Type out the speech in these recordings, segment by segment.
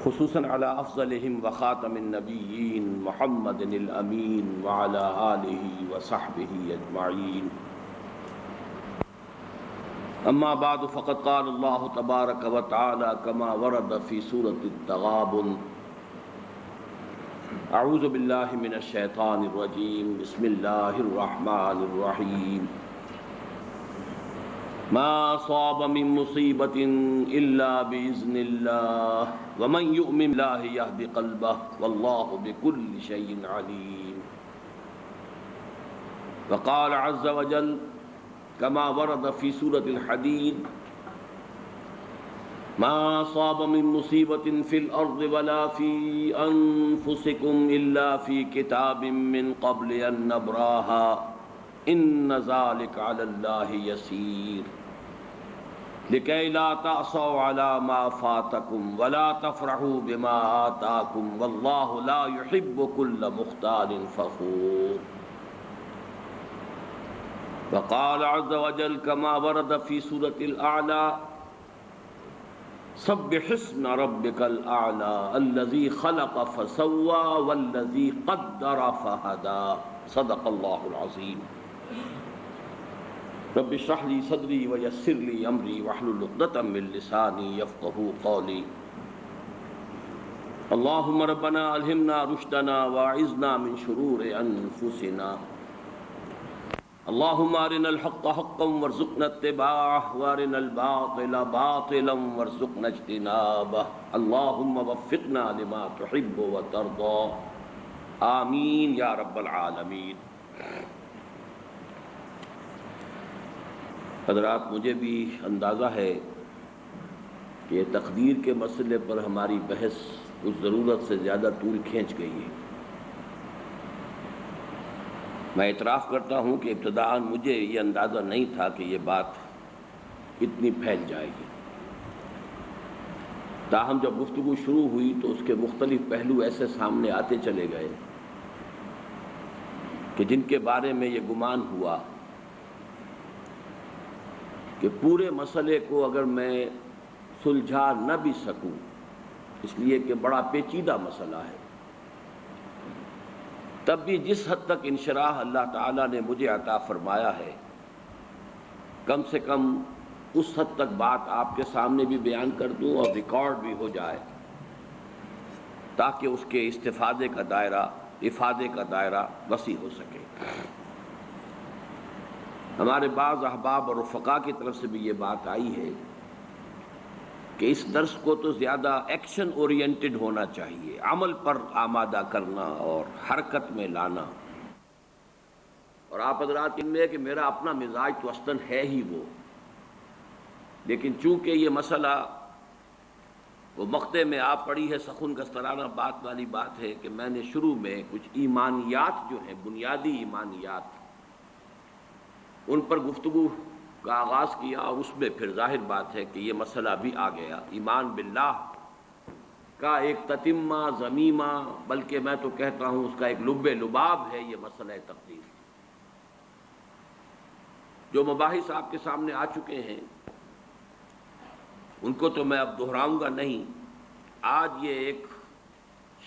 خصوصاً على افضلهم وخاتم النبیین محمد الامین وعلى آلہ وصحبہ اجمعین. اما بعد فقد قال اللہ تبارک وتعالی كما ورد في سورة التغابن: اعوذ باللہ من الشیطان الرجیم بسم اللہ الرحمن الرحیم. ما أصاب من مصیبة إلا بإذن الله ومن يؤمن بالله يهد قلبه والله بكل شيء عليم. وقال عز وجل كما ورد في سورة الحديد: ما أصاب من مصيبة في الأرض ولا في أنفسكم إلا في كتاب من قبل أن نبراها إن ذلك على الله يسير لكي لا تعصوا على ما فاتكم ولا تفرحوا بما آتاكم والله لا يحب كل مختال فخور. وقال عز وجل كما ورد في سورة الأعلى: سبح اسم ربك الأعلى الذي خلق فسوى والذي قدر فهدى. صدق الله العظيم. رب اشرح لي صدري ويسر لي امري واحلل عقدة من لساني يفقهوا قولي. اللهم ربنا الهمنا رشدنا واعذنا من شرور انفسنا. اللهم ارنا الحق حقا وارزقنا اتباعه وارنا الباطل باطلا وارزقنا اجتنابه. اللهم وفقنا لما تحب وترضى آمین یا رب العالمین. حضرات، مجھے بھی اندازہ ہے کہ تقدیر کے مسئلے پر ہماری بحث اس ضرورت سے زیادہ طول کھینچ گئی ہے. میں اعتراف کرتا ہوں کہ ابتداءً مجھے یہ اندازہ نہیں تھا کہ یہ بات اتنی پھیل جائے گی. تاہم جب گفتگو شروع ہوئی تو اس کے مختلف پہلو ایسے سامنے آتے چلے گئے کہ جن کے بارے میں یہ گمان ہوا کہ پورے مسئلے کو اگر میں سلجھا نہ بھی سکوں، اس لیے کہ بڑا پیچیدہ مسئلہ ہے، تب بھی جس حد تک انشراح اللہ تعالیٰ نے مجھے عطا فرمایا ہے، کم سے کم اس حد تک بات آپ کے سامنے بھی بیان کر دوں اور ریکارڈ بھی ہو جائے، تاکہ اس کے استفادے کا دائرہ، افادے کا دائرہ وسیع ہو سکے. ہمارے بعض احباب اور رفقا کی طرف سے بھی یہ بات آئی ہے کہ اس درس کو تو زیادہ ایکشن اورینٹڈ ہونا چاہیے، عمل پر آمادہ کرنا اور حرکت میں لانا. اور آپ حضرات ان میں کہ میرا اپنا مزاج تو اصلاً ہے ہی وہ، لیکن چونکہ یہ مسئلہ وہ مقطع میں آ پڑی ہے، سخن گسترانہ بات والی بات ہے کہ میں نے شروع میں کچھ ایمانیات جو ہیں، بنیادی ایمانیات، ان پر گفتگو کا آغاز کیا، اور اس میں پھر ظاہر بات ہے کہ یہ مسئلہ بھی آ گیا. ایمان باللہ کا ایک تتمہ ضمیمہ، بلکہ میں تو کہتا ہوں اس کا ایک لب لباب ہے یہ مسئلہ تقدیر. جو مباحث آپ کے سامنے آ چکے ہیں ان کو تو میں اب دہراؤں گا نہیں. آج یہ ایک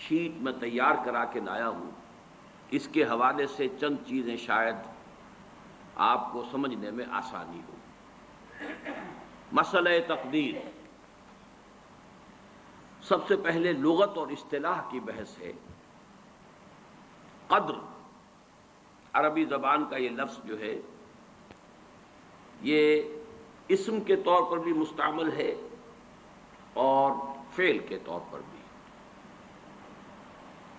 شیٹ میں تیار کرا کے لایا ہوں، اس کے حوالے سے چند چیزیں شاید آپ کو سمجھنے میں آسانی ہو. مسئلہ تقدیر، سب سے پہلے لغت اور اصطلاح کی بحث ہے. قدر، عربی زبان کا یہ لفظ جو ہے یہ اسم کے طور پر بھی مستعمل ہے اور فعل کے طور پر بھی،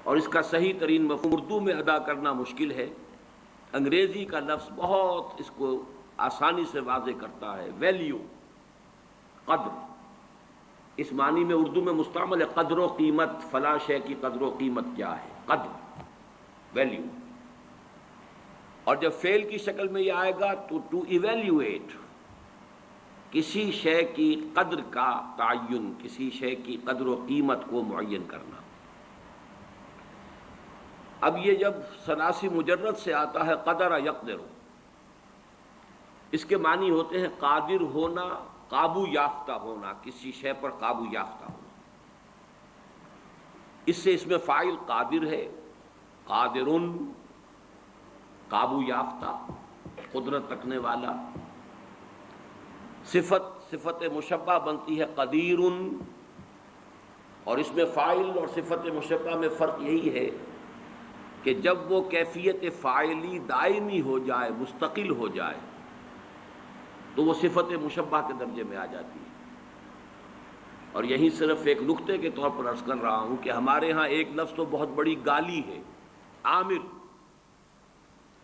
اور اس کا صحیح ترین مفہوم اردو میں ادا کرنا مشکل ہے. انگریزی کا لفظ بہت اس کو آسانی سے واضح کرتا ہے. ویلیو، قدر، اس معنی میں اردو میں مستعمل ہے. قدر و قیمت، فلاں شے کی قدر و قیمت کیا ہے، قدر، ویلیو. اور جب فعل کی شکل میں یہ آئے گا تو ٹو ایویلیویٹ، کسی شے کی قدر کا تعین، کسی شے کی قدر و قیمت کو معین کرنا. اب یہ جب ثلاثی مجرد سے آتا ہے قدر یقدر، اس کے معنی ہوتے ہیں قادر ہونا، قابو یافتہ ہونا، کسی شے پر قابو یافتہ ہونا. اس سے اس میں فاعل قادر ہے، قادرن قابو یافتہ، قدرت رکھنے والا. صفت مشبہ بنتی ہے قدیرن، اور اس میں فاعل اور صفت مشبہ میں فرق یہی ہے کہ جب وہ کیفیت فاعلی دائمی ہو جائے، مستقل ہو جائے، تو وہ صفت مشبہ کے درجے میں آ جاتی ہے. اور یہی صرف ایک نقطے کے طور پر عرض کر رہا ہوں کہ ہمارے ہاں ایک لفظ تو بہت بڑی گالی ہے، عامر.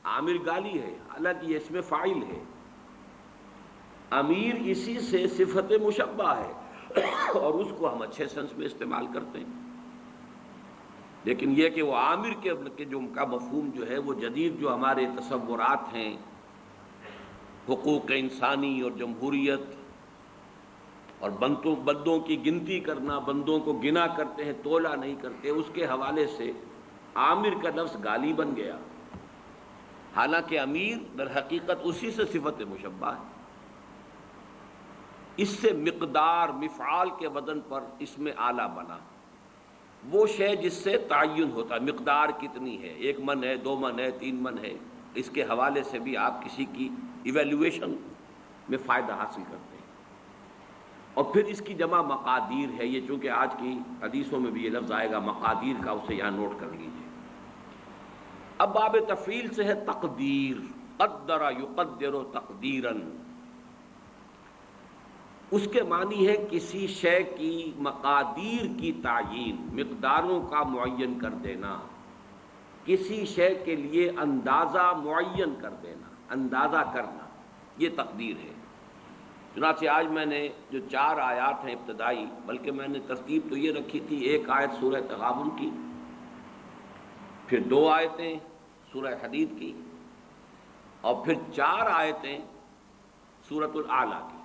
عامر گالی ہے، حالانکہ یہ اس میں فاعل ہے. امیر اسی سے صفت مشبہ ہے اور اس کو ہم اچھے سنس میں استعمال کرتے ہیں. لیکن یہ کہ وہ عامر کے جو کا مفہوم جو ہے وہ جدید جو ہمارے تصورات ہیں، حقوق انسانی اور جمہوریت اور بندوں کی گنتی کرنا، بندوں کو گنا کرتے ہیں، تولا نہیں کرتے، اس کے حوالے سے عامر کا لفظ گالی بن گیا. حالانکہ امیر در حقیقت اسی سے صفت مشبہ ہے. اس سے مقدار مفعال کے وزن پر اس میں اعلیٰ بنا. وہ شے جس سے تعین ہوتا ہے، مقدار کتنی ہے، 1 من ہے، 2 من ہے، 3 من ہے، اس کے حوالے سے بھی آپ کسی کی ایویلویشن میں فائدہ حاصل کرتے ہیں. اور پھر اس کی جمع مقادیر ہے. یہ چونکہ آج کی حدیثوں میں بھی یہ لفظ آئے گا مقادیر کا، اسے یہاں نوٹ کر لیجیے. اب باب تفعیل سے ہے تقدیر، قدر یقدر تقدیراً. اس کے معنی ہے کسی شے کی مقادیر کی تعیین، مقداروں کا معین کر دینا، کسی شے کے لیے اندازہ معین کر دینا، اندازہ کرنا، یہ تقدیر ہے. چنانچہ آج میں نے جو 4 آیات ہیں ابتدائی، بلکہ میں نے ترتیب تو یہ رکھی تھی، 1 آیت سورہ تغابن کی، پھر 2 آیتیں سورہ حدید کی، اور پھر 4 آیتیں سورۃ الاعلیٰ کی.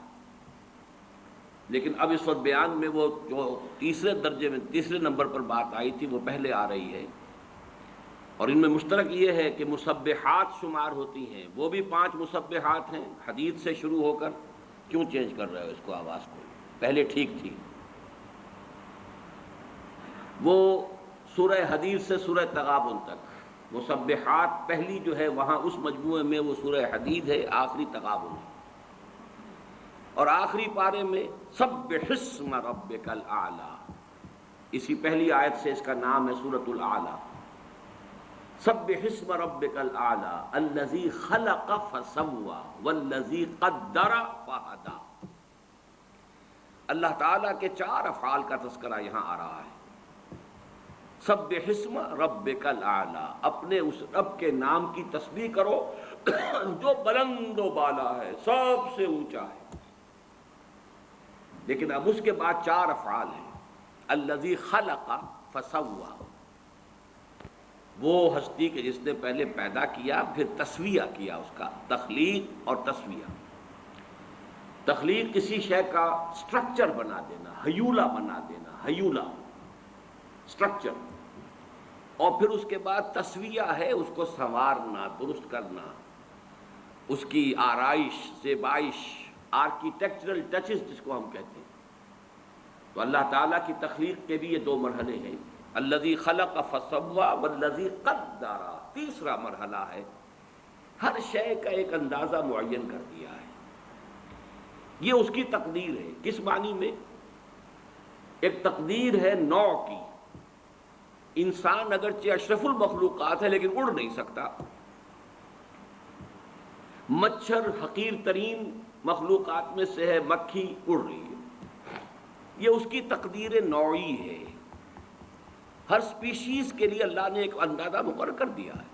لیکن اب اس وقت بیان میں وہ جو تیسرے نمبر پر بات آئی تھی وہ پہلے آ رہی ہے. اور ان میں مشترک یہ ہے کہ مسبحات شمار ہوتی ہیں، وہ بھی 5 مسبحات ہیں. حدید سے شروع ہو کر کیوں چینج کر رہے ہو اس کو، آواز کو، پہلے ٹھیک تھی. وہ سورہ حدید سے سورہ تغابن تک مسبحات پہلی جو ہے وہاں اس مجموعے میں وہ سورہ حدید ہے، آخری تغابن ہے. اور آخری پارے میں سبح اسم ربک الاعلی، اسی پہلی آیت سے اس کا نام ہے سورۃ الاعلی. سبح اسم ربک الاعلی الذی خلق فسوی والذی قدر فہدی. اللہ تعالیٰ کے 4 افعال کا تذکرہ یہاں آ رہا ہے. سبح اسم ربک الاعلی، اپنے اس رب کے نام کی تسبیح کرو جو بلند و بالا ہے، سب سے اونچا ہے. لیکن اب اس کے بعد 4 افعال ہیں. الذی خلق فسوی، وہ ہستی کے جس نے پہلے پیدا کیا، پھر تسویہ کیا، اس کا تخلیق اور تسویہ. تخلیق کسی شے کا سٹرکچر بنا دینا، ہیولہ بنا دینا، ہیولہ سٹرکچر. اور پھر اس کے بعد تسویہ ہے اس کو سنوارنا، درست کرنا، اس کی آرائش، زیبائش، آرکیٹیکچرل ٹچز جس کو ہم کہتے ہیں. تو اللہ تعالیٰ کی تخلیق کے بھی یہ 2 مرحلے ہیں، الذی خلق فسوی والذی قدر. تیسرا مرحلہ ہے ہر شے کا ایک اندازہ معین کر دیا ہے. یہ اس کی تقدیر ہے. کس معنی میں؟ ایک تقدیر ہے نوع کی. انسان اگرچہ اشرف المخلوقات ہے لیکن اڑ نہیں سکتا. مچھر حقیر ترین مخلوقات میں سے ہے، مکھی اڑ رہی ہے. یہ اس کی تقدیر نوعی ہے. ہر سپیشیز کے لیے اللہ نے ایک اندازہ مقرر کر دیا ہے،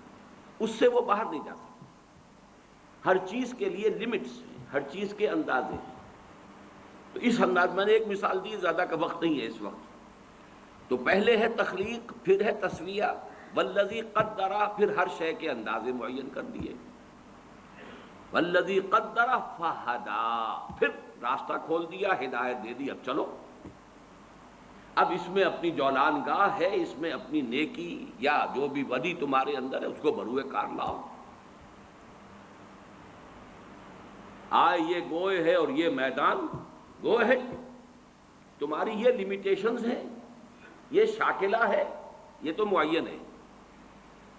اس سے وہ باہر نہیں جا سکتا. ہر چیز کے لیے لمٹس ہیں، ہر چیز کے اندازے ہیں. تو اس انداز میں نے ایک مثال دی، زیادہ کا وقت نہیں ہے اس وقت. تو پہلے ہے تخلیق، پھر ہے تسویہ، والذی قدر، پھر ہر شے کے اندازے معین کر دیے. والذی قدر فہدی، پھر راستہ کھول دیا، ہدایت دے دی. اب چلو، اب اس میں اپنی جولان گاہ ہے، اس میں اپنی نیکی یا جو بھی بدی تمہارے اندر ہے اس کو بروئے کار لاؤ. یہ گوئے ہے اور یہ میدان گوئے ہے، تمہاری یہ لیمیٹیشنز ہیں. یہ شاکلہ ہے، یہ تو معین ہے،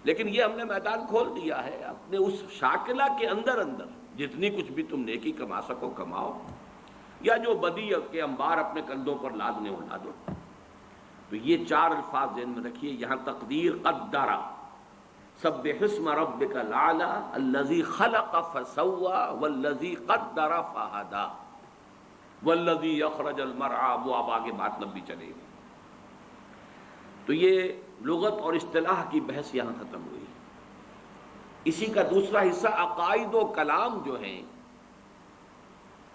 لیکن یہ ہم نے میدان کھول دیا ہے، اپنے اس شاکلہ کے اندر اندر جتنی کچھ بھی تم نیکی کما سکو کماؤ، یا جو بدی کے انبار اپنے کندھوں پر لادنے ہو لا دو۔ تو یہ چار الفاظ ذہن میں رکھیے، یہاں تقدیر قدرا، سبح اسم ربک الاعلی الذی خلق فسوی والذی قدر فہدی والذی اخرج المرعی، وہ اب آگے بات لمبی چلے گی۔ تو یہ لغت اور اصطلاح کی بحث یہاں ختم ہوئی۔ اسی کا دوسرا حصہ عقائد و کلام جو ہیں،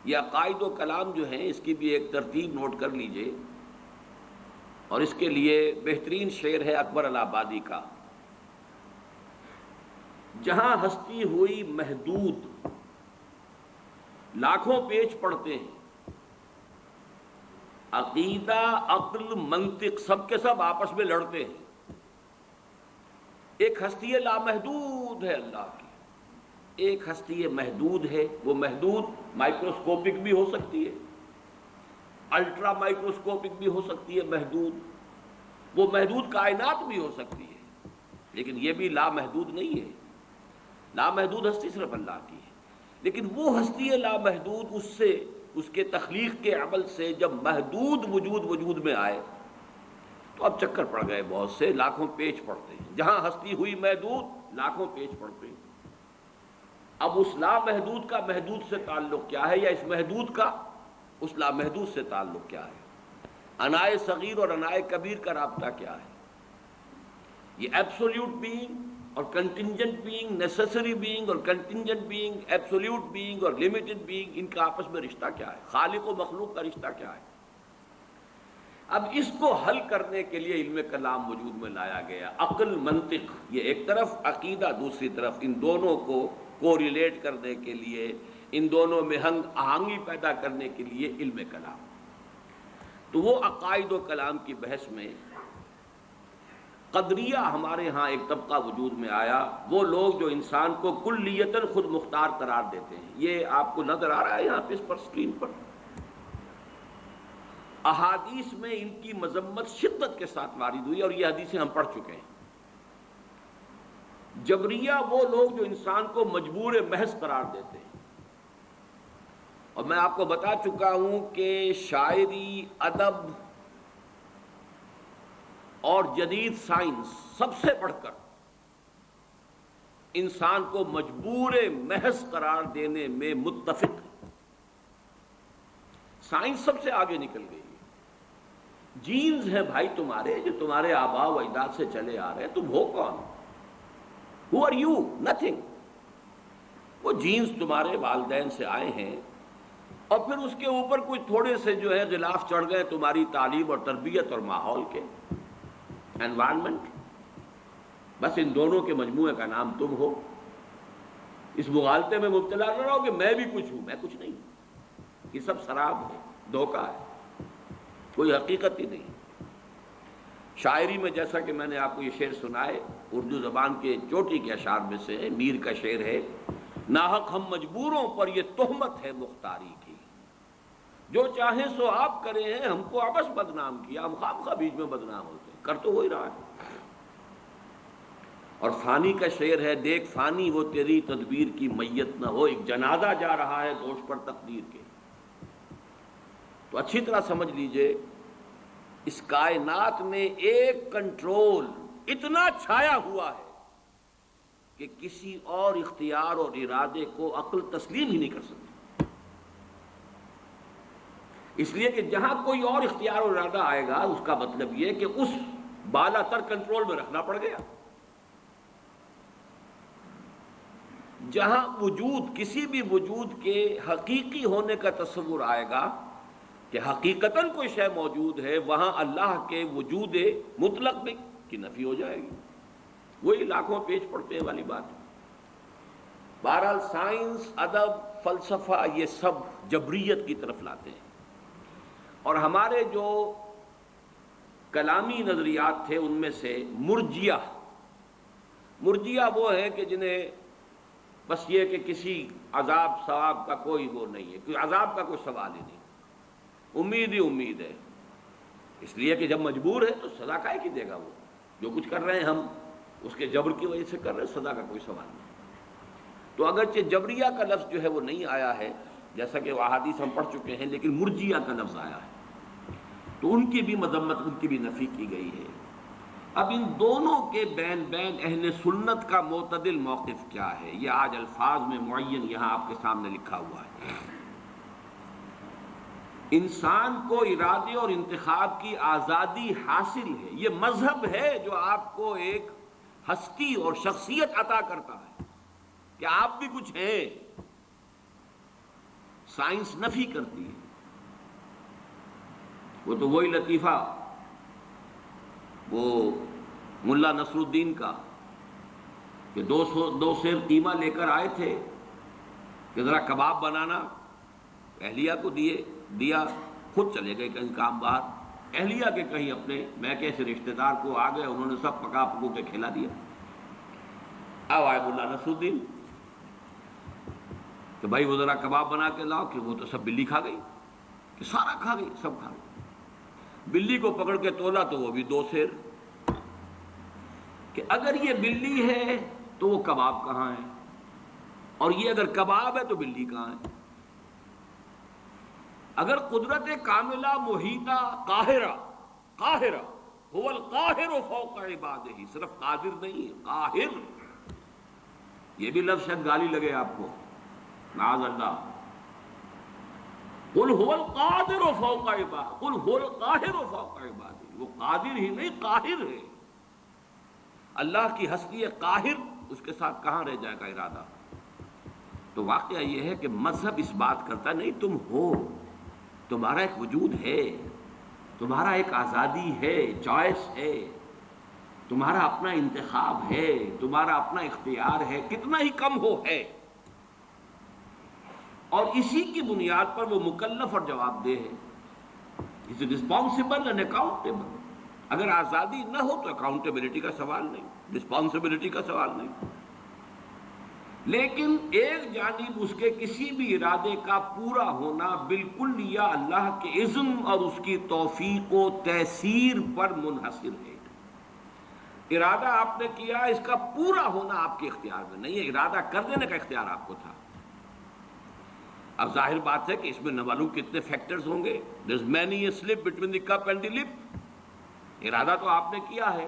یہ عقائد و کلام جو ہیں اس کی بھی ایک ترتیب نوٹ کر لیجئے، اور اس کے لیے بہترین شعر ہے اکبر الہٰبادی کا، جہاں ہستی ہوئی محدود لاکھوں پیچ پڑتے ہیں، عقیدہ عقل منطق سب کے سب آپس میں لڑتے ہیں، ایک ہستی لامحدود ہے اللہ کی، ایک ہستی محدود ہے، وہ محدود مائکروسکوپک بھی ہو سکتی ہے، الٹرا مائکروسکوپک بھی ہو سکتی ہے محدود، وہ محدود کائنات بھی ہو سکتی ہے، لیکن یہ بھی لامحدود نہیں ہے۔ لامحدود ہستی صرف اللہ کی ہے، لیکن وہ ہستی لامحدود اس کے تخلیق کے عمل سے جب محدود وجود میں آئے تو اب چکر پڑ گئے، بہت سے لاکھوں پیچ پڑتے ہیں، جہاں ہستی ہوئی محدود لاکھوں پیچ پڑتے ہیں۔ اب اس لامحدود کا محدود سے تعلق کیا ہے، یا اس محدود کا اس لامحدود سے تعلق کیا ہے، انائے صغیر اور انائے کبیر کا رابطہ کیا ہے، یہ ایبسولوٹ بینگ اور کنٹینجنٹ بینگ، نیسیسری بینگ اور کنٹینجنٹ بینگ، ایبسولوٹ بینگ اور لمیٹڈ بینگ، ان کا آپس میں رشتہ کیا ہے، خالق و مخلوق کا رشتہ کیا ہے۔ اب اس کو حل کرنے کے لیے علم کلام وجود میں لایا گیا، عقل منطق یہ ایک طرف، عقیدہ دوسری طرف، ان دونوں کو کوریلیٹ کرنے کے لیے، ان دونوں میں ہنگ آہنگی پیدا کرنے کے لیے علم کلام۔ تو وہ عقائد و کلام کی بحث میں قدریہ ہمارے ہاں ایک طبقہ وجود میں آیا، وہ لوگ جو انسان کو کلیتاً خود مختار قرار دیتے ہیں۔ یہ آپ کو نظر آ رہا ہے یہاں پہ اس پر اسکرین پر، احادیث میں ان کی مذمت شدت کے ساتھ وارد ہوئی، اور یہ حدیثیں ہم پڑھ چکے ہیں۔ جبریہ وہ لوگ جو انسان کو مجبور محض قرار دیتے ہیں، اور میں آپ کو بتا چکا ہوں کہ شاعری، ادب اور جدید سائنس سب سے بڑھ کر انسان کو مجبور محض قرار دینے میں متفق ہے۔ سائنس سب سے آگے نکل گئی ہے۔ جینز ہیں بھائی تمہارے، جو تمہارے آباء و اجداد سے چلے آ رہے ہیں، تم ہو کون؟ Who are you? Nothing۔ وہ جینز تمہارے والدین سے آئے ہیں، اور پھر اس کے اوپر کوئی تھوڑے سے جو ہے غلاف چڑھ گئے تمہاری تعلیم اور تربیت اور ماحول کے، انوائرمنٹ، بس ان دونوں کے مجموعے کا نام تم ہو۔ اس مغالطے میں مبتلا نہ رہو کہ میں بھی کچھ ہوں، میں کچھ نہیں، یہ سب سراب ہے، دھوکہ ہے، کوئی حقیقت ہی نہیں۔ شاعری میں جیسا کہ میں نے آپ کو یہ شعر سنائے، اردو زبان کے چوٹی کے اشعار میں سے میر کا شعر ہے، ناحق ہم مجبوروں پر یہ تہمت ہے مختاری کی، جو چاہیں سو آپ کرے ہیں، ہم کو عبث بدنام کیا، ہم خواہ بیچ میں بدنام ہوتے ہیں، کر تو ہو ہی رہا ہے۔ اور فانی کا شعر ہے، دیکھ فانی وہ تیری تدبیر کی میت نہ ہو، ایک جنازہ جا رہا ہے دوش پر تقدیر کے۔ تو اچھی طرح سمجھ لیجئے، اس کائنات میں ایک کنٹرول اتنا چھایا ہوا ہے کہ کسی اور اختیار اور ارادے کو عقل تسلیم ہی نہیں کر سکتی، اس لیے کہ جہاں کوئی اور اختیار اور ارادہ آئے گا، اس کا مطلب یہ کہ اس بالا تر کنٹرول میں رکھنا پڑ گیا۔ جہاں وجود، کسی بھی وجود کے حقیقی ہونے کا تصور آئے گا کہ حقیقتاً کوئی شے موجود ہے، وہاں اللہ کے وجود مطلق میں کی نفی ہو جائے گی، وہی لاکھوں پیچ پڑتے والی بات ہے۔ بہرحال سائنس، ادب، فلسفہ یہ سب جبریت کی طرف لاتے ہیں، اور ہمارے جو کلامی نظریات تھے ان میں سے مرجیہ وہ ہیں کہ جنہیں بس یہ کہ کسی عذاب ثواب کا کوئی وہ نہیں ہے، کوئی عذاب کا کوئی سوال ہی نہیں، امید ہی امید ہے، اس لیے کہ جب مجبور ہے تو سزا کائے کی دے گا؟ وہ جو کچھ کر رہے ہیں ہم اس کے جبر کی وجہ سے کر رہے ہیں، سزا کا کوئی سوال نہیں۔ تو اگرچہ جبریہ کا لفظ جو ہے وہ نہیں آیا ہے جیسا کہ وہ احادیث ہم پڑھ چکے ہیں، لیکن مرجیہ کا لفظ آیا ہے، تو ان کی بھی مذمت، ان کی بھی نفی کی گئی ہے۔ اب ان دونوں کے بین اہل سنت کا معتدل موقف کیا ہے، یہ آج الفاظ میں معین یہاں آپ کے سامنے لکھا ہوا ہے۔ انسان کو ارادے اور انتخاب کی آزادی حاصل ہے، یہ مذہب ہے جو آپ کو ایک ہستی اور شخصیت عطا کرتا ہے کہ آپ بھی کچھ ہیں۔ سائنس نفی کرتی ہے، وہ تو وہی لطیفہ وہ ملا نصر الدین کا کہ دو سیر قیمہ لے کر آئے تھے کہ ذرا کباب بنانا، اہلیہ کو دیا، خود چلے گئے کہیں کام باہر، اہلیہ کے کہیں اپنے میکے سے رشتہ دار کو آ گئے، انہوں نے سب پکا پکو کے کھلا دیا۔ اب آئے ملا نصر الدین کہ بھائی وہ ذرا کباب بنا کے لاؤ، کہ وہ تو سب بلی کھا گئی، کہ سارا کھا گئی، سب کھا گئی۔ بلی کو پکڑ کے تولا تو وہ بھی 2 سیر، کہ اگر یہ بلی ہے تو وہ کباب کہاں ہے، اور یہ اگر کباب ہے تو بلی کہاں ہے؟ اگر قدرت کاملہ محیطہ قاہرہ هو القاہر فوق عبادہ، صرف قادر نہیں، قاہر، یہ بھی لفظ شاید گالی لگے آپ کو، معاذ اللہ، قل هو القادر فوق عبادہ، قل هو القاہر فوق عبادہ، وہ قادر ہی نہیں قاہر ہے۔ اللہ کی ہستی قاہر، اس کے ساتھ کہاں رہ جائے گا ارادہ؟ تو واقعہ یہ ہے کہ مذہب اس بات کرتا نہیں تم ہو، تمہارا ایک وجود ہے، تمہارا ایک آزادی ہے، چوائس ہے، تمہارا اپنا انتخاب ہے، تمہارا اپنا اختیار ہے، کتنا ہی کم ہو ہے، اور اسی کی بنیاد پر وہ مکلف اور جواب دہ ہے، از رسپانسبل اینڈ اکاؤنٹیبل۔ اگر آزادی نہ ہو تو اکاؤنٹیبلٹی کا سوال نہیں، رسپانسبلٹی کا سوال نہیں۔ لیکن ایک جانب اس کے کسی بھی ارادے کا پورا ہونا بالکل یا اللہ کے اذن اور اس کی توفیق و تیسیر پر منحصر ہے۔ ارادہ آپ نے کیا، اس کا پورا ہونا آپ کے اختیار میں نہیں ہے، ارادہ کر دینے کا اختیار آپ کو تھا۔ اب ظاہر بات ہے کہ اس میں نہ معلوم کتنے فیکٹرز ہوں گے، there's many a slip between the cup and the lip۔ ارادہ تو آپ نے کیا ہے،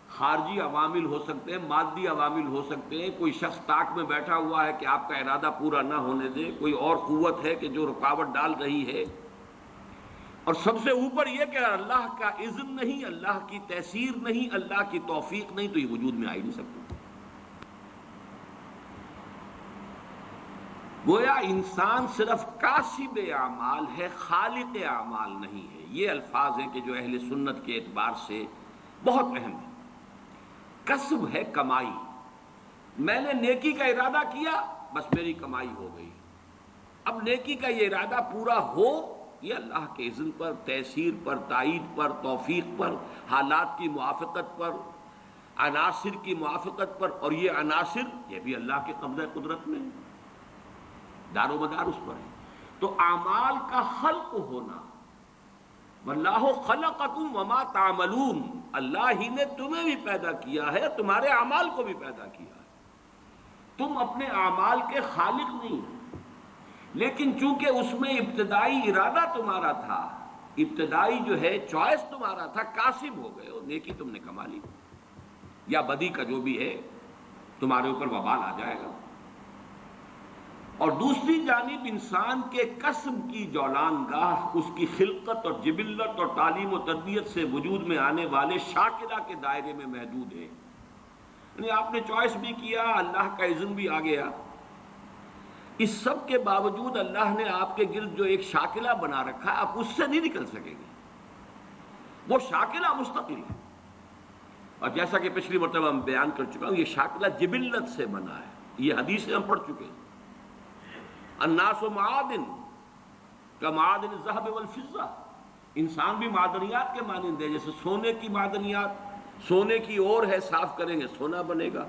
خارجی عوامل ہو سکتے ہیں، مادی عوامل ہو سکتے ہیں، کوئی شخص طاق میں بیٹھا ہوا ہے کہ آپ کا ارادہ پورا نہ ہونے دے، کوئی اور قوت ہے کہ جو رکاوٹ ڈال رہی ہے، اور سب سے اوپر یہ کہ اللہ کا اذن نہیں، اللہ کی تیسیر نہیں، اللہ کی توفیق نہیں، تو یہ وجود میں آ ہی نہیں سکتا۔ گویا انسان صرف کاسب اعمال ہے، خالق اعمال نہیں ہے۔ یہ الفاظ ہیں کہ جو اہل سنت کے اعتبار سے بہت اہم ہے۔ کسب ہے کمائی، میں نے نیکی کا ارادہ کیا، بس میری کمائی ہو گئی۔ اب نیکی کا یہ ارادہ پورا ہو، یہ اللہ کے اذن پر، تیسیر پر، تائید پر، توفیق پر، حالات کی موافقت پر، عناصر کی موافقت پر، اور یہ عناصر یہ بھی اللہ کے قبضہ قدرت میں ہے، دار و مدار اس پر ہے۔ تو اعمال کا خلق ہونا، واللہ خلقکم وما تعملون، اللہ ہی نے تمہیں بھی پیدا کیا ہے، تمہارے اعمال کو بھی پیدا کیا ہے، تم اپنے اعمال کے خالق نہیں، لیکن چونکہ اس میں ابتدائی ارادہ تمہارا تھا، ابتدائی جو ہے چوائس تمہارا تھا، کاسب ہو گئے ہو، نیکی تم نے کما لی، یا بدی کا جو بھی ہے تمہارے اوپر وبال آ جائے گا۔ اور دوسری جانب انسان کے کسب کی جولان گاہ اس کی خلقت اور جبلت اور تعلیم و تربیت سے وجود میں آنے والے شاکرہ کے دائرے میں محدود ہے۔ یعنی آپ نے چوائس بھی کیا، اللہ کا اذن بھی آ گیا، اس سب کے باوجود اللہ نے آپ کے گرد جو ایک شاکلہ بنا رکھا، آپ اس سے نہیں نکل سکیں گے، وہ شاکلہ مستقل ہے۔ اور جیسا کہ پچھلی مرتبہ میں بیان کر چکا ہوں، یہ شاکلہ جبلت سے بنا ہے، یہ حدیثیں ہم پڑھ چکے ہیں۔ الناس معادن کمعادن الذهب والفضہ، انسان بھی معدنیات کے مانند ہے، جیسے سونے کی معدنیات، سونے کی اور ہے، صاف کریں گے سونا بنے گا،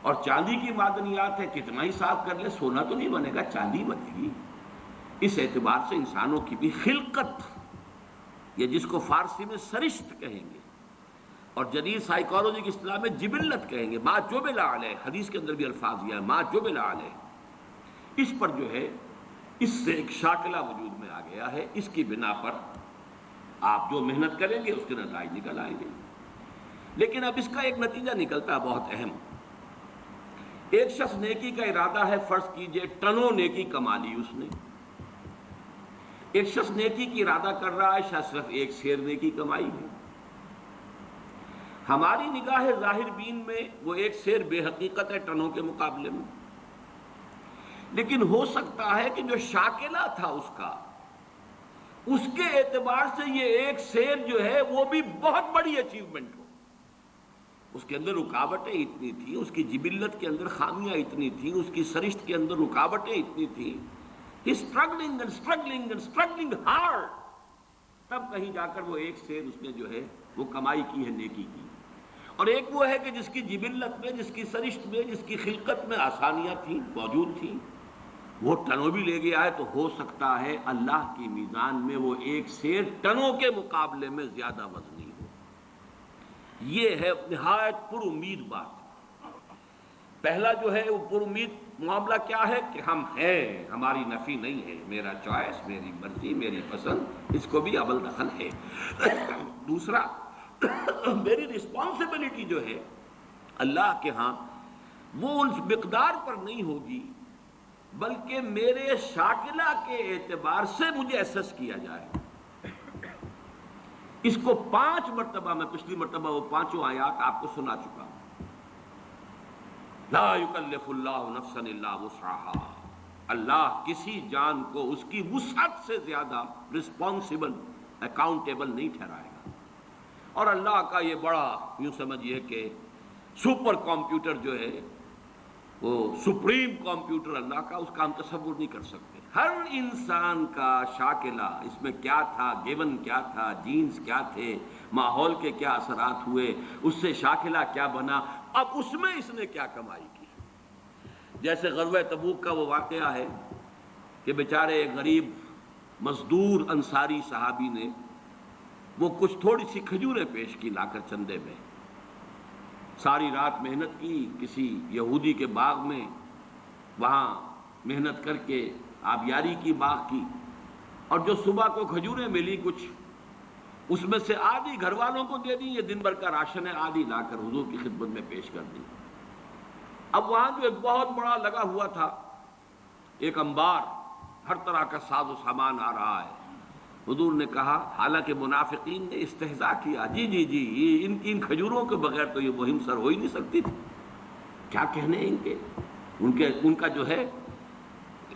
اور چاندی کی معدنیات ہے، کتنا ہی صاف کر لیں سونا تو نہیں بنے گا، چاندی بنے گی۔ اس اعتبار سے انسانوں کی بھی خلقت یہ جس کو فارسی میں سرشت کہیں گے اور جدید سائیکالوجی کی اصطلاح میں جبلت کہیں گے، ما جبل علیہ، حدیث کے اندر بھی الفاظ یہ ہے ما جبل علیہ، اس پر جو ہے اس سے ایک شاکلہ وجود میں آ گیا ہے، اس کی بنا پر آپ جو محنت کریں گے اس کے نتائج نکل آئیں گے۔ لیکن اب اس کا ایک نتیجہ نکلتا ہے بہت اہم۔ ایک شخص نیکی کا ارادہ ہے، فرض کیجئے ٹنوں نیکی کما لی اس نے، ایک شخص نیکی کی ارادہ کر رہا ہے، شاید صرف ایک سیر نیکی کمائی ہے۔ ہماری نگاہ ظاہر بین میں وہ ایک سیر بے حقیقت ہے ٹنوں کے مقابلے میں، لیکن ہو سکتا ہے کہ جو شاکلہ تھا اس کا، اس کے اعتبار سے یہ ایک سیر جو ہے وہ بھی بہت بڑی اچیومنٹ ہو۔ اس کے اندر رکاوٹیں اتنی تھیں، اس کی جبلت کے اندر خامیاں اتنی تھیں، اس کی سرشت کے اندر رکاوٹیں اتنی تھیں، struggling and struggling and struggling hard، تب کہیں جا کر وہ ایک سیر اس نے جو ہے وہ کمائی کی ہے نیکی کی۔ اور ایک وہ ہے کہ جس کی جبلت میں، جس کی سرشت میں، جس کی خلقت میں آسانیاں تھیں، موجود تھیں، وہ ٹنوں بھی لے گیا ہے، تو ہو سکتا ہے اللہ کی میزان میں وہ ایک سیر ٹنوں کے مقابلے میں زیادہ وزنی ہو۔ یہ ہے نہایت پر امید بات۔ پہلا جو ہے وہ پر امید معاملہ کیا ہے کہ ہم ہیں، ہماری نفی نہیں ہے، میرا چوائس، میری مرضی، میری پسند، اس کو بھی اول دخل ہے۔ دوسرا، میری رسپانسبلٹی جو ہے اللہ کے ہاں وہ ان مقدار پر نہیں ہوگی، بلکہ میرے شاکلہ کے اعتبار سے مجھے ایسس کیا جائے۔ اس کو 5 مرتبہ، میں پچھلی مرتبہ وہ 5 آیات آپ کو سنا چکا ہوں۔ لا یکلف اللہ نفسا الا وسعها، اللہ کسی جان کو اس کی وسعت سے زیادہ رسپانسبل، اکاؤنٹیبل نہیں ٹھہرائے گا۔ اور اللہ کا یہ بڑا، یوں سمجھیے کہ سپر کمپیوٹر جو ہے، وہ سپریم کمپیوٹر اللہ کا، اس کا ہم تصور نہیں کر سکتے۔ ہر انسان کا شاکلہ، اس میں کیا تھا، گیون کیا تھا، جینز کیا تھے، ماحول کے کیا اثرات ہوئے، اس سے شاکلہ کیا بنا، اب اس میں اس نے کیا کمائی کی۔ جیسے غزوہ تبوک کا وہ واقعہ ہے کہ بیچارے ایک غریب مزدور انصاری صحابی نے وہ کچھ تھوڑی سی کھجوریں پیش کی لا کر چندے میں، ساری رات محنت کی کسی یہودی کے باغ میں، وہاں محنت کر کے آبیاری کی باغ کی، اور جو صبح کو کھجوریں ملی کچھ، اس میں سے آدھی گھر والوں کو دے دی، یہ دن بھر کا راشن ہے، آدھی لا کر حضور کی خدمت میں پیش کر دی۔ اب وہاں جو ایک بہت بڑا لگا ہوا تھا ایک انبار، ہر طرح کا ساز و سامان آ رہا ہے، حضور نے کہا، حالانکہ منافقین نے استہزاء کیا، جی جی جی یہ ان کھجوروں کے بغیر تو یہ مہم سر ہو ہی نہیں سکتی تھی، کیا کہنے ان کا جو ہے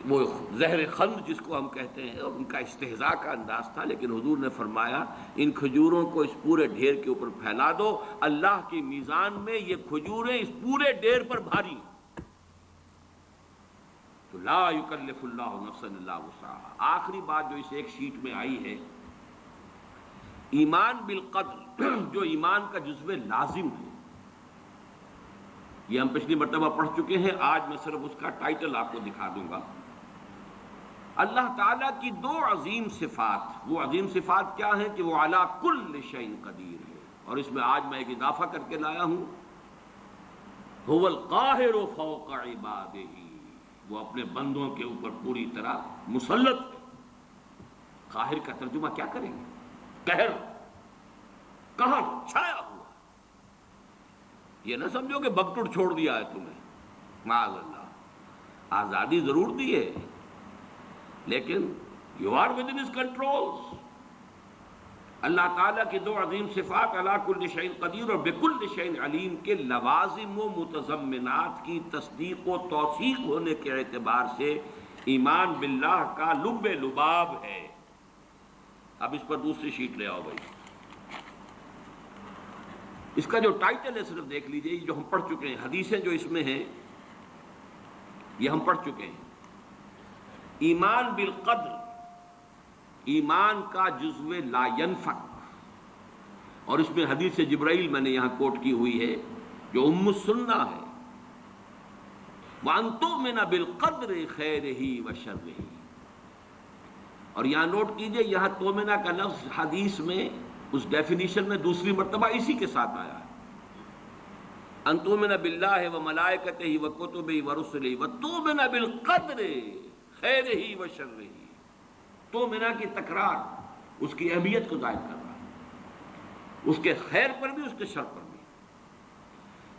وہ زہر خند جس کو ہم کہتے ہیں، اور ان کا استہزاء کا انداز تھا۔ لیکن حضور نے فرمایا ان کھجوروں کو اس پورے ڈھیر کے اوپر پھیلا دو، اللہ کی میزان میں یہ کھجوریں اس پورے ڈھیر پر بھاری۔ تو لا یکلف اللہ نفسا الا وسعها۔ آخری بات جو اس ایک شیٹ میں آئی ہے، ایمان بالقدر، جو ایمان کا جزو لازم ہے، یہ ہم پچھلی مرتبہ پڑھ چکے ہیں، آج میں صرف اس کا ٹائٹل آپ کو دکھا دوں گا۔ اللہ تعالیٰ کی 2 عظیم صفات، وہ عظیم صفات کیا ہیں کہ وہ علی کل شیء قدیر ہے، اور اس میں آج میں ایک اضافہ کر کے لایا ہوں، هو القاہر فوق عبادہ، وہ اپنے بندوں کے اوپر پوری طرح مسلط ہے۔ قاہر کا ترجمہ کیا کریں گے؟ قہر چھایا ہوا۔ یہ نہ سمجھو کہ بگٹڑ چھوڑ دیا ہے تمہیں، معاذ اللہ، آزادی ضرور دی ہے، لیکن you are with in his control. اللہ تعالیٰ کی 2 عظیم صفات، علی کل شیء قدیر اور بکل شیء علیم، کے لوازم و متضمنات کی تصدیق و توثیق ہونے کے اعتبار سے ایمان باللہ کا لب لباب ہے۔ اب اس پر دوسری شیٹ لے آؤ بھائی۔ اس کا جو ٹائٹل ہے صرف دیکھ لیجئے، جو ہم پڑھ چکے ہیں، حدیثیں جو اس میں ہیں یہ ہم پڑھ چکے ہیں۔ ایمان بالقدر، ایمان کا جزو لا ینفک، اور اس میں حدیث جبرائیل میں نے یہاں کوٹ کی ہوئی ہے جو ام السنہ ہے، وَأَن تُؤْمِنَ بِالْقَدْرِ خَيْرِهِ وَشَرِّهِ، اور یہاں نوٹ کیجئے، یہاں تومنا کا لفظ حدیث میں اس ڈیفینیشن میں دوسری مرتبہ اسی کے ساتھ آیا ہے، ان تؤمن باللہ و ملائکتہ و کتبہ و رسلہ و تؤمن بالقدر خیرہ و شرہ۔ تومنا کی تکرار اس کی اہمیت کو ظاہر کر رہا ہے، اس کے خیر پر بھی اس کے شر پر بھی۔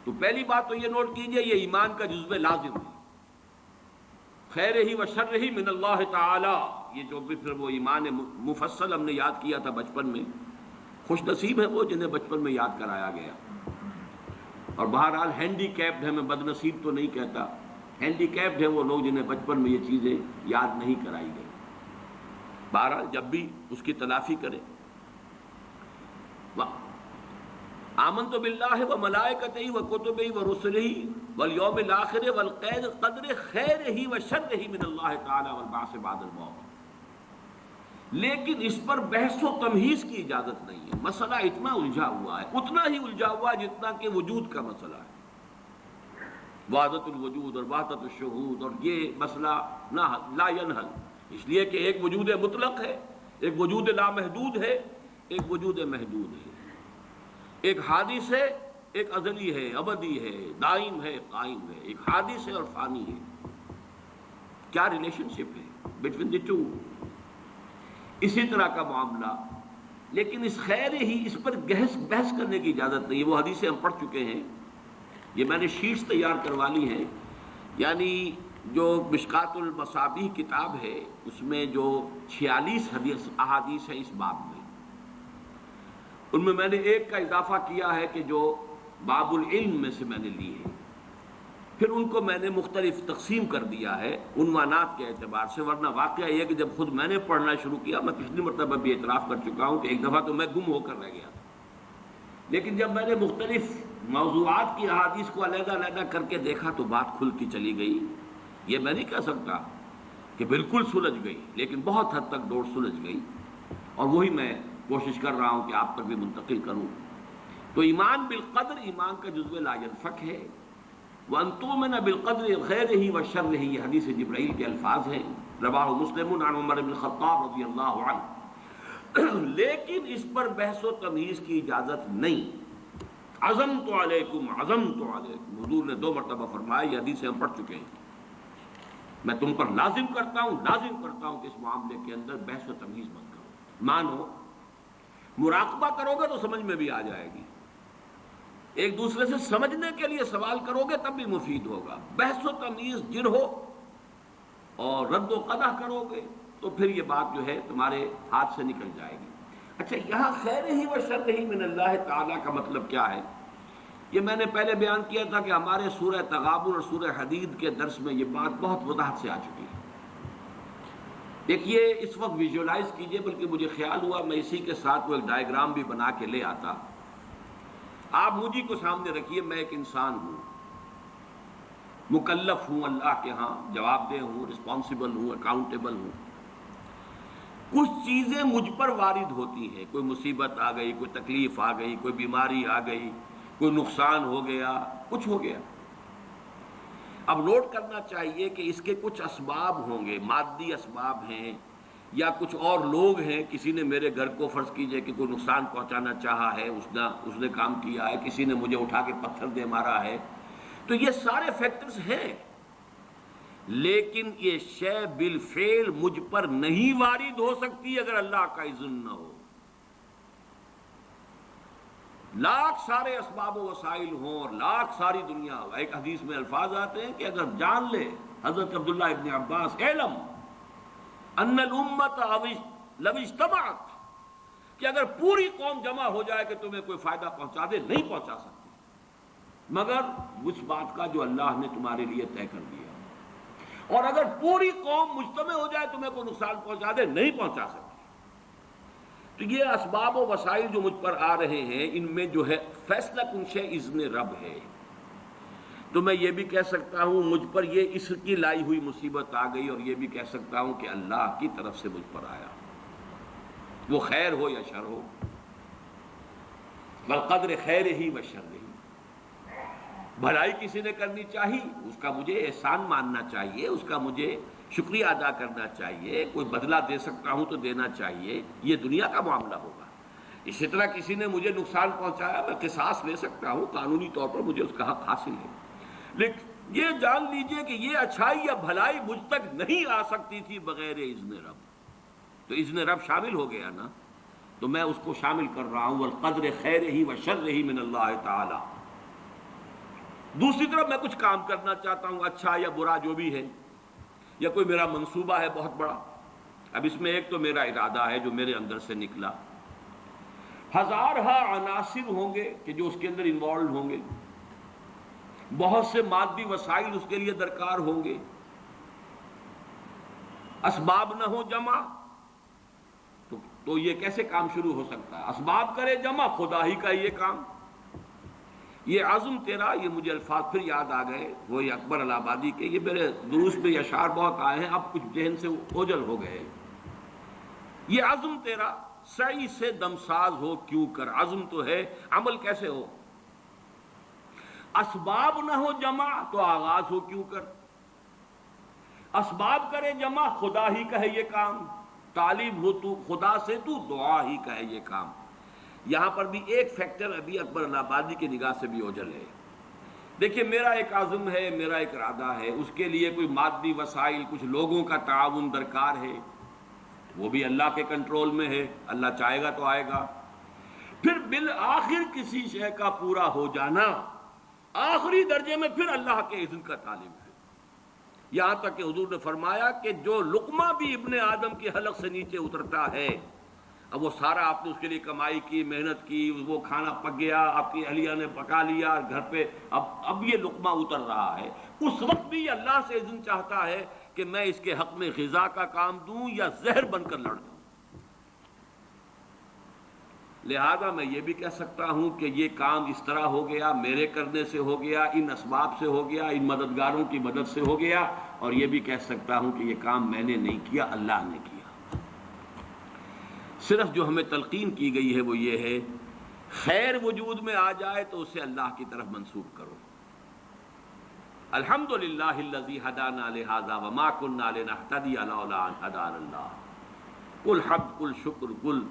تو پہلی بات تو یہ نوٹ کیجئے، یہ ایمان کا جزو لازم ہے، خیرہ و شرہ من اللہ تعالی۔ یہ جو بھی پھر وہ ایمان مفصل ہم نے یاد کیا تھا بچپن میں، خوش نصیب ہے وہ جنہیں بچپن میں یاد کرایا گیا، اور بہرحال ہینڈی کیپڈ ہے، میں بد نصیب تو نہیں کہتا، ہینڈی کیپڈ ہے وہ لوگ جنہیں بچپن میں یہ چیزیں یاد نہیں کرائی گئی۔ بہرحال جب بھی اس کی تلافی کرے۔ آمنت باللہ و ملائکتہ و کتبہ و رسلہ والیوم الآخر والقدر خیرہ و شرہ من اللہ تعالی والبعث بعد الموت۔ لیکن اس پر بحث و تمہیز کی اجازت نہیں ہے، مسئلہ اتنا الجھا ہوا ہے، اتنا ہی الجھا ہوا ہے جتنا کہ وجود کا مسئلہ ہے، وحدت الوجود اور وحدت الشہود، اور یہ مسئلہ لا ینحل، اس لیے کہ ایک وجود مطلق ہے، ایک وجود لامحدود ہے، ایک وجود محدود ہے، ایک حادث ہے، ایک ازلی ہے، ابدی ہے، دائم ہے، قائم ہے، ایک حادث ہے اور فانی ہے۔ کیا ریلیشن شپ ہے بٹوین دی ٹو؟ اسی طرح کا معاملہ، لیکن اس خیر ہی، اس پر بحث کرنے کی اجازت نہیں ہے۔ وہ حدیثیں ہم پڑھ چکے ہیں، یہ میں نے شیٹس تیار کروا لی ہیں، یعنی جو مشکات المصابیح کتاب ہے اس میں جو 46 احادیث ہیں اس باب میں، ان میں نے ایک کا اضافہ کیا ہے کہ جو باب العلم میں سے میں نے لی ہے، پھر ان کو میں نے مختلف تقسیم کر دیا ہے عنوانات کے اعتبار سے، ورنہ واقعہ یہ ہے کہ جب خود میں نے پڑھنا شروع کیا، میں پچھلی مرتبہ بھی اعتراف کر چکا ہوں کہ ایک دفعہ تو میں گم ہو کر رہ گیا تھا، لیکن جب میں نے مختلف موضوعات کی احادیث کو علیحدہ علیحدہ کر کے دیکھا تو بات کھلتی چلی گئی۔ یہ میں نہیں کہہ سکتا کہ بالکل سلجھ گئی، لیکن بہت حد تک ڈور سلجھ گئی، اور وہی میں کوشش کر رہا ہوں کہ آپ تک بھی منتقل کروں۔ تو ایمان بالقدر ایمان کا جزو لا ینفک ہے، وَأَن تُؤْمِنَ بِالْقَدْرِ خَيْرِهِ وَشَرِّهِ، یہ حدیث جبرائیل کے الفاظ ہیں، رواہ مسلم عن عمر بن الخطاب رضی اللہ عنہ۔ لیکن اس پر بحث و تمیز کی اجازت نہیں۔ عزمت علیکم، عزمت علیکم، حضور نے 2 مرتبہ فرمایا، یہ حدیثیں ہم پڑھ چکے ہیں، میں تم پر لازم کرتا ہوں کہ اس معاملے کے اندر بحث و تمیز مت کرو، مانو، مراقبہ کرو گے تو سمجھ میں بھی آ جائے گی، ایک دوسرے سے سمجھنے کے لیے سوال کرو گے تب بھی مفید ہوگا، بحث و تمیز جر ہو اور رد و قدح کرو گے تو پھر یہ بات جو ہے تمہارے ہاتھ سے نکل جائے گی۔ اچھا، یہاں خیر ہی و شر ہی من اللہ تعالیٰ کا مطلب کیا ہے؟ یہ میں نے پہلے بیان کیا تھا کہ ہمارے سورہ تغابن اور سورہ حدید کے درس میں یہ بات بہت وضاحت سے آ چکی ہے۔ دیکھیے، اس وقت ویژولائز کیجئے، بلکہ مجھے خیال ہوا میں اسی کے ساتھ وہ ایک ڈائیگرام بھی بنا کے لے آتا۔ آپ مجھے کو سامنے رکھیے، میں ایک انسان ہوں، مکلف ہوں اللہ کے ہاں، جواب دہ ہوں، رسپانسیبل ہوں، اکاؤنٹیبل ہوں۔ کچھ چیزیں مجھ پر وارد ہوتی ہیں، کوئی مصیبت آ گئی، کوئی تکلیف آ گئی، کوئی بیماری آ گئی، کوئی نقصان ہو گیا، کچھ ہو گیا۔ اب نوٹ کرنا چاہیے کہ اس کے کچھ اسباب ہوں گے، مادی اسباب ہیں، یا کچھ اور لوگ ہیں، کسی نے میرے گھر کو فرض کیجئے کہ کوئی نقصان پہنچانا چاہا ہے، اس نے کام کیا ہے، کسی نے مجھے اٹھا کے پتھر دے مارا ہے، تو یہ سارے فیکٹرز ہیں، لیکن یہ شے بالفعل مجھ پر نہیں وارد ہو سکتی اگر اللہ کا اذن نہ ہو۔ لاکھ سارے اسباب و وسائل ہوں اور لاکھ ساری دنیا ہو، ایک حدیث میں الفاظ آتے ہیں کہ اگر جان لے حضرت عبداللہ ابن عباس، علم ان الامت لو اجتمعت، کہ اگر پوری قوم جمع ہو جائے کہ تمہیں کوئی فائدہ پہنچا دے، نہیں پہنچا سکتی مگر اس بات کا جو اللہ نے تمہارے لیے طے کر دیا، اور اگر پوری قوم مجتمع ہو جائے تمہیں کوئی نقصان پہنچا دے، نہیں پہنچا سکتی۔ تو یہ اسباب و وسائل جو مجھ پر آ رہے ہیں، ان میں جو ہے فیصلہ کنشے اذن رب ہے۔ تو میں یہ بھی کہہ سکتا ہوں مجھ پر یہ اس کی لائی ہوئی مصیبت آ گئی، اور یہ بھی کہہ سکتا ہوں کہ اللہ کی طرف سے مجھ پر آیا، وہ خیر ہو یا شر ہو، والقدر خیر ہی و شر ہی۔ بھلائی کسی نے کرنی چاہی، اس کا مجھے احسان ماننا چاہیے، اس کا مجھے شکریہ ادا کرنا چاہیے، کوئی بدلہ دے سکتا ہوں تو دینا چاہیے، یہ دنیا کا معاملہ ہوگا۔ اسی طرح کسی نے مجھے نقصان پہنچایا، میں قصاص لے سکتا ہوں، قانونی طور پر مجھے اس کا حق حاصل ہے، لیکن یہ جان لیجئے کہ یہ اچھائی یا بھلائی مجھ تک نہیں آ سکتی تھی بغیر اذن رب۔ تو اذن رب شامل ہو گیا نا، تو میں اس کو شامل کر رہا ہوں، والقدر خیرہ و شرہ من اللہ تعالی۔ دوسری طرف میں کچھ کام کرنا چاہتا ہوں، اچھا یا برا جو بھی ہے، یا کوئی میرا منصوبہ ہے بہت بڑا۔ اب اس میں ایک تو میرا ارادہ ہے جو میرے اندر سے نکلا، ہزارہا عناصر ہوں گے کہ جو اس کے اندر انوالوڈ ہوں گے، بہت سے مادی وسائل اس کے لیے درکار ہوں گے، اسباب نہ ہو جمع تو یہ کیسے کام شروع ہو سکتا ہے؟ اسباب کرے جمع، خدا ہی کا یہ کام۔ یہ عزم تیرا، یہ مجھے الفاظ پھر یاد آ گئے، وہی اکبر الہ آبادی کے، یہ میرے دروس میں یہ اشعار بہت آئے ہیں، اب کچھ ذہن سے اوجل ہو گئے۔ یہ عزم تیرا سعی سے دمساز ہو کیوں کر، عزم تو ہے، عمل کیسے ہو؟ اسباب نہ ہو جمع تو آغاز ہو کیوں کر، اسباب کرے جمع، خدا ہی کا ہے یہ کام، طالب ہو تو خدا سے، تو دعا ہی کا ہے یہ کام۔ یہاں پر بھی ایک فیکٹر ابھی اکبر الہ آبادی کی نگاہ سے بھی اوجھل ہے۔ دیکھیے میرا ایک عزم ہے، میرا ایک ارادہ ہے، اس کے لیے کوئی مادی وسائل، کچھ لوگوں کا تعاون درکار ہے، وہ بھی اللہ کے کنٹرول میں ہے، اللہ چاہے گا تو آئے گا۔ پھر بالآخر کسی شے کا پورا ہو جانا، آخری درجے میں پھر اللہ کے اذن کا طالب ہے۔ یہاں تک کہ حضور نے فرمایا کہ جو لقمہ بھی ابن آدم کی حلق سے نیچے اترتا ہے، اب وہ سارا آپ نے اس کے لیے کمائی کی، محنت کی، وہ کھانا پک گیا، آپ کی اہلیہ نے پکا لیا گھر پہ، اب یہ لقمہ اتر رہا ہے، اس وقت بھی اللہ سے اذن چاہتا ہے کہ میں اس کے حق میں غذا کا کام دوں یا زہر بن کر لڑ دوں۔ لہذا میں یہ بھی کہہ سکتا ہوں کہ یہ کام اس طرح ہو گیا، میرے کرنے سے ہو گیا، ان اسباب سے ہو گیا، ان مددگاروں کی مدد سے ہو گیا، اور یہ بھی کہہ سکتا ہوں کہ یہ کام میں نے نہیں کیا، اللہ نے کیا۔ صرف جو ہمیں تلقین کی گئی ہے وہ یہ ہے، خیر وجود میں آ جائے تو اسے اللہ کی طرف منسوب کرو۔ الحمدللہ الذی ہدانا لہذا وما کنا لنہتدی لولا ان ہدانا اللہ۔ کل حمد، کل شکر، کل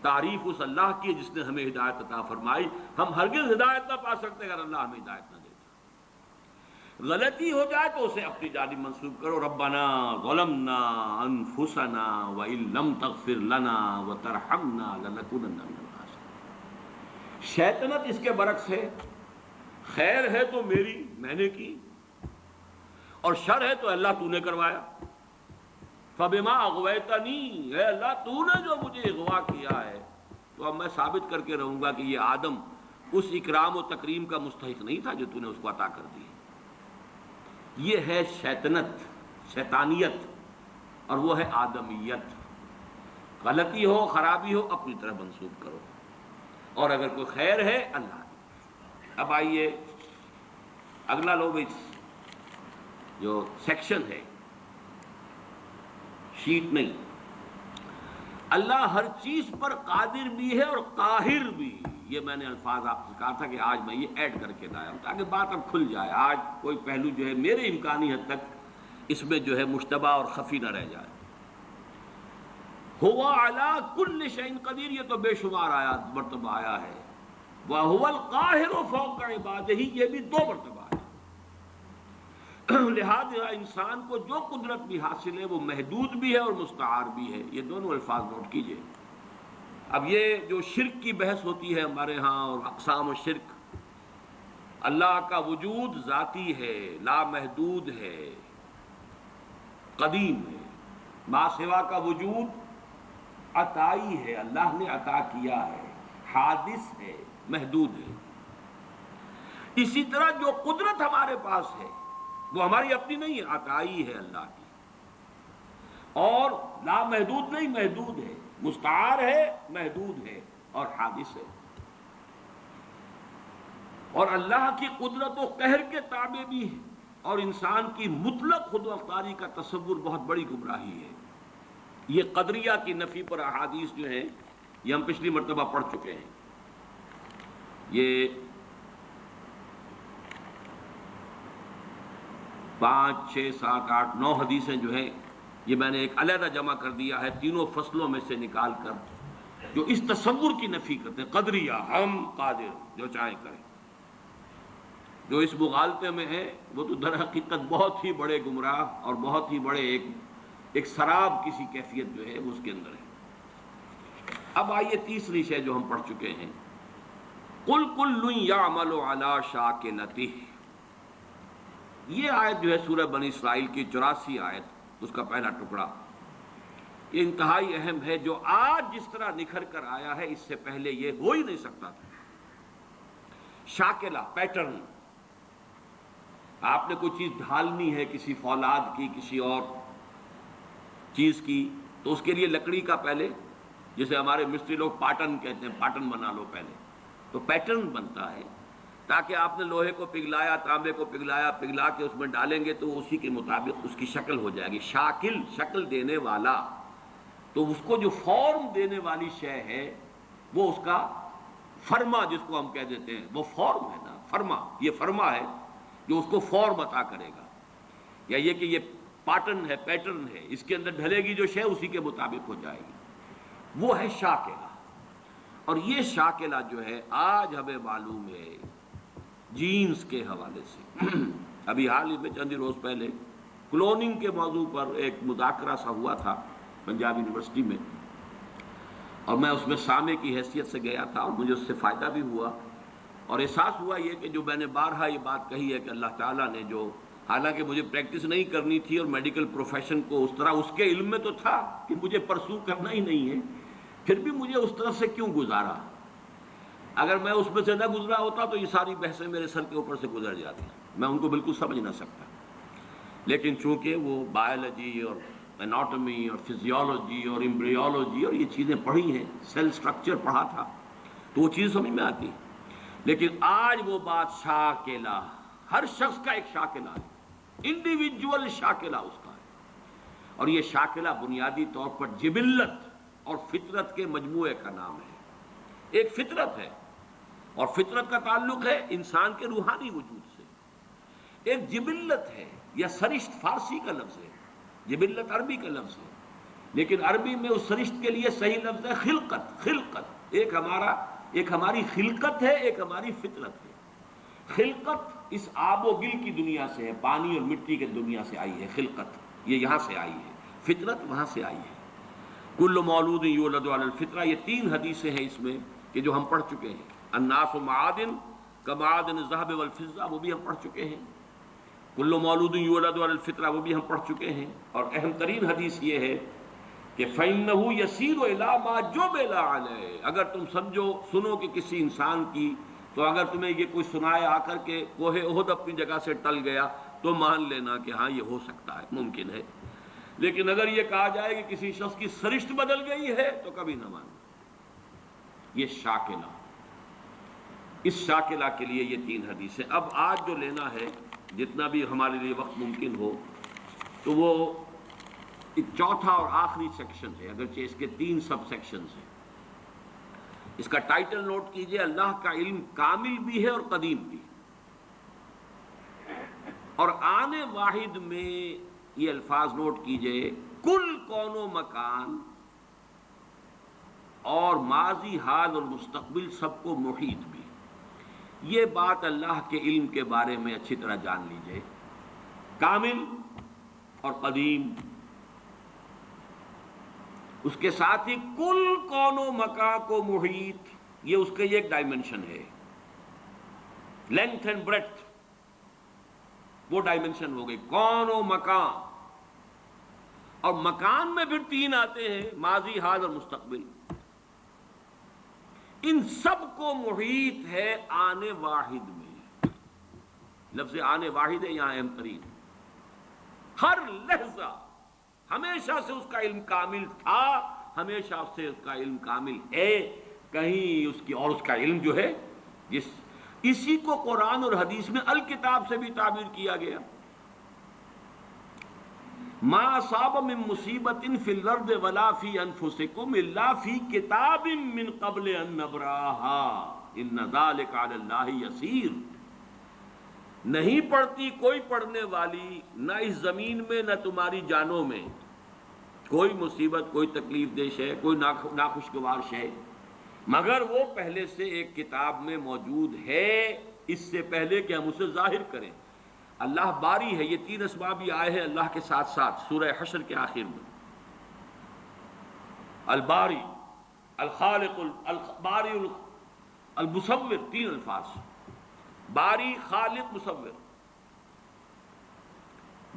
تعریف اس اللہ کی جس نے ہمیں ہدایت عطا فرمائی۔ ہم ہرگز ہدایت نہ پا سکتے اگر اللہ ہمیں ہدایت نہ دیتا۔ غلطی ہو جائے تو اسے اپنی جانب منسوب کرو، ربنا ظلمنا انفسنا وان لم تغفر لنا وترحمنا لنکونن من الخاسرین۔ شیطنت اس کے برعکس ہے، خیر ہے تو میری، میں نے کی، اور شر ہے تو اللہ تو نے کروایا۔ فَبِمَا أَغْوَيْتَنِي، اے اللہ تو نے جو مجھے اغوا کیا ہے، تو اب میں ثابت کر کے رہوں گا کہ یہ آدم اس اکرام و تکریم کا مستحق نہیں تھا جو تو نے اس کو عطا کر دی۔ یہ ہے شیطنت، شیطانیت، اور وہ ہے آدمیت۔ غلطی ہو، خرابی ہو، اپنی طرف منسوب کرو، اور اگر کوئی خیر ہے اللہ کی۔ اب آئیے اگلا لو جو سیکشن ہے، شیٹ نہیں۔ اللہ ہر چیز پر قادر بھی ہے اور قاہر بھی، یہ میں نے الفاظ آپ سے کہا تھا کہ آج میں یہ ایڈ کر کے لایا ہوں تاکہ بات اب کھل جائے، آج کوئی پہلو جو ہے میرے امکانی حد تک اس میں جو ہے مشتبہ اور خفی نہ رہ جائے۔ ہوا علی کل شیء قدیر، یہ تو بے شمار آیات مرتبہ آیا ہے، وَهُوَ الْقَاهِرُ فَوْقَ عِبَادِهِ، یہ بھی 2 مرتبہ ہے۔ لہذا انسان کو جو قدرت بھی حاصل ہے وہ محدود بھی ہے اور مستعار بھی ہے، یہ دونوں الفاظ نوٹ کیجئے۔ اب یہ جو شرک کی بحث ہوتی ہے ہمارے ہاں اور اقسام و شرک، اللہ کا وجود ذاتی ہے، لامحدود ہے، قدیم ہے، ما سوا کا وجود عطائی ہے، اللہ نے عطا کیا ہے، حادث ہے، محدود ہے۔ اسی طرح جو قدرت ہمارے پاس ہے وہ ہماری اپنی نہیں ہے، عطائی ہے اللہ کی، اور لامحدود نہیں، محدود ہے، مستعار ہے، محدود ہے، اور حادث ہے۔ اور اللہ کی قدرت و قہر کے تابع بھی ہے، اور انسان کی مطلق خود مختاری کا تصور بہت بڑی گمراہی ہے۔ یہ قدریہ کی نفی پر احادیث جو ہیں یہ ہم پچھلی مرتبہ پڑھ چکے ہیں۔ یہ 5 6 7 8 9 حدیثیں جو ہیں یہ میں نے ایک علیحدہ جمع کر دیا ہے تینوں فصلوں میں سے نکال کر، جو اس تصور کی نفی کرتے ہیں قدریہ، ہم قادر جو چاہیں کریں۔ جو اس مغالطے میں ہے وہ تو در حقیقت بہت ہی بڑے گمراہ اور بہت ہی بڑے ایک سراب کسی کیفیت جو ہے وہ اس کے اندر ہے۔ اب آئیے تیسری شے جو ہم پڑھ چکے ہیں، قُلْ كُلٌّ يَعْمَلُ عَلَى شَاكِلَتِهِ۔ یہ آیت جو ہے سورہ بنی اسرائیل کی 84 آیت، اس کا پہلا ٹکڑا، یہ انتہائی اہم ہے۔ جو آج جس طرح نکھر کر آیا ہے اس سے پہلے یہ ہو ہی نہیں سکتا تھا۔ شاکلہ، پیٹرن، آپ نے کوئی چیز ڈھالنی ہے کسی فولاد کی، کسی اور چیز کی، تو اس کے لیے لکڑی کا پہلے، جسے ہمارے مستری لوگ پاٹن کہتے ہیں، پاٹن بنا لو پہلے، تو پیٹرن بنتا ہے تاکہ آپ نے لوہے کو پگھلایا، تانبے کو پگھلایا، پگھلا کے اس میں ڈالیں گے تو اسی کے مطابق اس کی شکل ہو جائے گی۔ شاکل، شکل دینے والا، تو اس کو جو فارم دینے والی شے ہے وہ اس کا فرما، جس کو ہم کہہ دیتے ہیں، وہ فارم ہے نا، فرما، یہ فرما ہے جو اس کو فارم عطا کرے گا، یا یہ کہ یہ پاٹن ہے، پیٹرن ہے، اس کے اندر ڈھلے گی جو شے اسی کے مطابق ہو جائے گی، وہ ہے شاکلہ۔ اور یہ شاکلہ جو ہے آج ہمیں معلوم ہے جینز کے حوالے سے۔ ابھی حال ہی میں چند روز پہلے کلوننگ کے موضوع پر ایک مذاکرہ سا ہوا تھا پنجاب یونیورسٹی میں، اور میں اس میں سامع کی حیثیت سے گیا تھا، اور مجھے اس سے فائدہ بھی ہوا، اور احساس ہوا یہ کہ جو میں نے بارہا یہ بات کہی ہے کہ اللہ تعالیٰ نے جو، حالانکہ مجھے پریکٹس نہیں کرنی تھی اور میڈیکل پروفیشن کو اس طرح اس کے علم میں تو تھا کہ مجھے پرسو کرنا ہی نہیں ہے، پھر بھی مجھے اس طرف سے کیوں گزارا؟ اگر میں اس میں سے نہ گزرا ہوتا تو یہ ساری بحثیں میرے سر کے اوپر سے گزر جاتی، میں ان کو بالکل سمجھ نہ سکتا۔ لیکن چونکہ وہ بایولوجی اور اناٹمی اور فزیولوجی اور ایمبریولوجی اور یہ چیزیں پڑھی ہیں، سیل سٹرکچر پڑھا تھا، تو وہ چیز سمجھ میں آتی۔ لیکن آج وہ بات شاکلہ، ہر شخص کا ایک شاکلہ ہے، انڈیویجول شاکلہ اس کا ہے، اور یہ شاکلہ بنیادی طور پر جبلت اور فطرت کے مجموعے کا نام ہے۔ ایک فطرت ہے، اور فطرت کا تعلق ہے انسان کے روحانی وجود سے۔ ایک جبلت ہے، یا سرشت فارسی کا لفظ ہے، جبلت عربی کا لفظ ہے، لیکن عربی میں اس سرشت کے لیے صحیح لفظ ہے خلقت۔ خلقت ایک ہماری خلقت ہے، ایک ہماری فطرت ہے۔ خلقت اس آب و گل کی دنیا سے ہے، پانی اور مٹی کی دنیا سے آئی ہے خلقت، یہ یہاں سے آئی ہے، فطرت وہاں سے آئی ہے۔ کل مولود یولد علی الفطرہ، یہ 3 حدیثیں ہیں اس میں کہ جو ہم پڑھ چکے ہیں۔ الناس معادن کمعادن الذهب والفضہ، وہ بھی ہم پڑھ چکے ہیں۔ کل مولود یولد علی الفطرہ، وہ بھی ہم پڑھ چکے ہیں۔ اور اہم ترین حدیث یہ ہے کہ فَإِنَّهُ يَسِيرُ إِلَىٰ مَا جُبِلَ عَلَيْهِ، اگر تم سنو کہ کسی انسان کی، تو اگر تمہیں یہ کوئی سنائے آ کر کے کوہ احد اپنی جگہ سے ٹل گیا تو مان لینا کہ ہاں یہ ہو سکتا ہے، ممکن ہے۔ لیکن اگر یہ کہا جائے کہ کسی شخص کی سرشت بدل گئی ہے تو کبھی نہ ماننا۔ یہ شاکلہ، اس شاکلہ کے لیے یہ 3 حدیثیں۔ اب آج جو لینا ہے، جتنا بھی ہمارے لیے وقت ممکن ہو، تو وہ ایک چوتھا اور آخری سیکشن ہے، اگرچہ اس کے 3 سب سیکشنز ہیں۔ اس کا ٹائٹل نوٹ کیجئے، اللہ کا علم کامل بھی ہے اور قدیم بھی، اور آنے واحد میں یہ الفاظ نوٹ کیجئے، کل کون و مکان اور ماضی، حال اور مستقبل سب کو محیط بھی۔ یہ بات اللہ کے علم کے بارے میں اچھی طرح جان لیجئے، کامل اور قدیم، اس کے ساتھ ہی کل کون و مکان کو محیط، یہ اس کا ایک ڈائمنشن ہے، لینتھ اینڈ بریڈتھ، وہ ڈائمنشن ہو گئی کون و مکان۔ اور مکان میں پھر 3 آتے ہیں، ماضی، حال اور مستقبل، ان سب کو محیط ہے آنے واحد میں۔ لفظ آنے واحد ہے یہاں اہم ترین، ہر لحظہ ہمیشہ سے اس کا علم کامل تھا، ہمیشہ سے اس کا علم کامل ہے، کہیں اس کی، اور اس کا علم جو ہے اسی کو قرآن اور حدیث میں الکتاب سے بھی تعبیر کیا گیا۔ ما اصاب من مصیبت فی الارض ولا فی انفسکم الا فی کتاب من قبل ان نبراها ان ذلک علی اللہ یسیر۔ نہیں پڑتی کوئی پڑھنے والی، نہ اس زمین میں نہ تمہاری جانوں میں، کوئی مصیبت، کوئی تکلیف دہ شے، کوئی ناخوشگوار شے، مگر وہ پہلے سے ایک کتاب میں موجود ہے، اس سے پہلے کہ ہم اسے ظاہر کریں۔ اللہ باری ہے، یہ 3 اسماء بھی آئے ہیں اللہ کے ساتھ ساتھ سورہ حشر کے آخر میں، الباری، الخالق، الباری، المصور، 3 الفاظ، باری، خالق، مصور۔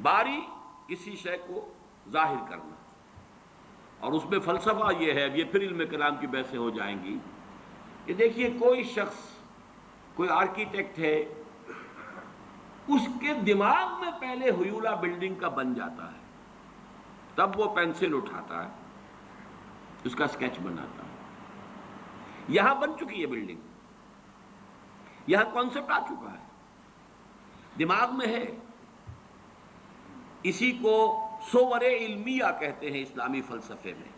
باری کسی شے کو ظاہر کرنا، اور اس میں فلسفہ یہ ہے، اب یہ پھر علم کلام کی بحثیں ہو جائیں گی، کہ دیکھیے کوئی شخص، کوئی آرکیٹیکٹ ہے، اس کے دماغ میں پہلے ہیولہ بلڈنگ کا بن جاتا ہے، تب وہ پینسل اٹھاتا ہے، اس کا سکیچ بناتا ہے۔ یہاں بن چکی ہے بلڈنگ، یہاں کانسیپٹ آ چکا ہے، دماغ میں ہے۔ اسی کو صور علمیہ کہتے ہیں اسلامی فلسفے میں،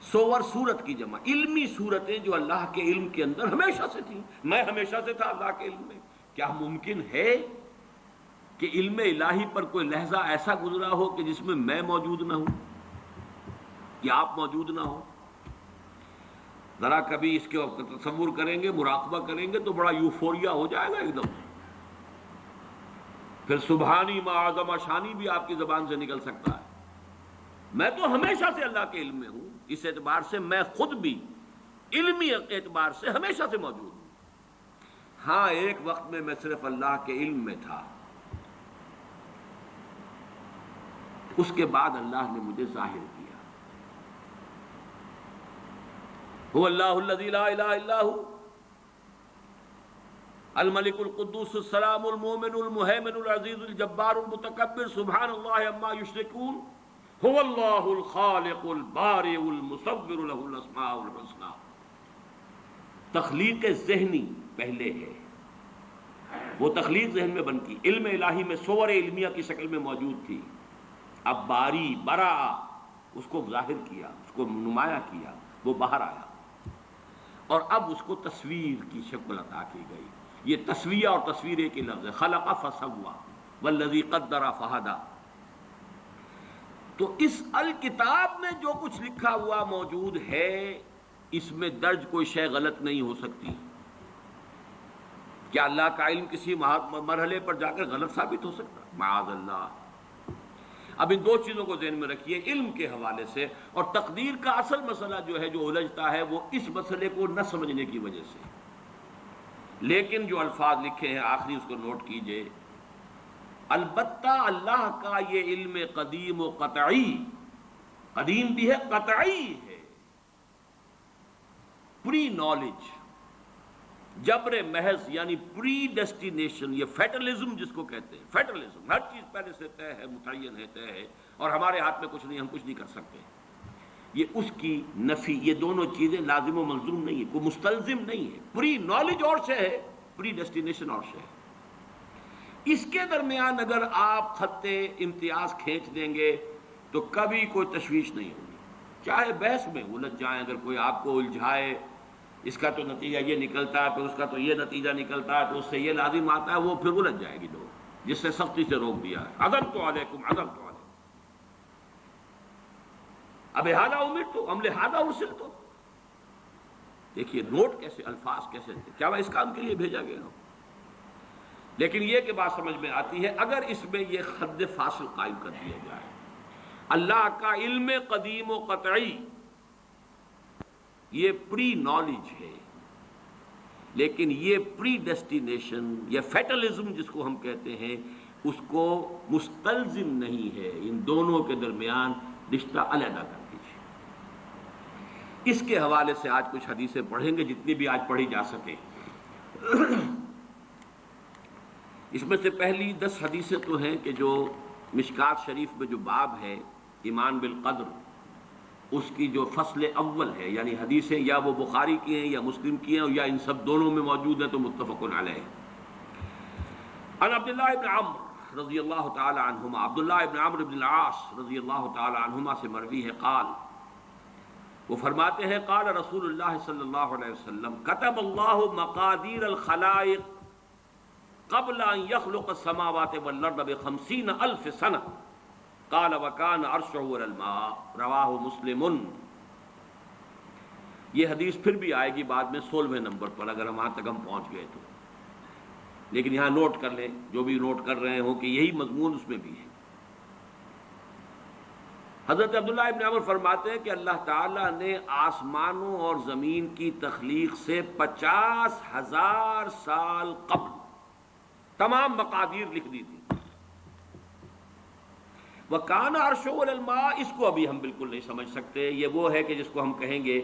صور صورت کی جمع، علمی صورتیں جو اللہ کے علم کے اندر ہمیشہ سے تھیں، میں ہمیشہ سے تھا اللہ کے علم میں۔ کیا ممکن ہے کہ علم الہی پر کوئی لحظہ ایسا گزرا ہو کہ جس میں میں موجود نہ ہوں، کہ آپ موجود نہ ہو؟ ذرا کبھی اس کے تصور کریں گے، مراقبہ کریں گے تو بڑا یوفوریا ہو جائے گا ایک دم، پھر سبحانی ما اعظم شانی بھی آپ کی زبان سے نکل سکتا ہے۔ میں تو ہمیشہ سے اللہ کے علم میں ہوں، اس اعتبار سے میں خود بھی علمی اعتبار سے ہمیشہ سے موجود ہوں۔ ہاں، ایک وقت میں صرف اللہ کے علم میں تھا، اس کے بعد اللہ نے مجھے ظاہر کیا۔ هو اللہ الذی لا الہ الا هو الملک القدوس السلام المؤمن المہیمن العزیز الجبار المتکبر سبحان اللہ عما یشرکون هو اللہ الخالق البارئ المصور له الاسماء الحسنى۔ تخلیق ذہنی پہلے ہے، وہ تخلیق ذہن میں بن کی، علم الہی میں صور علمیہ کی شکل میں موجود تھی، اب باری برا اس کو ظاہر کیا، اس کو نمایاں کیا، وہ باہر آیا، اور اب اس کو تصویر کی شکل عطا کی گئی۔ یہ تصویہ اور تصویر ایک ہی لفظ ہے، خلق فسوی والذی قدر فہدی۔ تو اس الکتاب میں جو کچھ لکھا ہوا موجود ہے، اس میں درج کوئی شے غلط نہیں ہو سکتی۔ کیا اللہ کا علم کسی مرحلے پر جا کر غلط ثابت ہو سکتا؟ معاذ اللہ۔ اب ان 2 چیزوں کو ذہن میں رکھیے علم کے حوالے سے، اور تقدیر کا اصل مسئلہ جو ہے، جو الجھتا ہے، وہ اس مسئلے کو نہ سمجھنے کی وجہ سے۔ لیکن جو الفاظ لکھے ہیں آخری، اس کو نوٹ کیجئے۔ البتہ اللہ کا یہ علم قدیم و قطعی، قدیم بھی ہے، قطعی ہے، پری نالج، جبر محض، یعنی پری ڈیسٹینیشن، یہ فیٹلزم جس کو کہتے ہیں، فیٹلزم، ہر چیز پہلے سے طے ہے، متعین ہے، طے ہے، اور ہمارے ہاتھ میں کچھ نہیں، ہم کچھ نہیں کر سکتے، یہ اس کی نفی۔ یہ دونوں چیزیں لازم و ملزوم نہیں ہے، کوئی مستلزم نہیں ہے۔ پری نالج اور شے ہے، پری ڈیسٹینیشن اور شے ہے۔ اس کے درمیان اگر آپ خط امتیاز کھینچ دیں گے تو کبھی کوئی تشویش نہیں ہوگی، چاہے بحث میں الجھ جائیں، اگر کوئی آپ کو الجھائے، اس کا تو نتیجہ یہ نکلتا ہے، پھر اس کا تو یہ نتیجہ نکلتا ہے، تو اس سے یہ لازم آتا ہے، وہ پھر الجھ جائے گی لوگ، جس سے سختی سے روک دیا ہے، عذرت علیکم، عذرت علیکم، اب لہذا امرت، ام لہذا ارسلت۔ دیکھیے نوٹ کیسے، الفاظ کیسے تھے، کیا میں اس کام کے لیے بھیجا گیا ہوں؟ لیکن یہ کہ بات سمجھ میں آتی ہے، اگر اس میں یہ حد فاصل قائم کر دیا جائے، اللہ کا علم قدیم و قطعی یہ پری نالج ہے، لیکن یہ پری ڈیسٹینیشن یا فیٹلزم جس کو ہم کہتے ہیں، اس کو مستلزم نہیں ہے۔ ان دونوں کے درمیان رشتہ علیحدہ کر دیجیے۔ اس کے حوالے سے آج کچھ حدیثیں پڑھیں گے، جتنی بھی آج پڑھی جا سکے۔ اس میں سے پہلی 10 حدیثیں تو ہیں کہ جو مشکات شریف میں جو باب ہے ایمان بالقدر، اس کی جو فصل اول ہے، یعنی حدیثیں یا وہ بخاری کی ہیں یا مسلم کی ہیں، یا ان سب دونوں میں موجود ہیں، تو متفق علیہ۔ عن عبداللہ ابن عمرو رضی اللہ تعالی عنہما، عبداللہ ابن عمرو بن العاص رضی اللہ تعالی عنہما سے مروی ہے، قال، وہ فرماتے ہیں، قال رسول اللہ صلی اللہ علیہ وسلم، کتب اللہ مقادیر الخلائق قبل ان يخلق السماوات والارض ب50,000 سنہ قال وكان عرشه على الماء رواہ مسلم۔ یہ حدیث پھر بھی آئے گی بعد میں 16ویں نمبر پر اگر وہاں تک ہم پہنچ گئے تو، لیکن یہاں نوٹ کر لیں جو بھی نوٹ کر رہے ہوں کہ یہی مضمون اس میں بھی ہے۔ حضرت عبداللہ ابن عمر فرماتے ہیں کہ اللہ تعالیٰ نے آسمانوں اور زمین کی تخلیق سے 50,000 سال قبل تمام مقادیر لکھ دی تھی۔ وَكَانَ عَرْشُهُ عَلَى الْمَاءِ، اس کو ابھی ہم بالکل نہیں سمجھ سکتے۔ یہ وہ ہے کہ جس کو ہم کہیں گے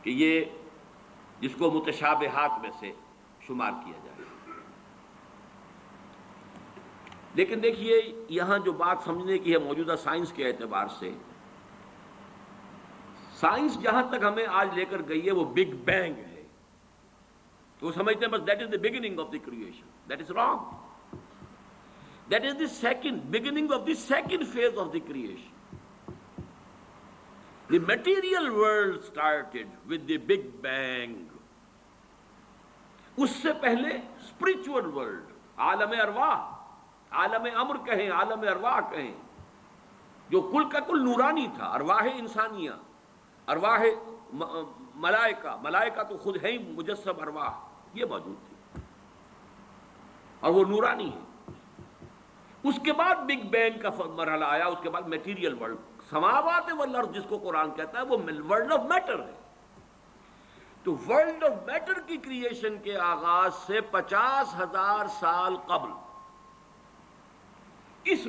کہ یہ جس کو متشابہات میں سے شمار کیا جائے۔ لیکن دیکھیے یہاں جو بات سمجھنے کی ہے موجودہ سائنس کے اعتبار سے، سائنس جہاں تک ہمیں آج لے کر گئی ہے وہ بگ بینگ ہے، تو وہ سمجھتے ہیں بس that is the beginning of the creation. That is wrong. That is the beginning of the second phase of the creation. The material world started with the Big Bang. اس سے پہلے spiritual world، عالم ارواح، عالم امر کہیں، عالم ارواح کہیں، جو کل کا کل نورانی تھا، ارواح انسانیہ، ارواح ملائکہ تو خود ہے ہی مجسم ارواح، یہ موجود تھی اور وہ نورانی ہے۔ اس کے بعد بگ بینگ کا مرحلہ آیا، اس کے بعد میٹیریل ورلڈ، سماوات والارض جس کو قرآن کہتا ہے وہ ورلڈ آف میٹر ہے۔ تو ورلڈ آف میٹر کی کریشن کے آغاز سے 50,000 سال قبل اس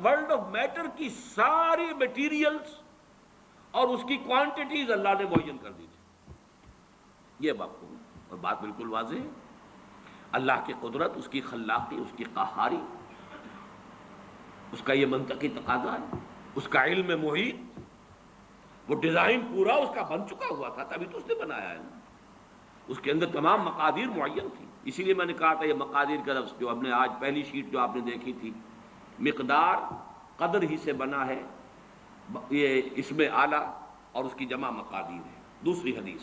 ورلڈ آف میٹر کی ساری میٹیریلز اور اس کی کوانٹیٹیز اللہ نے معین کر دی تھی۔ یہ بات اور بات بالکل واضح ہے، اللہ کی قدرت، اس کی خلاقی، اس کی قہاری، اس کا یہ منطقی تقاضا ہے، اس کا علم محیط، وہ ڈیزائن پورا اس کا بن چکا ہوا تھا، تبھی تو اس نے بنایا ہے، اس کے اندر تمام مقادیر معین تھی۔ اسی لیے میں نے کہا تھا یہ مقادیر کا لفظ جو ہم نے آج پہلی شیٹ جو آپ نے دیکھی تھی، مقدار قدر ہی سے بنا ہے، یہ اس میں اعلیٰ اور اس کی جمع مقادیر ہے۔ دوسری حدیث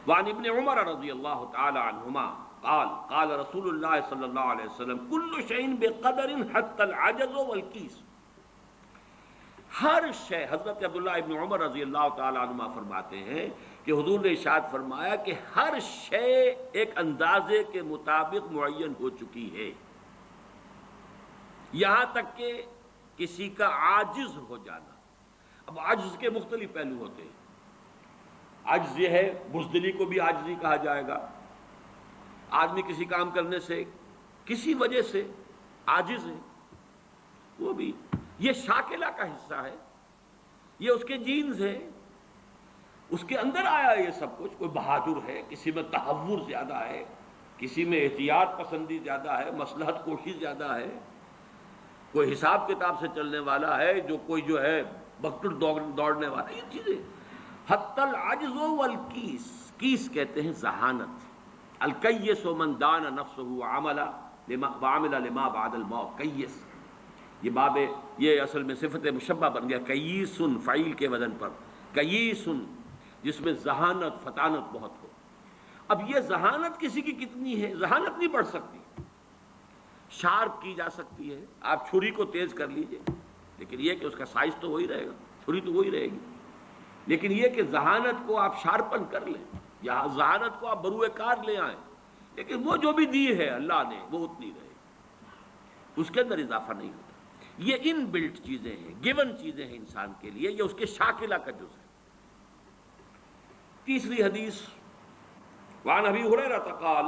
وعن ابن عمر رضی اللہ تعالی عنہما قال قال رسول اللہ صلی اللہ علیہ وسلم کل شیء بقدر حتی العجز والکیس، ہر شے، حضرت عبداللہ ابن عمر رضی اللہ تعالی عنہما فرماتے ہیں کہ حضور نے ارشاد فرمایا کہ ہر شے ایک اندازے کے مطابق معین ہو چکی ہے، یہاں تک کہ کسی کا عاجز ہو جانا۔ اب عجز کے مختلف پہلو ہوتے ہیں، عجز یہ ہے، بزدلی کو بھی عاجزی کہا جائے گا، آدمی کسی کام کرنے سے کسی وجہ سے عاجز ہے، وہ بھی یہ شاکلہ کا حصہ ہے، یہ اس کے جینز ہے، اس کے اندر آیا ہے یہ سب کچھ۔ کوئی بہادر ہے، کسی میں تحور زیادہ ہے، کسی میں احتیاط پسندی زیادہ ہے، مصلحت کوشی زیادہ ہے، کوئی حساب کتاب سے چلنے والا ہے، جو کوئی جو ہے بکٹر دوڑنے والا، یہ چیزیں۔ حتی العجز والکیس، کیس کہتے ہیں ذہانت، الکیس من دان نفسہ وعمل لما بعد الموت، کیس، یہ باب یہ اصل میں صفت مشبہ بن گیا، کیسن فعیل کے وزن پر، کیسن جس میں ذہانت فطانت بہت ہو۔ اب یہ ذہانت کسی کی کتنی ہے؟ ذہانت نہیں بڑھ سکتی، شارپ کی جا سکتی ہے، آپ چھری کو تیز کر لیجئے، لیکن یہ کہ اس کا سائز تو وہی رہے گا، چھری تو وہی رہے گی، لیکن یہ کہ ذہانت کو آپ شارپن کر لیں یا ذہانت کو آپ بروئے کار لے آئیں، لیکن وہ جو بھی دی ہے اللہ نے وہ اتنی رہے گی، اس کے اندر اضافہ نہیں ہوتا۔ یہ ان بلٹ چیزیں ہیں، گیون چیزیں ہیں انسان کے لیے، یہ اس کے شاکلہ کا جز ہے۔ تیسری حدیث وعن ابی ہریرہ قال،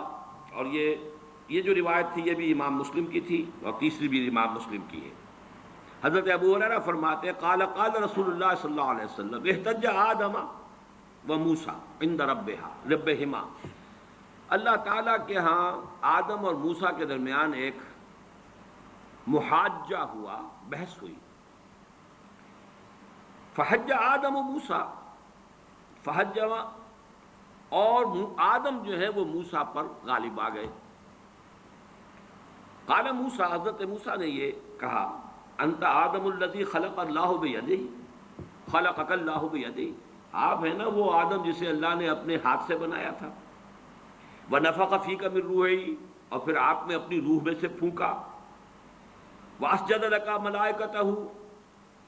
اور یہ جو روایت تھی یہ بھی امام مسلم کی تھی اور تیسری بھی امام مسلم کی ہے۔ حضرت ابو ہریرہ فرماتے ہیں قال قال رسول اللہ صلی اللہ علیہ وسلم احتج آدم و موسیٰ عند ربہما، اللہ تعالیٰ کے ہاں آدم اور موسیٰ کے درمیان ایک محاجہ ہوا، بحث ہوئی۔ فحج آدم و موسیٰ، فحج، اور آدم جو ہے وہ موسیٰ پر غالب آ گئے۔ قال موسیٰ، حضرت موسیٰ نے یہ کہا انت آدم الذی خلق اللہ بیدہ، خلقک اللہ بیدہ، آپ ہیں نا وہ آدم جسے اللہ نے اپنے ہاتھ سے بنایا تھا، ونفخ فیک من روحہ، اور پھر آپ نے اپنی روح میں سے پھونکا، واسجد لک ملائکتہ،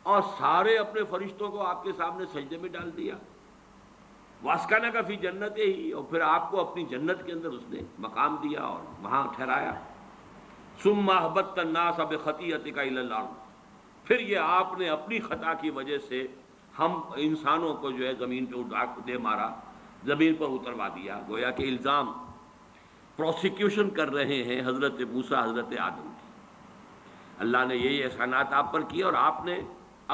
اور سارے اپنے فرشتوں کو آپ کے سامنے سجدے میں ڈال دیا، واسکنک فی جنت ہی، اور پھر آپ کو اپنی جنت کے اندر اس نے مقام دیا اور وہاں ٹھہرایا، ثم اہبطت الناس بخطیئتک الی الارض، پھر یہ آپ نے اپنی خطا کی وجہ سے ہم انسانوں کو جو ہے زمین پہ اٹھا دے مارا، زمین پر اتروا دیا، گویا کہ الزام پروسیکیوشن کر رہے ہیں حضرت موسیٰ حضرت آدم کی، اللہ نے یہی احسانات آپ پر کیے اور آپ نے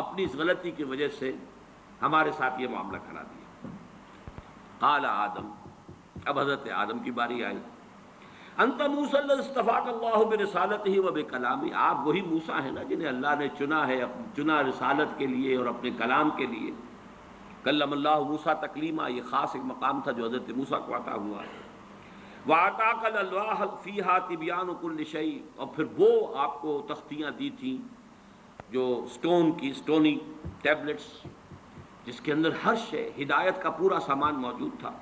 اپنی اس غلطی کی وجہ سے ہمارے ساتھ یہ معاملہ کرا دیا۔ قال آدم، اب حضرت آدم کی باری آئی، انت موسیٰ الذی اصطفاک اللہ برسالتہ و بکلامہ، آپ وہی موسیٰ ہیں نا جنہیں اللہ نے چنا ہے، چنا رسالت کے لیے اور اپنے کلام کے لیے۔ کلم اللہ موسیٰ تکلیما، یہ خاص ایک مقام تھا جو حضرت موسیٰ کو عطا ہوا ہے۔ وَآتَاكَ الْأَلْوَاحَ فِيهَا تِبْيَانُ كُلِّ شَيْءٍ، اور پھر وہ آپ کو تختیاں دی تھیں جو سٹون کی، سٹونی ٹیبلٹس، جس کے اندر ہر شے، ہدایت کا پورا سامان موجود تھا۔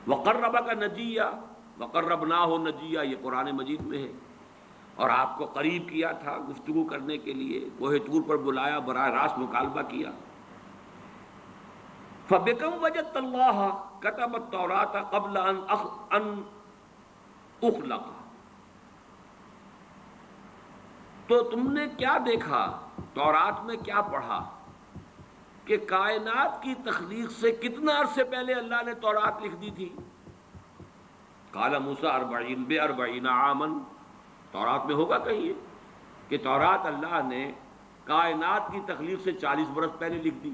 وَقَرَّبَكَ نَجِيًّا وَقَرَّبْنَاهُ نَجِيًّا، یہ قرآن مجید میں ہے، اور آپ کو قریب کیا تھا گفتگو کرنے کے لیے، کوہ طور پر بلایا، براہ راست مکالمہ کیا۔ فَبِكَمْ وَجَدتَّ اللَّهَ كَتَبَ التَّوْرَاةَ قَبْلَ أَنْ أُخْلَقَ، تو تم نے کیا دیکھا، تورات میں کیا پڑھا کہ کائنات کی تخلیق سے کتنا عرصے پہلے اللہ نے تورات لکھ دی تھی؟ قال موسیٰ 40 عاماً، تورات میں ہوگا کہیں یہ کہ تورات اللہ نے کائنات کی تخلیق سے 40 برس پہلے لکھ دی۔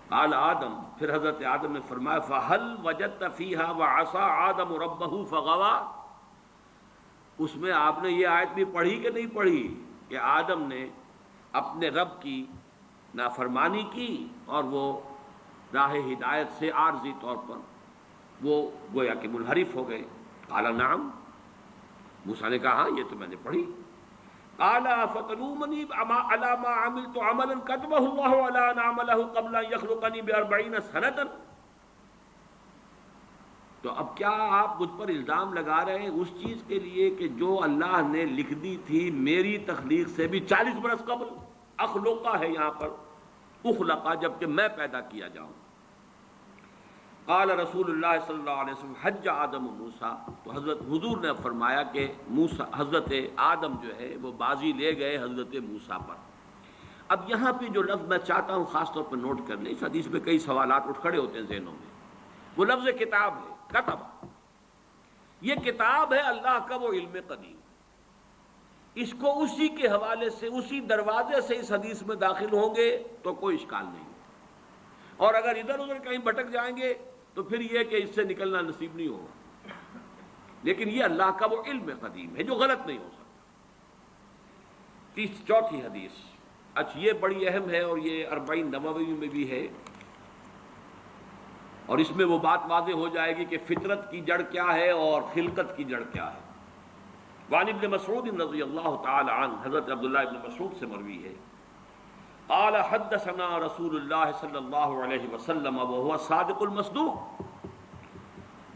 قال آدم، پھر حضرت آدم نے فرمایا فَهَلْ وَجَدْتَ فِيهَا وَعَصَىٰ آدَمُ رَبَّهُ فَغَوَىٰ، اس میں آپ نے یہ آیت بھی پڑھی کہ نہیں پڑھی کہ آدم نے اپنے رب کی نافرمانی کی اور وہ راہ ہدایت سے عارضی طور پر وہ گویا کہ منحرف ہو گئے؟ قال نعم، موسیٰ نے کہا یہ تو میں نے پڑھی۔ قال فتلومنی علی ما عملت عملا كتبه الله على ان اعمله قبل ان يخلقني ب40 سنة، تو اب کیا آپ مجھ پر الزام لگا رہے ہیں اس چیز کے لیے کہ جو اللہ نے لکھ دی تھی میری تخلیق سے بھی 40 برس قبل؟ اخلقہ ہے یہاں پر، اخلقہ، جبکہ میں پیدا کیا جاؤں۔ قال رسول اللہ صلی اللہ علیہ وسلم حج آدم موسیٰ، تو حضرت حضور نے فرمایا کہ حضرت آدم جو ہے وہ بازی لے گئے حضرت موسیٰ پر۔ اب یہاں پہ جو لفظ میں چاہتا ہوں خاص طور پر نوٹ کر لیں، اس حدیث میں کئی سوالات اٹھ کھڑے ہوتے ہیں ذہنوں میں، وہ لفظ کتاب ہے، کتب، یہ کتاب ہے اللہ کا وہ علم قدیم، اس کو اسی کے حوالے سے، اسی دروازے سے اس حدیث میں داخل ہوں گے تو کوئی اشکال نہیں، اور اگر ادھر ادھر کہیں بھٹک جائیں گے تو پھر یہ کہ اس سے نکلنا نصیب نہیں ہوگا، لیکن یہ اللہ کا وہ علم قدیم ہے جو غلط نہیں ہو سکتا۔ چوتھی حدیث، اچھا یہ بڑی اہم ہے اور یہ 40 نووی میں بھی ہے، اور اس میں وہ بات واضح ہو جائے گی کہ فطرت کی جڑ کیا ہے اور خلقت کی جڑ کیا ہے۔ وعن ابن مسعود رضی اللہ تعالی عنہ، حضرت عبداللہ ابن مسعود سے مروی ہے، قال حدثنا رسول اللہ صلی اللہ علیہ وسلم وهو صادق المصدوق،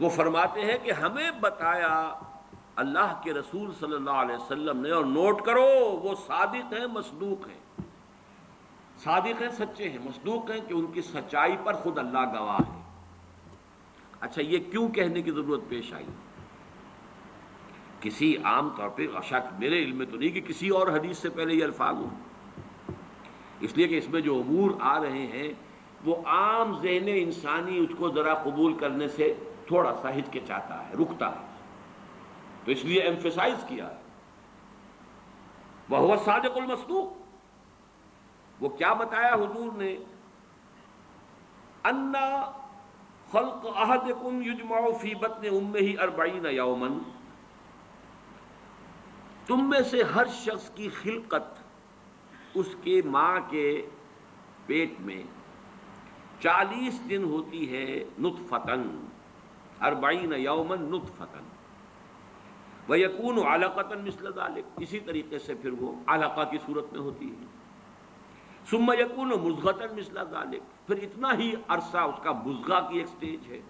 وہ فرماتے ہیں کہ ہمیں بتایا اللہ کے رسول صلی اللہ علیہ وسلم نے، اور نوٹ کرو وہ صادق ہیں، مصدوق ہیں، صادق ہیں سچے ہیں، مصدوق ہیں کہ ان کی سچائی پر خود اللہ گواہ ہے۔ اچھا یہ کیوں کہنے کی ضرورت پیش آئی؟ کسی عام طور پہ شک میرے علم میں تو نہیں کہ کسی اور حدیث سے پہلے یہ الفاظ ہوں، اس لیے کہ اس میں جو امور آ رہے ہیں وہ عام ذہن انسانی اس کو ذرا قبول کرنے سے تھوڑا سا ہچکچاتا ہے، رکتا ہے، تو اس لیے ایمفیسائز کیا ہے۔ وَهُوَ الصَّادِقُ الْمَصْدُوقُ، وہ کیا بتایا حضور نے؟ اَنَّ خَلْقَ أَحَدِكُمْ يُجْمَعُ فِي بَطْنِ أُمِّهِ 40 يَوْمًا، تم میں سے ہر شخص کی خلقت اس کے ماں کے پیٹ میں 40 دن ہوتی ہے، نطفتن، 40 یومن نطفتن، وَيَكُونُ عَلَقَةً مِثْلَ ذَلِكَ، اسی طریقے سے پھر وہ علقہ کی صورت میں ہوتی ہے، ثُمَّ يَكُونُ مُضْغَةً مِثْلَ ذَلِكَ، پھر اتنا ہی عرصہ اس کا مضغہ کی ایک سٹیج ہے،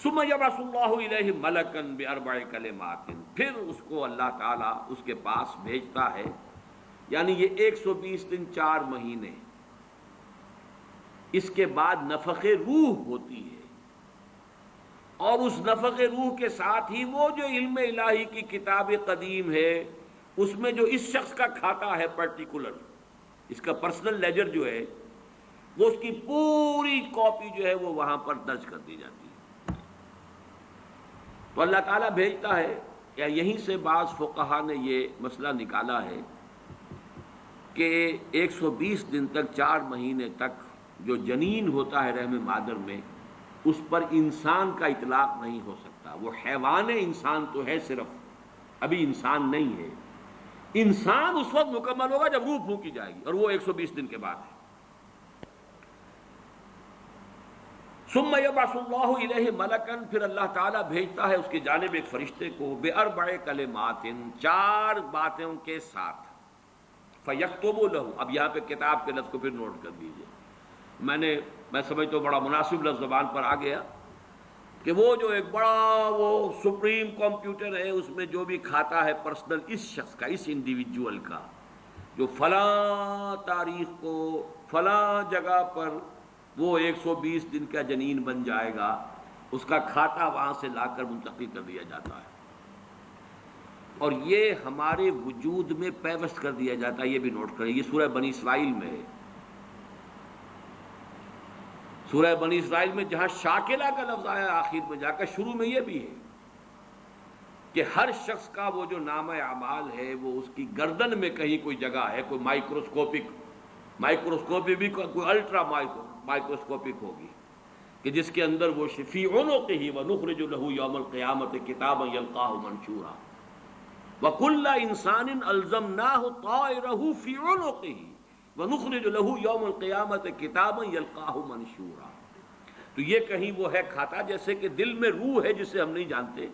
ثم یبعث اللہ الیہ ملکا باربع کلمات، پھر اس کو اللہ تعالیٰ اس کے پاس بھیجتا ہے، یعنی یہ 120 دن 4 مہینے، اس کے بعد نفخ روح ہوتی ہے، اور اس نفخ روح کے ساتھ ہی وہ جو علم الہی کی کتاب قدیم ہے اس میں جو اس شخص کا کھاتا ہے پرٹیکولر، اس کا پرسنل لیجر جو ہے، وہ اس کی پوری کاپی جو ہے وہ وہاں پر درج کر دی جاتی ہے۔ تو اللہ تعالیٰ بھیجتا ہے، یا یہیں سے بعض فقہا نے یہ مسئلہ نکالا ہے کہ 120 دن تک 4 مہینے تک جو جنین ہوتا ہے رحم مادر میں، اس پر انسان کا اطلاق نہیں ہو سکتا۔ وہ حیوان انسان تو ہے، صرف ابھی انسان نہیں ہے۔ انسان اس وقت مکمل ہوگا جب روح پھونکی جائے گی، اور وہ 120 دن کے بعد ہے۔ ثم یبعث اللہ الیہ ملکا، پھر اللہ تعالیٰ بھیجتا ہے اس کی جانب ایک فرشتے کو، باربع کلمات، 4 باتوں کے ساتھ، فیکتب لہ، اب یہاں پہ کتاب کے لفظ کو پھر نوٹ کر دیجئے، میں سمجھتا ہوں بڑا مناسب لفظ زبان پر آ گیا کہ وہ جو ایک بڑا وہ سپریم کمپیوٹر ہے، اس میں جو بھی کھاتا ہے پرسنل اس شخص کا، اس انڈیویجول کا، جو فلاں تاریخ کو فلاں جگہ پر وہ 120 دن کا جنین بن جائے گا، اس کا کھاتا وہاں سے لا کر منتقل کر دیا جاتا ہے، اور یہ ہمارے وجود میں پیوست کر دیا جاتا ہے۔ یہ بھی نوٹ کریں، یہ سورہ بنی اسرائیل میں ہے، سورہ بنی اسرائیل میں جہاں شاکلہ کا لفظ آیا آخر میں جا کر، شروع میں یہ بھی ہے کہ ہر شخص کا وہ جو نامہ اعمال ہے وہ اس کی گردن میں کہیں کوئی جگہ ہے، کوئی مائکروسکوپی بھی کوئی الٹرا مائکروسکوپک ہوگی، کہ جس کے اندر وہ فی عنقہ ونخرج لہ یوم القیامۃ کتابا یلقاہ منشورا وکل انسان الزمناہ طائرہ فی عنقہ وَنُخْرِجُ لَهُ يَوْمَ الْقِيَامَةِ كِتَابًا يَلْقَاهُ مَنشُورًا۔ تو یہ کہیں وہ ہے کھاتا، جیسے کہ دل میں روح ہے جسے ہم نہیں جانتے،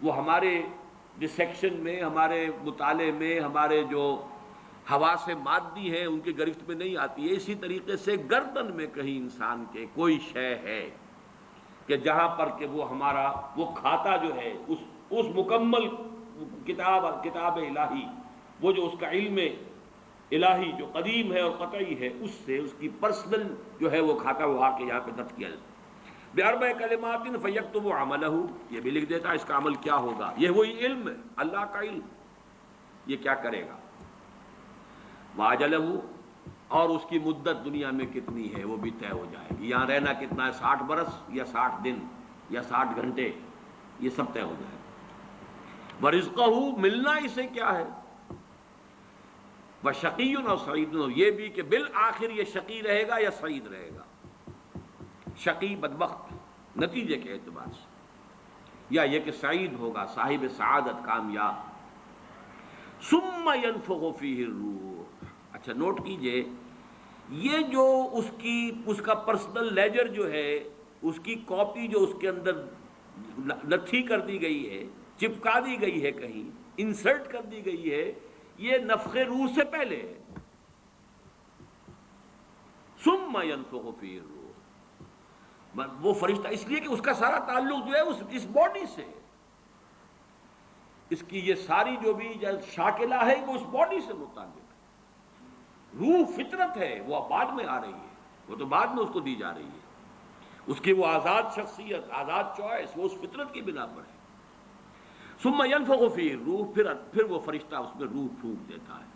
وہ ہمارے ڈسیکشن میں، ہمارے مطالعے میں، ہمارے جو حواس مادی ہیں ان کی گرفت میں نہیں آتی ہے۔ اسی طریقے سے گردن میں کہیں انسان کے کوئی شے ہے کہ جہاں پر کہ وہ ہمارا وہ کھاتا جو ہے اس مکمل کتاب الہی، وہ جو اس کا علم الہی جو قدیم ہے اور قطعی ہے، اس سے اس کی پرسنل جو ہے وہ کھاتا وہ آ کے یہاں پہ درج کیا جاتا ہے۔ باربع کلمات فیکتب عملہ، یہ بھی لکھ دیتا ہے اس کا عمل کیا ہوگا۔ یہ وہی علم ہے، اللہ کا علم، یہ کیا کرے گا۔ واجلہ، اور اس کی مدت دنیا میں کتنی ہے وہ بھی طے ہو جائے گی، یہاں رہنا کتنا ہے، 60 برس یا 60 دن یا 60 گھنٹے، یہ سب طے ہو جائے گا۔ ورزقہ، ملنا اسے کیا ہے، وشقی اور سعید، یہ بھی کہ بالآخر یہ شقی رہے گا یا سعید رہے گا، شقی بدبخت نتیجے کے اعتبار سے، یا یہ کہ سعید ہوگا صاحب سعادت کامیاب۔ ثم ينفخ فیہ الروح، اچھا نوٹ کیجئے، یہ جو اس کا پرسنل لیجر جو ہے، اس کی کاپی جو اس کے اندر لتھی کر دی گئی ہے، چپکا دی گئی ہے، کہیں انسرٹ کر دی گئی ہے، یہ نفخ روح سے پہلے ہے۔ ثم ينفخ فیہ الروح، وہ فرشتہ اس لیے کہ اس کا سارا تعلق جو ہے اس باڈی سے، اس کی یہ ساری جو بھی شاکلہ ہے وہ اس باڈی سے متعلق ہے۔ روح فطرت ہے، وہ بعد میں آ رہی ہے، وہ تو بعد میں اس کو دی جا رہی ہے، اس کی وہ آزاد شخصیت، آزاد چوائس، وہ اس فطرت کی بنا پر ہے۔ ثم ينفخ فیہ الروح، پھر وہ فرشتہ اس میں روح پھونک دیتا ہے۔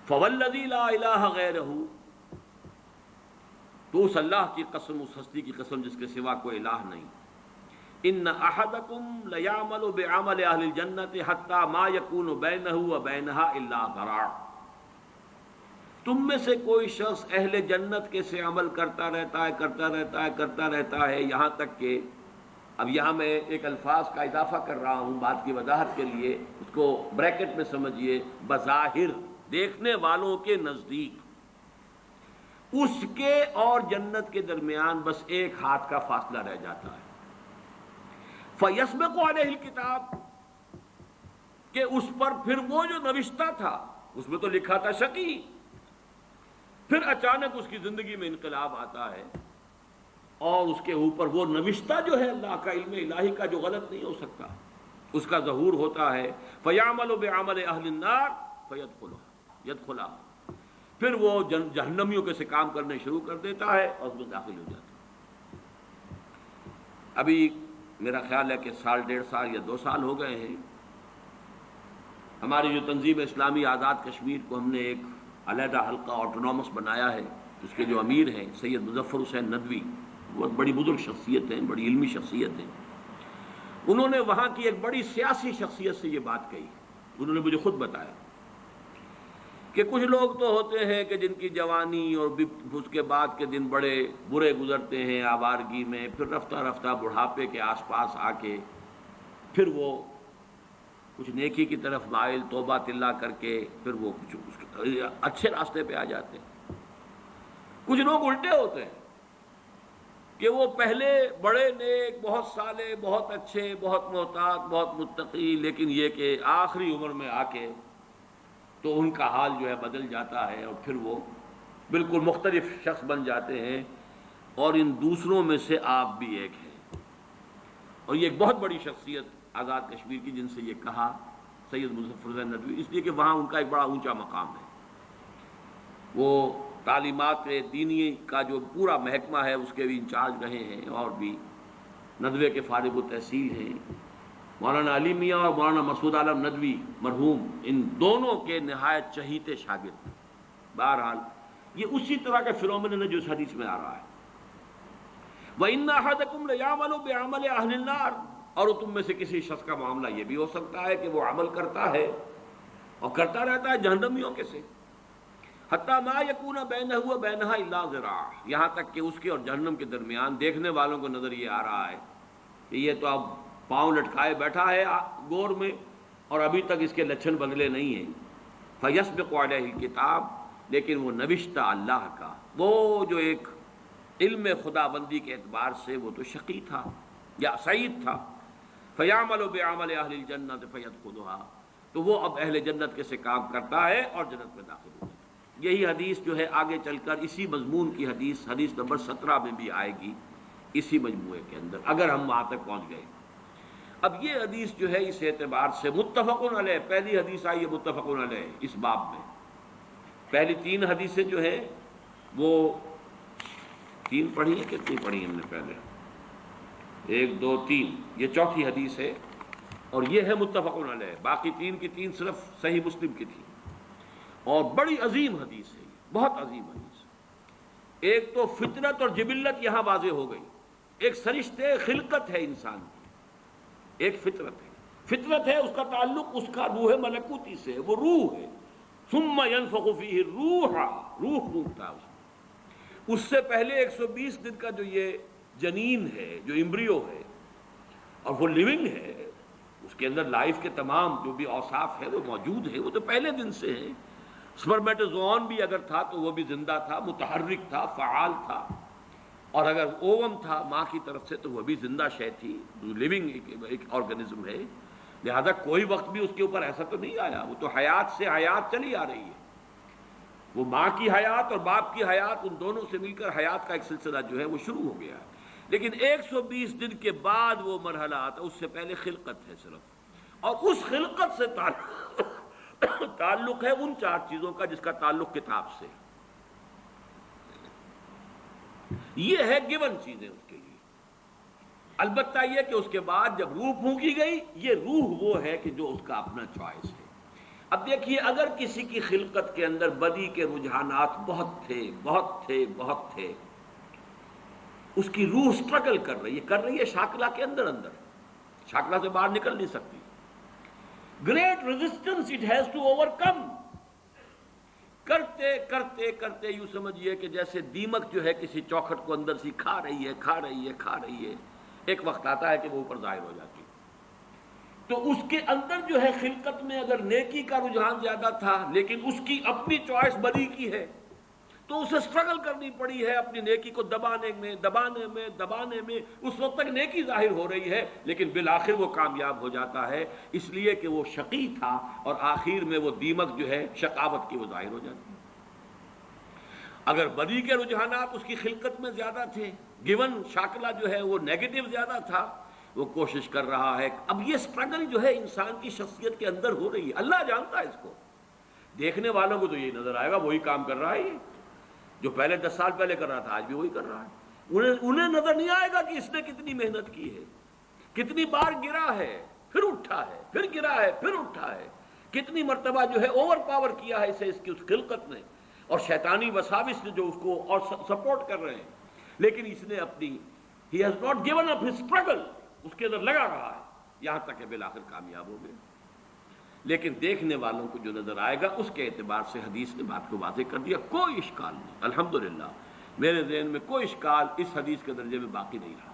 فوالذی لا الہ غیرہ، تو اس اللہ کی قسم، اس ہستی کی قسم جس کے سوا کوئی الہ نہیں، ان احدکم لیعمل بعمل اہل الجنۃ حتی ما یکون بینہ وبینہا الا ذراع، تم میں سے کوئی شخص اہل جنت کے سے عمل کرتا رہتا ہے یہاں تک کہ، اب یہاں میں ایک الفاظ کا اضافہ کر رہا ہوں بات کی وضاحت کے لیے، اس کو بریکٹ میں سمجھیے، بظاہر دیکھنے والوں کے نزدیک اس کے اور جنت کے درمیان بس ایک ہاتھ کا فاصلہ رہ جاتا ہے۔ فَيَسْبِقُ عَلَيْهِ الْكِتَابُ، کہ اس پر پھر وہ جو نوشتہ تھا، اس میں تو لکھا تھا شقی، پھر اچانک اس کی زندگی میں انقلاب آتا ہے، اور اس کے اوپر وہ نوشتہ جو ہے اللہ کا علم الہی کا جو غلط نہیں ہو سکتا، اس کا ظہور ہوتا ہے۔ فَيَعْمَلُ بِعَمَلِ أَهْلِ النَّارِ يَدْخُلُهَا، پھر وہ جہنمیوں کے سے کام کرنے شروع کر دیتا ہے اور اس میں داخل ہو جاتا ہے۔ ابھی میرا خیال ہے کہ سال 1.5 سال یا 2 سال ہو گئے ہیں، ہماری جو تنظیم اسلامی آزاد کشمیر کو ہم نے ایک علیحدہ حلقہ آٹونومس بنایا ہے، اس کے جو امیر ہیں سید مظفر حسین ندوی، بہت بڑی بزرگ شخصیت ہیں، بڑی علمی شخصیت ہیں، انہوں نے وہاں کی ایک بڑی سیاسی شخصیت سے یہ بات کہی۔ انہوں نے مجھے خود بتایا کہ کچھ لوگ تو ہوتے ہیں کہ جن کی جوانی اور اس کے بعد کے دن بڑے برے گزرتے ہیں آوارگی میں، پھر رفتہ رفتہ بڑھاپے کے آس پاس آ کے پھر وہ کچھ نیکی کی طرف مائل توبہ تلا کر کے پھر وہ کچھ اچھے راستے پہ آ جاتے ہیں۔ کچھ لوگ الٹے ہوتے ہیں کہ وہ پہلے بڑے نیک، بہت صالح، بہت اچھے، بہت محتاط، بہت متقی، لیکن یہ کہ آخری عمر میں آ کے تو ان کا حال جو ہے بدل جاتا ہے اور پھر وہ بالکل مختلف شخص بن جاتے ہیں، اور ان دوسروں میں سے آپ بھی ایک ہیں۔ اور یہ ایک بہت بڑی شخصیت آزاد کشمیر کی جن سے یہ کہا سید مظفر حسین ندوی، اس لیے کہ وہاں ان کا ایک بڑا اونچا مقام ہے، وہ تعلیمات دینی کا جو پورا محکمہ ہے اس کے بھی انچارج رہے ہیں، اور بھی ندوے کے فارغ التحصیل ہیں۔ مولانا علی میاں اور مولانا مسعود عالم ندوی مرحوم، ان دونوں کے نہایت چہیتے شاگرد ہیں۔ بہرحال یہ اسی طرح کا فینومینن ہے جو اس حدیث میں آ رہا ہے۔ وَإِنَّ أَحَدَكُمْ لَيَعْمَلُ بِعَمَلِ أَهْلِ النَّارِ، اور تم میں سے کسی شخص کا معاملہ یہ بھی ہو سکتا ہے کہ وہ عمل کرتا ہے اور کرتا رہتا ہے جہنمیوں کے سے، حتیٰ ما یکون بینہ و بینہا الا ذراع، یہاں تک کہ اس کے اور جہنم کے درمیان دیکھنے والوں کو نظر یہ آ رہا ہے کہ یہ تو اب پاؤں لٹکائے بیٹھا ہے گور میں اور ابھی تک اس کے لچھن بدلے نہیں ہیں۔ فیسبق علیہ الکتاب، لیکن وہ نوشتہ اللہ کا، وہ جو ایک علم خدا بندی کے اعتبار سے وہ تو شقی تھا یا سعید تھا۔ فیعمل بعمل اہل الجنۃ فیدخلھا، تو وہ اب اہل جنت کے سے کام کرتا ہے اور جنت میں داخل ہو جاتا ہے۔ یہی حدیث جو ہے آگے چل کر اسی مضمون کی حدیث نمبر 17 میں بھی آئے گی، اسی مجموعے کے اندر، اگر ہم وہاں تک پہنچ گئے۔ اب یہ حدیث جو ہے اس اعتبار سے متفق علیہ، پہلی حدیث آئی ہے متفق علیہ اس باب میں۔ پہلی 3 حدیثیں جو ہے وہ 3 پڑھی ہیں، کتنی پڑھی ہم نے پہلے؟ 1 2 3، یہ چوتھی حدیث ہے اور یہ ہے متفق علیہ۔ باقی 3 کی 3 صرف صحیح مسلم کی تھی، اور بڑی عظیم حدیث ہے، بہت عظیم حدیث۔ ایک تو فطرت اور جبلت یہاں واضح ہو گئی، ایک سرشتے خلقت ہے انسان کی، ایک فطرت ہے۔ فطرت ہے، اس کا تعلق اس کا روح ملکوتی سے ہے، وہ روح ہے۔ ثم ينفخ فيه الروح، روح پھونکتا ہے اس میں۔ اس سے پہلے 120 دن کا جو یہ جنین ہے، جو امبریو ہے اور وہ لیونگ ہے، اس کے اندر لائف کے تمام جو بھی اوصاف ہے وہ موجود ہے، وہ تو پہلے دن سے ہے۔ سپرمیٹوزوئن بھی اگر تھا تو وہ بھی زندہ تھا، متحرک تھا، فعال تھا، اور اگر اوم تھا ماں کی طرف سے تو وہ بھی زندہ شے تھی، لیونگ ایک آرگنزم ہے۔ لہذا کوئی وقت بھی اس کے اوپر ایسا تو نہیں آیا، وہ تو حیات سے حیات چلی آ رہی ہے۔ وہ ماں کی حیات اور باپ کی حیات، ان دونوں سے مل کر حیات کا ایک سلسلہ جو ہے وہ شروع ہو گیا ہے۔ لیکن 120 دن کے بعد وہ مرحلہ آتا ہے، اس سے پہلے خلقت ہے صرف، اور اس خلقت سے تعلق ہے ان 4 چیزوں کا جس کا تعلق کتاب سے۔ یہ ہے گیون چیزیں اس کے لیے۔ البتہ یہ کہ اس کے بعد جب روح پھونکی گئی، یہ روح وہ ہے کہ جو اس کا اپنا چوائس ہے۔ اب دیکھیے، اگر کسی کی خلقت کے اندر بدی کے رجحانات بہت تھے، اس کی روح سٹرگل کر رہی ہے شاکلہ کے اندر، شاکلہ سے باہر نکل نہیں سکتی۔ Great resistance it has to overcome, کرتے یوں سمجھیے کہ جیسے دیمک جو ہے کسی چوکھٹ کو اندر سے کھا رہی ہے، ایک وقت آتا ہے کہ وہ اوپر ظاہر ہو جاتی ہے۔ تو اس کے اندر جو ہے خلقت میں اگر نیکی کا رجحان زیادہ تھا، لیکن اس کی اپنی چوائس بدی کی ہے، تو اسے سٹرگل کرنی پڑی ہے اپنی نیکی کو دبانے میں، اس وقت تک نیکی ظاہر ہو رہی ہے، لیکن بالآخر وہ کامیاب ہو جاتا ہے، اس لیے کہ وہ شقی تھا، اور آخر میں وہ دیمک جو ہے شقاوت کی وہ ظاہر ہو جاتی ہے۔ اگر بدی کے رجحانات اس کی خلقت میں زیادہ تھے گیون شاکلہ جو ہے وہ نیگیٹو زیادہ تھا، وہ کوشش کر رہا ہے. اب یہ سٹرگل جو ہے انسان کی شخصیت کے اندر ہو رہی ہے، اللہ جانتا ہے اس کو. دیکھنے والوں کو تو یہ نظر آئے گا وہی کام کر رہا ہے یہ جو پہلے 10 سال پہلے کر رہا تھا، آج بھی وہی کر رہا ہے. انہیں نظر نہیں آئے گا کہ اس نے کتنی محنت کی ہے، کتنی بار گرا ہے پھر اٹھا ہے، پھر گرا ہے پھر اٹھا ہے، کتنی مرتبہ جو ہے اوور پاور کیا ہے اسے اس کی اس خلقت نے اور شیطانی وساوس نے جو اس کو اور سپورٹ کر رہے ہیں. لیکن اس نے اپنی he has not given up his struggle، اس کے اندر لگا رہا ہے یہاں تک کہ بالآخر کامیاب ہو گئے. لیکن دیکھنے والوں کو جو نظر آئے گا اس کے اعتبار سے حدیث نے بات کو واضح کر دیا. کوئی اشکال نہیں، الحمدللہ میرے ذہن میں کوئی اشکال اس حدیث کے درجے میں باقی نہیں رہا.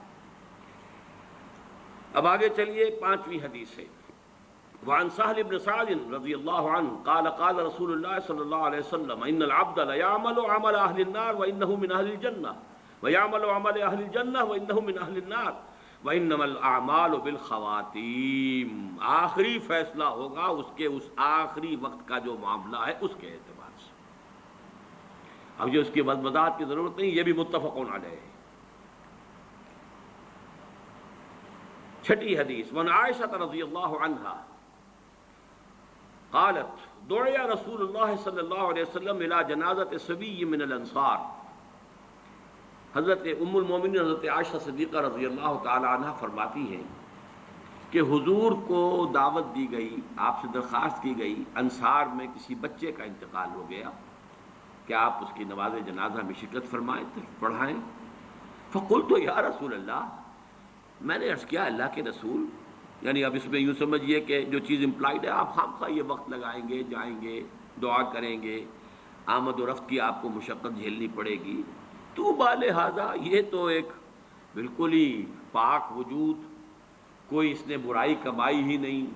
اب آگے چلیے 5ویں حدیث ہے. وعن سهل بن سعد رضی اللہ عنہ قال قال رسول اللہ صلی اللہ علیہ وسلم ان العبد ليعمل عمل اہل النار وانه من اہل الجنہ ويعمل عمل اہل الجنہ وانه من اہل النار وانما الاعمال بالخواتیم. آخری فیصلہ ہوگا اس کے اس آخری وقت کا جو معاملہ ہے اس کے اعتبار سے. اب جو اس کی وضاحت کی ضرورت نہیں، یہ بھی متفق علیہ ہے. 6 حدیث. وعن عائشہ رضی اللہ عنہا قالت دعی رسول اللہ صلی اللہ علیہ وسلم الى جنازت صبی من الانصار. حضرت ام المومنین حضرت عائشہ صدیقہ رضی اللہ تعالی عنہ فرماتی ہیں کہ حضور کو دعوت دی گئی، آپ سے درخواست کی گئی، انصار میں کسی بچے کا انتقال ہو گیا کہ آپ اس کی نماز جنازہ میں شرکت فرمائیں، پڑھائیں. فقلت یا رسول اللہ، میں نے عرض کیا اللہ کے رسول، یعنی اب اس میں یوں سمجھیے کہ جو چیز امپلائڈ ہے آپ خامخواہ یہ وقت لگائیں گے، جائیں گے، دعا کریں گے، آمد و رفت کی آپ کو مشقت جھیلنی پڑے گی. تو بالہذا یہ تو ایک بالکل ہی پاک وجود، کوئی اس نے برائی کمائی ہی نہیں،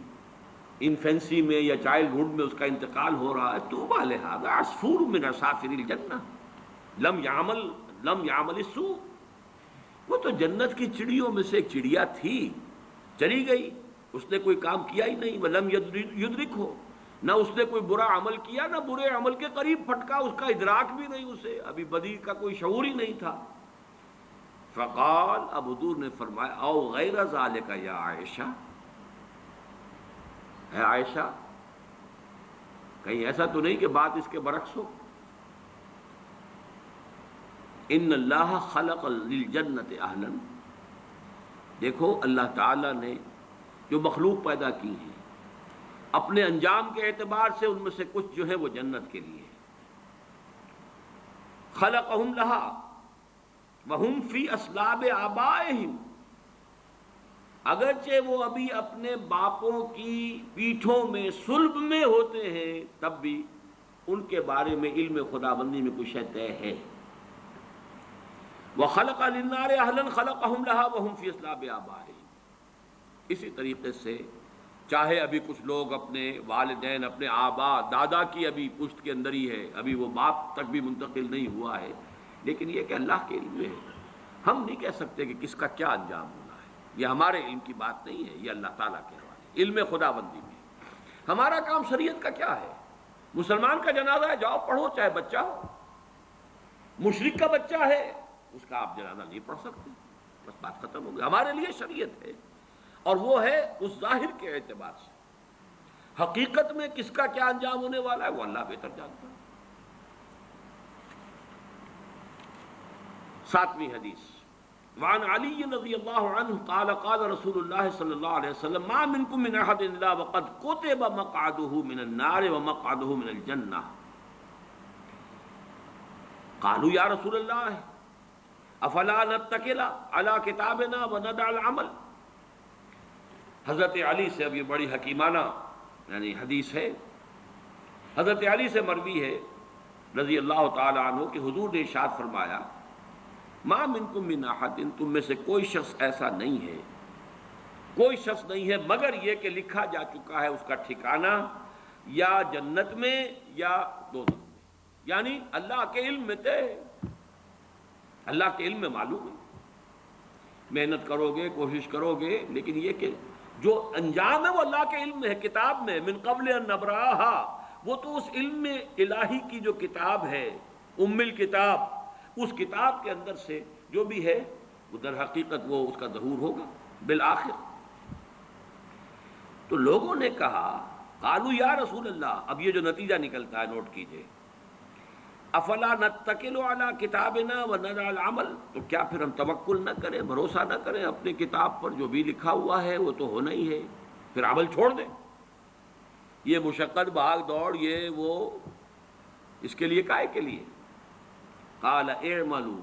انفینسی میں یا چائلڈ ہوڈ میں اس کا انتقال ہو رہا ہے. تو بالہذا عصفور من عصافر الجنہ لم یعمل السوء. وہ تو جنت کی چڑیوں میں سے ایک چڑیا تھی، چلی گئی، اس نے کوئی کام کیا ہی نہیں. ولم یدرک ہو، نہ اس نے کوئی برا عمل کیا، نہ برے عمل کے قریب پھٹکا، اس کا ادراک بھی نہیں، اسے ابھی بدی کا کوئی شعور ہی نہیں تھا. فقال، اب حضور نے فرمایا او غیر ذالک یا عائشہ، ہے عائشہ کہیں ایسا تو نہیں کہ بات اس کے برعکس ہو. ان اللہ خلق للجنت اہلا، دیکھو اللہ تعالیٰ نے جو مخلوق پیدا کی ہے اپنے انجام کے اعتبار سے ان میں سے کچھ جو ہے وہ جنت کے لیے. خلقہم لہا وہم فی اصلاب آبائہم، اگرچہ وہ ابھی اپنے باپوں کی پیٹھوں میں صلب میں ہوتے ہیں تب بھی ان کے بارے میں علم خداوندی میں کچھ طے ہے. وَخَلَقَ لِلنَّارِ أَهْلًا خَلَقَهُمْ لَهَا وَهُمْ فِي أَصْلَابِ آبَائِهِمْ. اسی طریقے سے چاہے ابھی کچھ لوگ اپنے والدین، اپنے آبا دادا کی ابھی پشت کے اندر ہی ہے، ابھی وہ باپ تک بھی منتقل نہیں ہوا ہے، لیکن یہ کہ اللہ کے علم میں ہے. ہم نہیں کہہ سکتے کہ کس کا کیا انجام ہونا ہے، یہ ہمارے علم کی بات نہیں ہے، یہ اللہ تعالیٰ کے حوالے علم خداوندی میں. ہمارا کام شریعت کا کیا ہے؟ مسلمان کا جنازہ ہے، جاؤ پڑھو، چاہے بچہ ہو. مشرک کا بچہ ہے، اس کا آپ جنازہ نہیں پڑھ سکتے، بس بات ختم ہو گئی. ہمارے لیے شریعت ہے اور وہ ہے اس ظاہر کے اعتبار سے. حقیقت میں کس کا کیا انجام ہونے والا ہے وہ اللہ بہتر جانتا ہے. 7ویں حدیث. وعن علی رضی اللہ عنہ قال قال رسول اللہ صلی اللہ علیہ وسلم ما منکم من احد الا وقد کتب مقعده من النار ومقعده من الجنہ. قالوا یا رسول اللہ افلا نتکل علی کتابنا وندع العمل. حضرت علی سے اب یہ بڑی حکیمانہ یعنی حدیث ہے. حضرت علی سے مروی ہے رضی اللہ تعالی عنہ کہ حضور نے ارشاد فرمایا ما منکم من احد، تم میں سے کوئی شخص ایسا نہیں ہے، کوئی شخص نہیں ہے مگر یہ کہ لکھا جا چکا ہے اس کا ٹھکانہ یا جنت میں یا دوزخ میں. یعنی اللہ کے علم میں تھے، اللہ کے علم میں معلوم ہے. محنت کرو گے، کوشش کرو گے، لیکن یہ کہ جو انجام ہے وہ اللہ کے علم میں ہے، کتاب میں. من قبل ان نبراہا، وہ تو اس علم میں الہی کی جو کتاب ہے ام الکتاب، اس کتاب کے اندر سے جو بھی ہے وہ در حقیقت وہ اس کا ظہور ہوگا بالآخر۔ تو لوگوں نے کہا قالوا یا رسول اللہ، اب یہ جو نتیجہ نکلتا ہے نوٹ کیجئے، افلا نتکل علی کتابنا ونضع العمل، تو کیا پھر ہم توکل نہ کریں، بھروسہ نہ کریں اپنی کتاب پر، جو بھی لکھا ہوا ہے وہ تو ہونا ہی ہے، پھر عمل چھوڑ دیں؟ یہ مشقت بھاگ دوڑ یہ وہ اس کے لیے کائے کے لیے؟ قال اعملوا،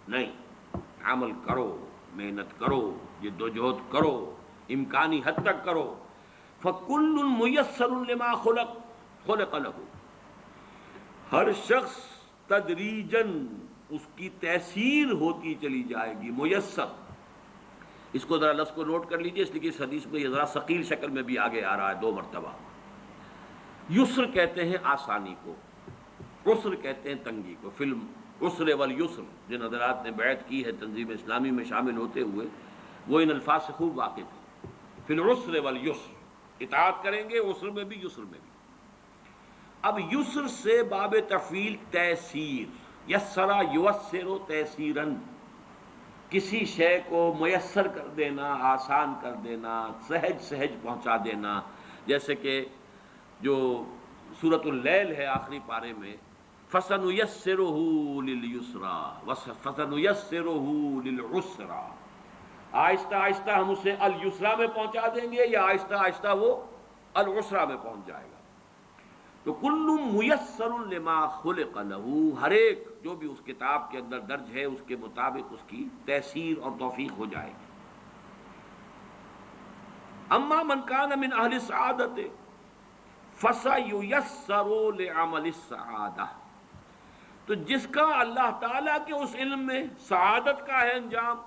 نہیں، عمل کرو، محنت کرو، جدوجہد کرو، امکانی حد تک کرو، فکل میسر لما خلق له، ہر شخص تدریجاً اس کی تیسیر ہوتی چلی جائے گی، میسر۔ اس کو ذرا لفظ کو نوٹ کر لیجئے، اس لیے کہ اس حدیث میں یہ ذرا ثقیل شکل میں بھی آگے آ رہا ہے 2 مرتبہ۔ یسر کہتے ہیں آسانی کو، عسر کہتے ہیں تنگی کو۔ فی العسر والیسر، جن حضرات نے بیعت کی ہے تنظیم اسلامی میں شامل ہوتے ہوئے، وہ ان الفاظ سے خوب واقف ہیں۔ فی العسر والیسر، اطاعت کریں گے عسر میں بھی یسر میں بھی۔ اب یسر سے باب تفعیل تیسیر، یسرا یوسر تیسیراً، کسی شے کو میسر کر دینا، آسان کر دینا، سہج سہج پہنچا دینا۔ جیسے کہ جو سورۃ اللیل ہے آخری پارے میں، فَسَنُيَسِّرُهُ لِلْيُسْرَىٰ وَسَنُيَسِّرُهُ لِلْعُسْرَىٰ، آہستہ آہستہ ہم اسے اليسرا میں پہنچا دیں گے، یا آہستہ آہستہ وہ العسرا میں پہنچ جائے گا۔ تو کل میسر لما خلق له، ہر ایک جو بھی اس کتاب کے اندر درج ہے اس کے مطابق اس کی تیسیر اور توفیق ہو جائے گی۔ اما من کان من اہل السعادۃ فسیسر لعمل السعادہ، تو جس کا اللہ تعالیٰ کے اس علم میں سعادت کا ہے انجام،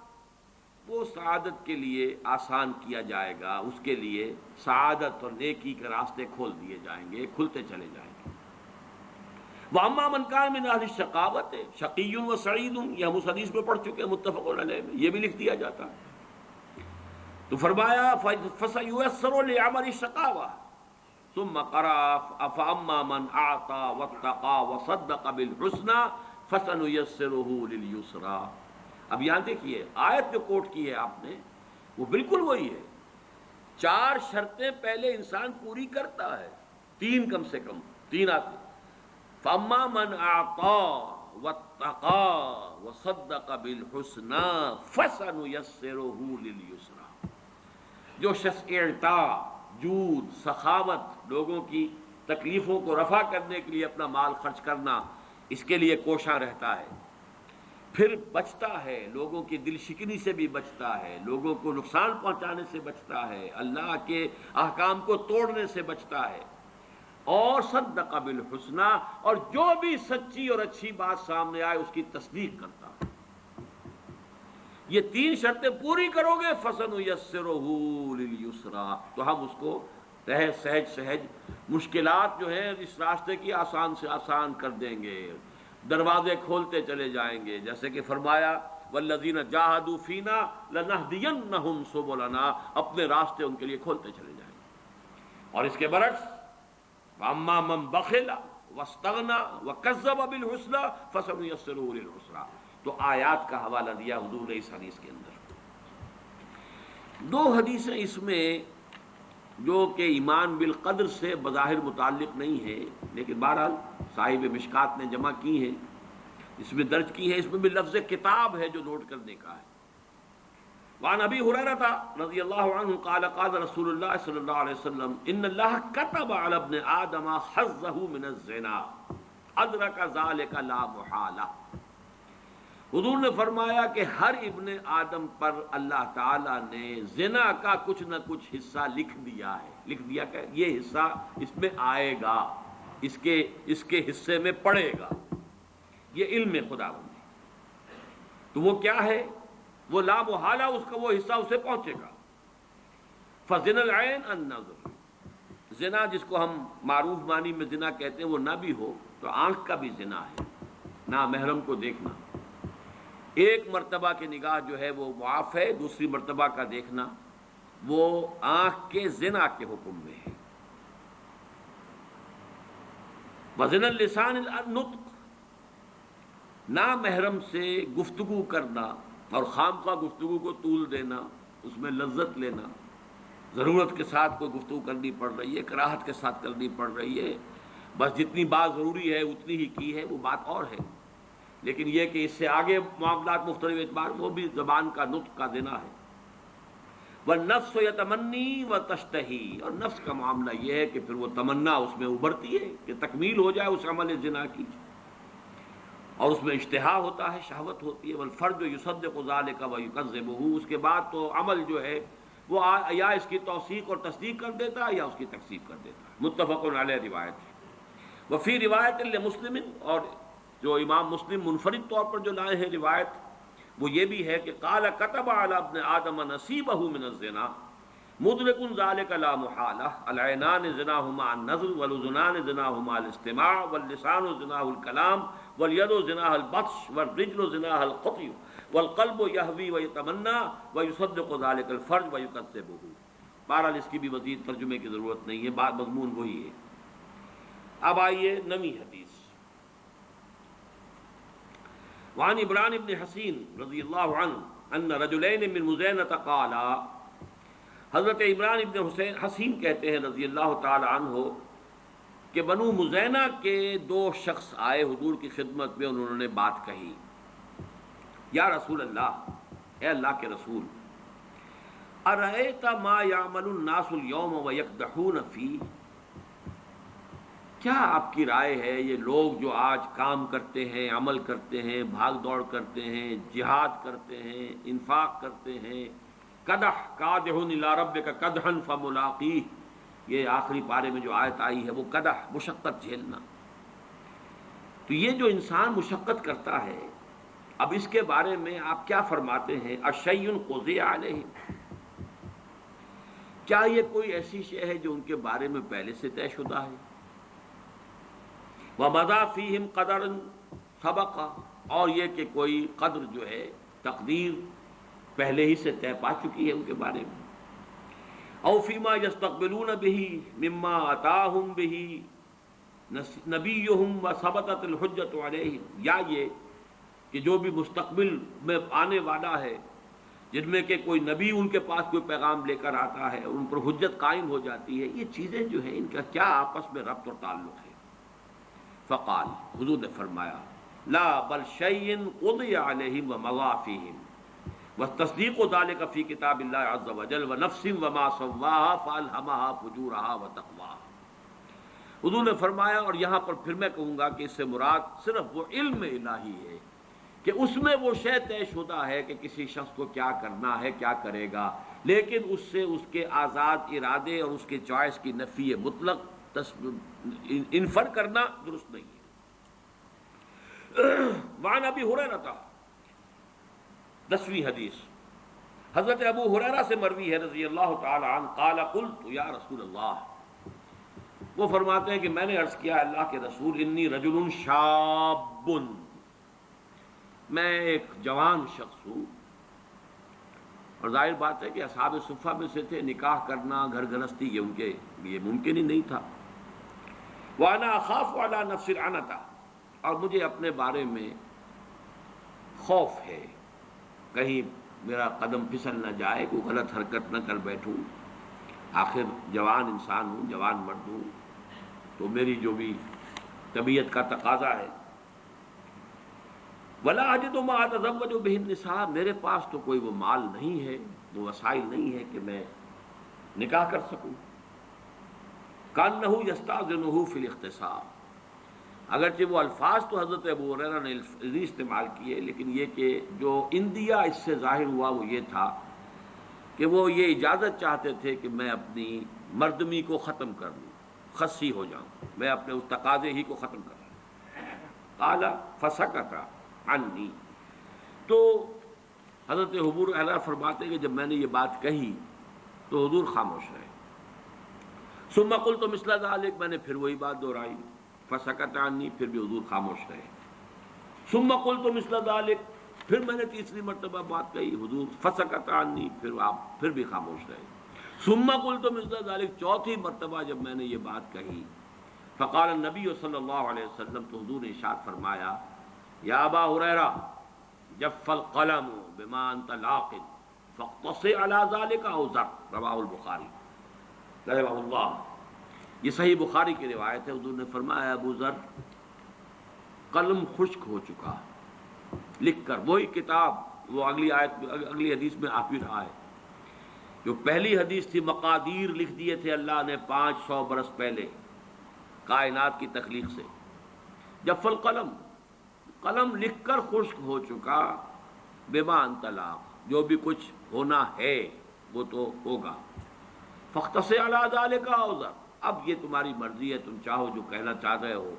وہ سعادت کے لیے آسان کیا جائے گا، اس کے لیے سعادت اور نیکی کے راستے کھول دیے جائیں گے، کھلتے چلے جائیں گے۔ وَأَمَّا مَنْ كَانَ مِنْ أَهْلِ الشَّقَاوَةِ شَقِيٌّ وَسَعِيدٌ، یہ ہم اس حدیث میں پڑھ چکے ہیں متفق علیہ میں، یہ بھی لکھ دیا جاتا ہے۔ تو فرمایا فَسَيُيَسَّرُ لِعَمَلِ الشَّقَاوَةِ، ثم قرأ فأما من أعطى واتقى وصدق بالحسنى فسنيسره لليسرى۔ اب یہاں دیکھیے آیت جو کوٹ کی ہے آپ نے، وہ بالکل وہی ہے۔ 4 شرطیں پہلے انسان پوری کرتا ہے، 3 کم سے کم 3 آتی۔ فأما من أعطى واتقى وصدق بالحسنى فسنيسره لليسرى، جو شخص اعطا، جود، سخاوت، لوگوں کی تکلیفوں کو رفع کرنے کے لیے اپنا مال خرچ کرنا، اس کے لیے کوشاں رہتا ہے، پھر بچتا ہے، لوگوں کی دل شکنی سے بھی بچتا ہے، لوگوں کو نقصان پہنچانے سے بچتا ہے، اللہ کے احکام کو توڑنے سے بچتا ہے، اور صدق بالحسنى، اور جو بھی سچی اور اچھی بات سامنے آئے اس کی تصدیق کرتا ہے۔ یہ 3 شرطیں پوری کرو گے فَسَنُيَسِّرُهُ لِلْيُسْرَىٰ، تو ہم اس کو سہج سہج مشکلات جو ہیں اس راستے کی آسان سے آسان کر دیں گے، دروازے کھولتے چلے جائیں گے۔ جیسے کہ فرمایا وَالَّذِينَ جَاهَدُوا فِينَا لَنَهْدِيَنَّهُمْ سُبُلَنَا، اپنے راستے ان کے لیے کھولتے چلے جائیں گے۔ اور اس کے برعکس وَأَمَّا مَن بَخِلَ وَاسْتَغْنَىٰ وَكَذَّبَ بِالْحُسْنَىٰ فَسَنُيَسِّرُهُ لِلْعُسْرَىٰ، تو آیات کا حوالہ دیا حضور نے اس حدیث کے اندر۔ 2 حدیثیں اس میں جو کہ ایمان بالقدر سے بظاہر متعلق نہیں ہے، لیکن بہرحال صاحب مشکات نے جمع کی ہیں، اس میں درج کی ہے، اس میں بھی لفظ کتاب ہے جو نوٹ کرنے کا ہے۔ وعن ابی ہریرہ رضی اللہ عنہ قال قال رسول اللہ صلی اللہ علیہ وسلم ان اللہ كتب علی ابن آدم حظه من الزنا ادرک ذلك لا محالہ۔ حضور نے فرمایا کہ ہر ابن آدم پر اللہ تعالیٰ نے زنا کا کچھ نہ کچھ حصہ لکھ دیا ہے۔ لکھ دیا کہ یہ حصہ اس میں آئے گا، اس کے حصے میں پڑے گا، یہ علم خداوندی۔ تو وہ کیا ہے؟ وہ لا محالہ اس کا وہ حصہ اسے پہنچے گا۔ فزنا العین النظر، زنا جس کو ہم معروف معنی میں زنا کہتے ہیں وہ نہ بھی ہو تو آنکھ کا بھی زنا ہے، نامحرم کو دیکھنا۔ ایک مرتبہ کی نگاہ جو ہے وہ معاف ہے، دوسری مرتبہ کا دیکھنا وہ آنکھ کے زنا کے حکم میں ہے۔ وزن اللسان النطق، نامحرم سے گفتگو کرنا اور خام خواہ گفتگو کو طول دینا، اس میں لذت لینا، ضرورت کے ساتھ کوئی گفتگو کرنی پڑ رہی ہے، کراہت کے ساتھ کرنی پڑ رہی ہے، بس جتنی بات ضروری ہے اتنی ہی کی ہے، وہ بات اور ہے. لیکن یہ کہ اس سے آگے معاملات مختلف اعتبار، وہ بھی زبان کا نطق کا دینا ہے. والنفس یتمنی وتشتہی، اور نفس کا معاملہ یہ ہے کہ پھر وہ تمنا اس میں ابھرتی ہے کہ تکمیل ہو جائے اس عمل زنا کی، اور اس میں اشتہا ہوتا ہے، شہوت ہوتی ہے. والفرج یصدق ذلک ویکذبہ، اس کے بعد تو عمل جو ہے وہ یا اس کی توثیق اور تصدیق کر دیتا ہے یا اس کی تکذیب کر دیتا ہے. متفق علیہ روایت ہے. وفی روایت لمسلم، اور جو امام مسلم منفرد طور پر جو لائے ہیں روایت، وہ یہ بھی ہے کہ قال كتب على ابن آدم نصیبہ من الزنا مدرک ذلك لا محالہ، العینان زناہما النظر، والاذنان زناہما الاستماع، واللسان زناہ الکلام، والید زناہ البطش، والرجل زناہ القطع، والقلب یہوی ویتمنا ویصدق ذلك الفرج ویکذبہ. بہرحال اس کی بھی مزید ترجمے کی ضرورت نہیں ہے، بات مضمون وہی ہے. اب آئیے نویں حدیث. وعن عمران بن حسین رضی اللہ عنہ ان رجلین من مزینۃ قالا، حضرت عمران ابن حسین کہتے ہیں رضی اللہ تعالی عنہ کہ بنو مزینہ کے دو شخص آئے حضور کی خدمت میں، انہوں نے بات کہی. یا رسول اللہ، اے اللہ کے رسول، ارأیت ما یعمل الناس اليوم ویقدحون فیہ، کیا آپ کی رائے ہے یہ لوگ جو آج کام کرتے ہیں، عمل کرتے ہیں، بھاگ دوڑ کرتے ہیں، جہاد کرتے ہیں، انفاق کرتے ہیں، قدح قادح الی ربک قدحا فملاقیہ، یہ آخری پارے میں جو آیت آئی ہے وہ قدح، مشقت جھیلنا. تو یہ جو انسان مشقت کرتا ہے، اب اس کے بارے میں آپ کیا فرماتے ہیں؟ اشیء قضی علیہ، کیا یہ کوئی ایسی شے ہے جو ان کے بارے میں پہلے سے طے شدہ ہے؟ وَمَضَى فِيهِمْ قَدَرٌ سَبَقَ، اور یہ کہ کوئی قدر جو ہے، تقدیر پہلے ہی سے طے پا چکی ہے ان کے بارے میں. او فیما یستقبلون بہ مما اتاہم بہ نبیہم وثبتت الحجۃ علیہم، یا یہ کہ جو بھی مستقبل میں آنے والا ہے، جن میں کہ کوئی نبی ان کے پاس کوئی پیغام لے کر آتا ہے، ان پر حجت قائم ہو جاتی ہے، یہ چیزیں جو ہیں ان کا کیا آپس میں ربط اور تعلق ہے؟ فقال، حضور نے فرمایا، لا بل شیء قضی علیہم ومضی فیہم والتصدیق ذلک فی کتاب اللہ عز وجل ونفس وما سواہا فالہمہا فجورہا وتقواہا. حضور نے فرمایا، اور یہاں پر پھر میں کہوں گا کہ اس سے مراد صرف وہ علم الہی ہے کہ اس میں وہ شے طے شدہ ہے کہ کسی شخص کو کیا کرنا ہے، کیا کرے گا، لیکن اس سے اس کے آزاد ارادے اور اس کے چوائس کی نفی مطلق انفر کرنا درست نہیں ہے. وعن ابی ہریرہ، 10ویں حدیث، حضرت ابو ہریرہ سے مروی ہے رضی اللہ تعالی عنہ، قال قلت یا رسول اللہ، وہ فرماتے ہیں کہ میں نے عرض کیا اللہ کے رسول، انی رجل شاب، میں ایک جوان شخص ہوں. اور ظاہر بات ہے کہ اصحاب صفہ میں سے تھے، نکاح کرنا، گھر گرہستی یہ ان کے لیے ممکن ہی نہیں تھا. وَأَنَا أَخَافُ عَلَى نَفْسِ الْعَنَةَ، اور مجھے اپنے بارے میں خوف ہے، کہیں میرا قدم پھسل نہ جائے، کوئی غلط حرکت نہ کر بیٹھوں. آخر جوان انسان ہوں، جوان مرد ہوں، تو میری جو بھی طبیعت کا تقاضا ہے. وَلَا أَجِدُ مَا أَتَزَوَّجُ بِهِ النِّسَاءَ، میرے پاس تو کوئی وہ مال نہیں ہے، وہ وسائل نہیں ہے کہ میں نکاح کر سکوں. كَأَنَّهُ يَسْتَأْذِنُهُ فِي الْاخْتِصَارِ، اگرچہ وہ الفاظ تو حضرت ابو ہریرہ نے استعمال کیے، لیکن یہ کہ جو اندیا اس سے ظاہر ہوا وہ یہ تھا کہ وہ یہ اجازت چاہتے تھے کہ میں اپنی مردمی کو ختم کر دوں، خصی ہو جاؤں، میں اپنے اس تقاضے ہی کو ختم کر دوں. قال فسکت عنی، تو حضرت ابو ہریرہ فرماتے ہیں کہ جب میں نے یہ بات کہی تو حضور خاموش رہے. ثم قلت مثل ذلك، میں نے پھر وہی بات دہرائی. فسکت عنی، پھر بھی حضور خاموش رہے. ثم قلت مثل ذلك، پھر میں نے تیسری مرتبہ بات کہی، حضور فسکت عنی، پھر آپ پھر بھی خاموش رہے. ثم قلت مثل ذلك، چوتھی مرتبہ جب میں نے یہ بات کہی، فقال النبی صلی اللہ علیہ وسلم، تو حضور نے ارشاد فرمایا، یا ابا ہریرہ، جف القلم بما انت لاق فاقتص على ذلك او ذر، رواہ البخاری رحمہ اللہ۔ یہ صحیح بخاری کی روایت ہے، حضور نے فرمایا ابو ذر قلم خشک ہو چکا لکھ کر، وہی کتاب وہ اگلی آیت اگلی حدیث میں آ بھی رہا ہے۔ جو پہلی حدیث تھی مقادیر لکھ دیے تھے اللہ نے 500 برس پہلے کائنات کی تخلیق سے۔ جف القلم، قلم لکھ کر خشک ہو چکا، بما انت لاق، جو بھی کچھ ہونا ہے وہ تو ہوگا۔ فاختص علی ذلک او ذر، اب یہ تمہاری مرضی ہے، تم چاہو جو کہنا چاہ رہے ہو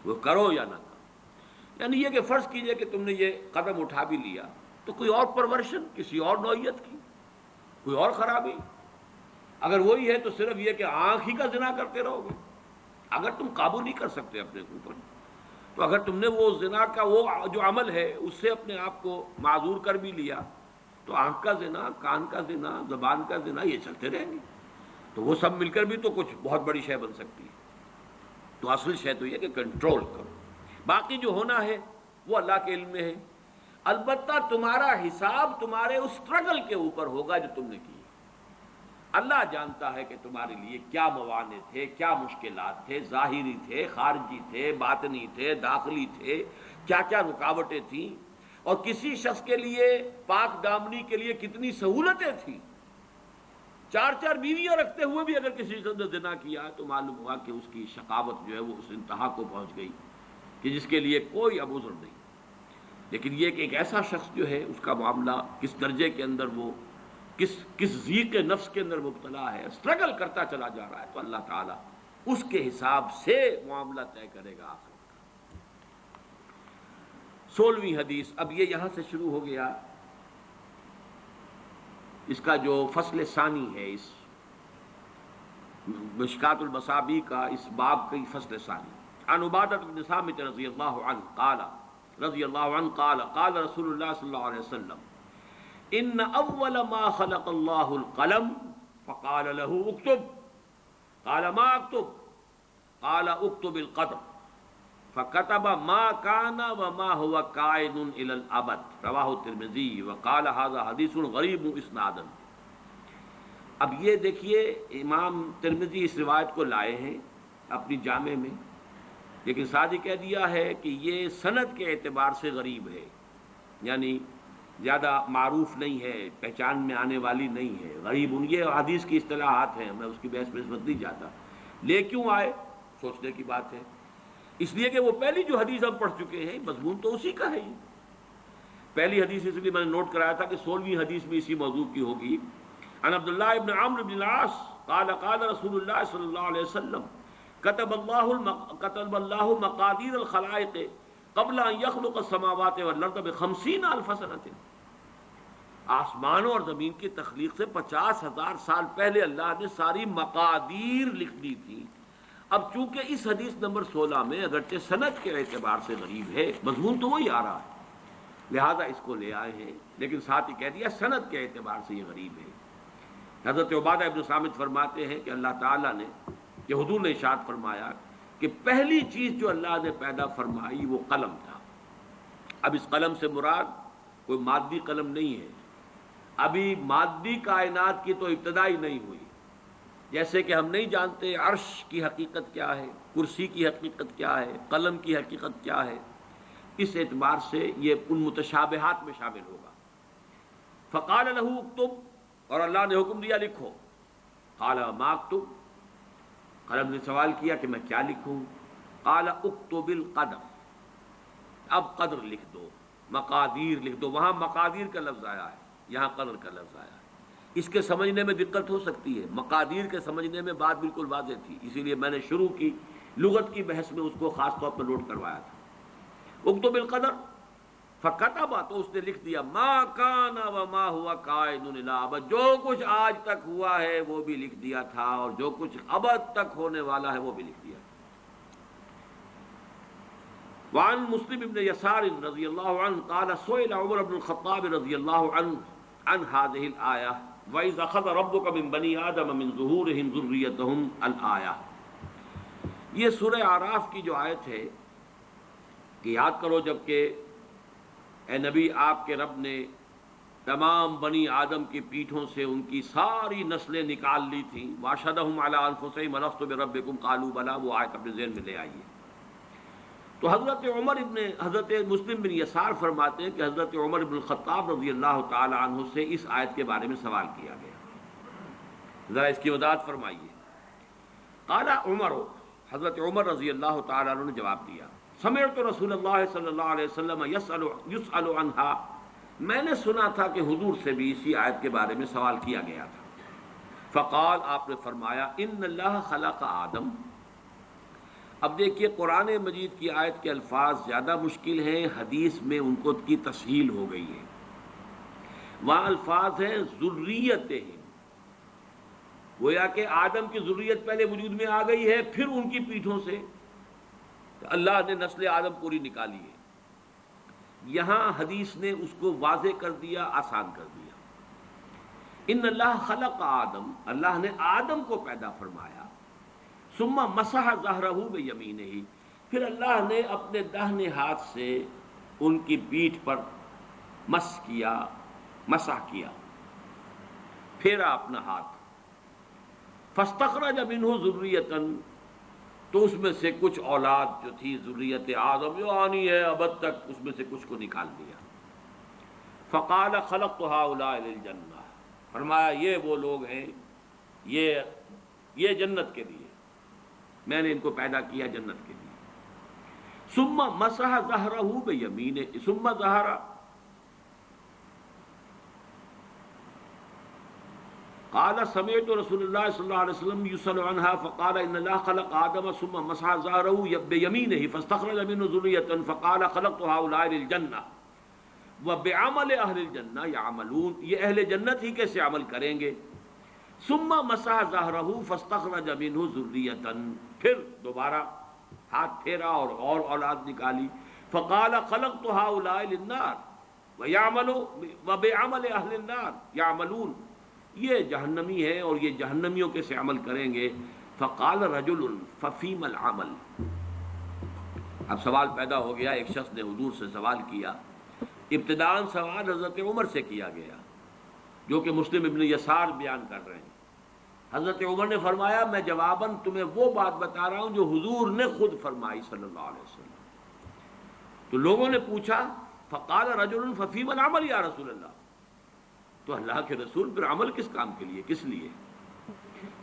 وہ کرو یا نہ کرو۔ یعنی یہ کہ فرض کیجئے کہ تم نے یہ قدم اٹھا بھی لیا تو کوئی اور پرورشن کسی اور نوعیت کی، کوئی اور خرابی، اگر وہی ہے تو صرف یہ کہ آنکھ ہی کا زنا کرتے رہو گے۔ اگر تم قابو نہیں کر سکتے اپنے اوپر، تو اگر تم نے وہ زنا کا وہ جو عمل ہے اس سے اپنے آپ کو معذور کر بھی لیا، تو آنکھ کا زنا، کان کا زنا، زبان کا زنا، یہ چلتے رہیں گے، تو وہ سب مل کر بھی تو کچھ بہت بڑی شے بن سکتی ہے۔ تو اصل شے تو یہ کہ کنٹرول کرو، باقی جو ہونا ہے وہ اللہ کے علم میں ہے۔ البتہ تمہارا حساب تمہارے اس اسٹرگل کے اوپر ہوگا جو تم نے کی۔ اللہ جانتا ہے کہ تمہارے لیے کیا موانع تھے، کیا مشکلات تھے، ظاہری تھے، خارجی تھے، باطنی تھے، داخلی تھے، کیا کیا رکاوٹیں تھیں، اور کسی شخص کے لیے پاک دامنی کے لیے کتنی سہولتیں تھیں۔ 4 بیویاں رکھتے ہوئے بھی اگر کسی شخص نے زنا کیا تو معلوم ہوا کہ اس کی شقاوت جو ہے وہ اس انتہا کو پہنچ گئی کہ جس کے لیے کوئی اب عذر نہیں۔ لیکن یہ کہ ایک ایسا شخص جو ہے اس کا معاملہ کس درجے کے اندر وہ کس ضیق نفس کے اندر مبتلا ہے، اسٹرگل کرتا چلا جا رہا ہے، تو اللہ تعالیٰ اس کے حساب سے معاملہ طے کرے گا آخر کا۔ 16ویں حدیث، اب یہ یہاں سے شروع ہو گیا اس کا جو فصل ثانی ہے، اس مشکات المصابیح کا اس باب کی فصل ثانی۔ عن عبادہ بن صامت رضی اللہ عنہ قال قال رسول اللہ صلی اللہ علیہ وسلم ان اول ما خلق اللہ القلم فقال له اکتب قال ما اکتب قال اکتب القدر فكتب ما كان وما هو كائن الى الابد رواہ الترمذی وقال هذا حدیث غریب اسنادا۔ اب یہ دیکھیے امام ترمذی اس روایت کو لائے ہیں اپنی جامع میں، لیکن ساتھ ہی کہہ دیا ہے کہ یہ سند کے اعتبار سے غریب ہے، یعنی زیادہ معروف نہیں ہے، پہچان میں آنے والی نہیں ہے۔ غریب ان یہ حدیث کی اصطلاحات ہیں، میں اس کی بحث میں اس وقت نہیں جاتا، لے کیوں آئے سوچنے کی بات ہے۔ اس لیے کہ وہ پہلی جو حدیث ہم پڑھ چکے ہیں مضمون تو اسی کا ہے۔ پہلی حدیث اس لیے میں نے نوٹ کرایا تھا کہ 16ویں حدیث بھی اسی موضوع کی ہوگی۔ عن عبداللہ ابن عمرو بن العاص قال قال رسول اللہ صلی اللہ علیہ وسلم كتب اللہ مقادیر الخلائق قبل ان يخلق السماوات والارض ب50,000 سنة۔ آسمانوں اور زمین کی تخلیق سے 50,000 سال پہلے اللہ نے ساری مقادیر لکھ دی تھی۔ اب چونکہ اس حدیث نمبر 16 میں اگرچہ سند کے اعتبار سے غریب ہے، مضمون تو وہی آ رہا ہے، لہذا اس کو لے آئے ہیں، لیکن ساتھ ہی کہہ دیا سند کے اعتبار سے یہ غریب ہے۔ حضرت عبادہ ابن صامت فرماتے ہیں کہ اللہ تعالیٰ نے، کہ حضور نے ارشاد فرمایا کہ پہلی چیز جو اللہ نے پیدا فرمائی وہ قلم تھا۔ اب اس قلم سے مراد کوئی مادی قلم نہیں ہے، ابھی مادی کائنات کی تو ابتدا ہی نہیں ہوئی، جیسے کہ ہم نہیں جانتے عرش کی حقیقت کیا ہے، کرسی کی حقیقت کیا ہے، قلم کی حقیقت کیا ہے، اس اعتبار سے یہ ان متشابہات میں شامل ہوگا۔ فقال له اکتب، اور اللہ نے حکم دیا لکھو۔ قال ما اکتب، قلم نے سوال کیا کہ میں کیا لکھوں؟ قال اکتب القدر، اب قدر لکھ دو، مقادیر لکھ دو۔ وہاں مقادیر کا لفظ آیا ہے، یہاں قدر کا لفظ آیا ہے۔ اس کے سمجھنے میں دقت ہو سکتی ہے، مقادیر کے سمجھنے میں بات بالکل واضح تھی، اسی لیے میں نے شروع کی لغت کی بحث میں اس کو خاص طور پر نوٹ کروایا تھا۔ اکتب القدر فکتب، تو اس نے لکھ دیا ما کان وما ہوا کائن الی الابد، جو کچھ آج تک ہوا ہے وہ بھی لکھ دیا تھا، اور جو کچھ ابد تک ہونے والا ہے وہ بھی لکھ دیا۔ وعن مسلم بن یسار رضی اللہ عنہ قال سئل عمر بن الخطاب رضی اللہ عنہ عن هذه الآیہ وَإِذْ أَخَذَ رَبُّكَ مِنْ بَنِي آدَمَ مِنْ ظُهُورِهِمْ ذُرِّيَّتَهُمْ الآیہ۔ یہ سورہ اعراف کی جو آیت ہے کہ یاد کرو جب کہ اے نبی آپ کے رب نے تمام بنی آدم کی پیٹھوں سے ان کی ساری نسلیں نکال لی تھیں. واشہدہم علی انفسہم الست بربکم قالوا بلی، وہ آیت اپنے ذہن میں لے آئیے. تو حضرت مسلم بن یسار فرماتے ہیں کہ حضرت عمر بن الخطاب رضی اللہ تعالی عنہ سے اس آیت کے بارے میں سوال کیا گیا. ذرا اس کی وضاحت فرمائیے. قال عمر، حضرت عمر رضی اللہ تعالی عنہ نے جواب دیا، سمعت رسول اللہ صلی اللہ علیہ وسلم یسأل عنہا، میں نے سنا تھا کہ حضور سے بھی اسی آیت کے بارے میں سوال کیا گیا تھا. فقال، آپ نے فرمایا، ان اللہ خلق آدم. اب دیکھیے قرآن مجید کی آیت کے الفاظ زیادہ مشکل ہیں، حدیث میں ان کو کی تسہیل ہو گئی ہے. وہاں الفاظ ہیں ذریتہم، گویا کہ آدم کی ذریت پہلے وجود میں آ گئی ہے، پھر ان کی پیٹھوں سے اللہ نے نسل آدم پوری نکالی ہے. یہاں حدیث نے اس کو واضح کر دیا، آسان کر دیا. ان اللہ خلق آدم، اللہ نے آدم کو پیدا فرمایا. ثم مسح ظہرہ بیمینہ، پھر اللہ نے اپنے داہنے ہاتھ سے ان کی پیٹھ پر مسح کیا، پھیرا اپنا ہاتھ. فاستخرج منہ ذریۃ، تو اس میں سے کچھ اولاد جو تھی ذریت آدم جو آنی ہے ابد تک، اس میں سے کچھ کو نکال دیا. فقال خلقت ہؤلاء للجنہ، فرمایا یہ وہ لوگ ہیں، یہ جنت کے لیے، میں نے ان کو پیدا کیا جنت کے لیے. ثم مسح ظہرہ بیمینہ، ثم ظہر، قال سمعت رسول اللہ صلی اللہ علیہ وسلم یسأل عنہا فقال ان اللہ خلق آدم ثم مسح ظہرہ بیمینہ فاستخرج منہ ذریۃ فقال خلقت ہؤلاء للجنہ وبعمل اہل الجنہ یعملون، یہ اہل جنت ہی کیسے عمل کریں گے. ثم مسح ظہرہ فاستخرج منہ ذریۃ، پھر دوبارہ ہاتھ پھیرا اور اولاد نکالی. فقال خلقت ہؤلاء للنار وبعمل اہل النار یعملون، یہ جہنمی ہے اور یہ جہنمیوں کے سے عمل کریں گے. فقال رجل ففیم العمل، اب سوال پیدا ہو گیا. ایک شخص نے حضور سے سوال کیا. ابتداءً سوال حضرت عمر سے کیا گیا، جو کہ مسلم ابن یسار بیان کر رہے ہیں. حضرت عمر نے فرمایا، میں جواباً تمہیں وہ بات بتا رہا ہوں جو حضور نے خود فرمائی صلی اللہ علیہ وسلم. تو لوگوں نے پوچھا، فقال رجل ففیم العمل یا رسول اللہ، تو اللہ کے رسول پھر عمل کس کام کے لیے، کس لیے؟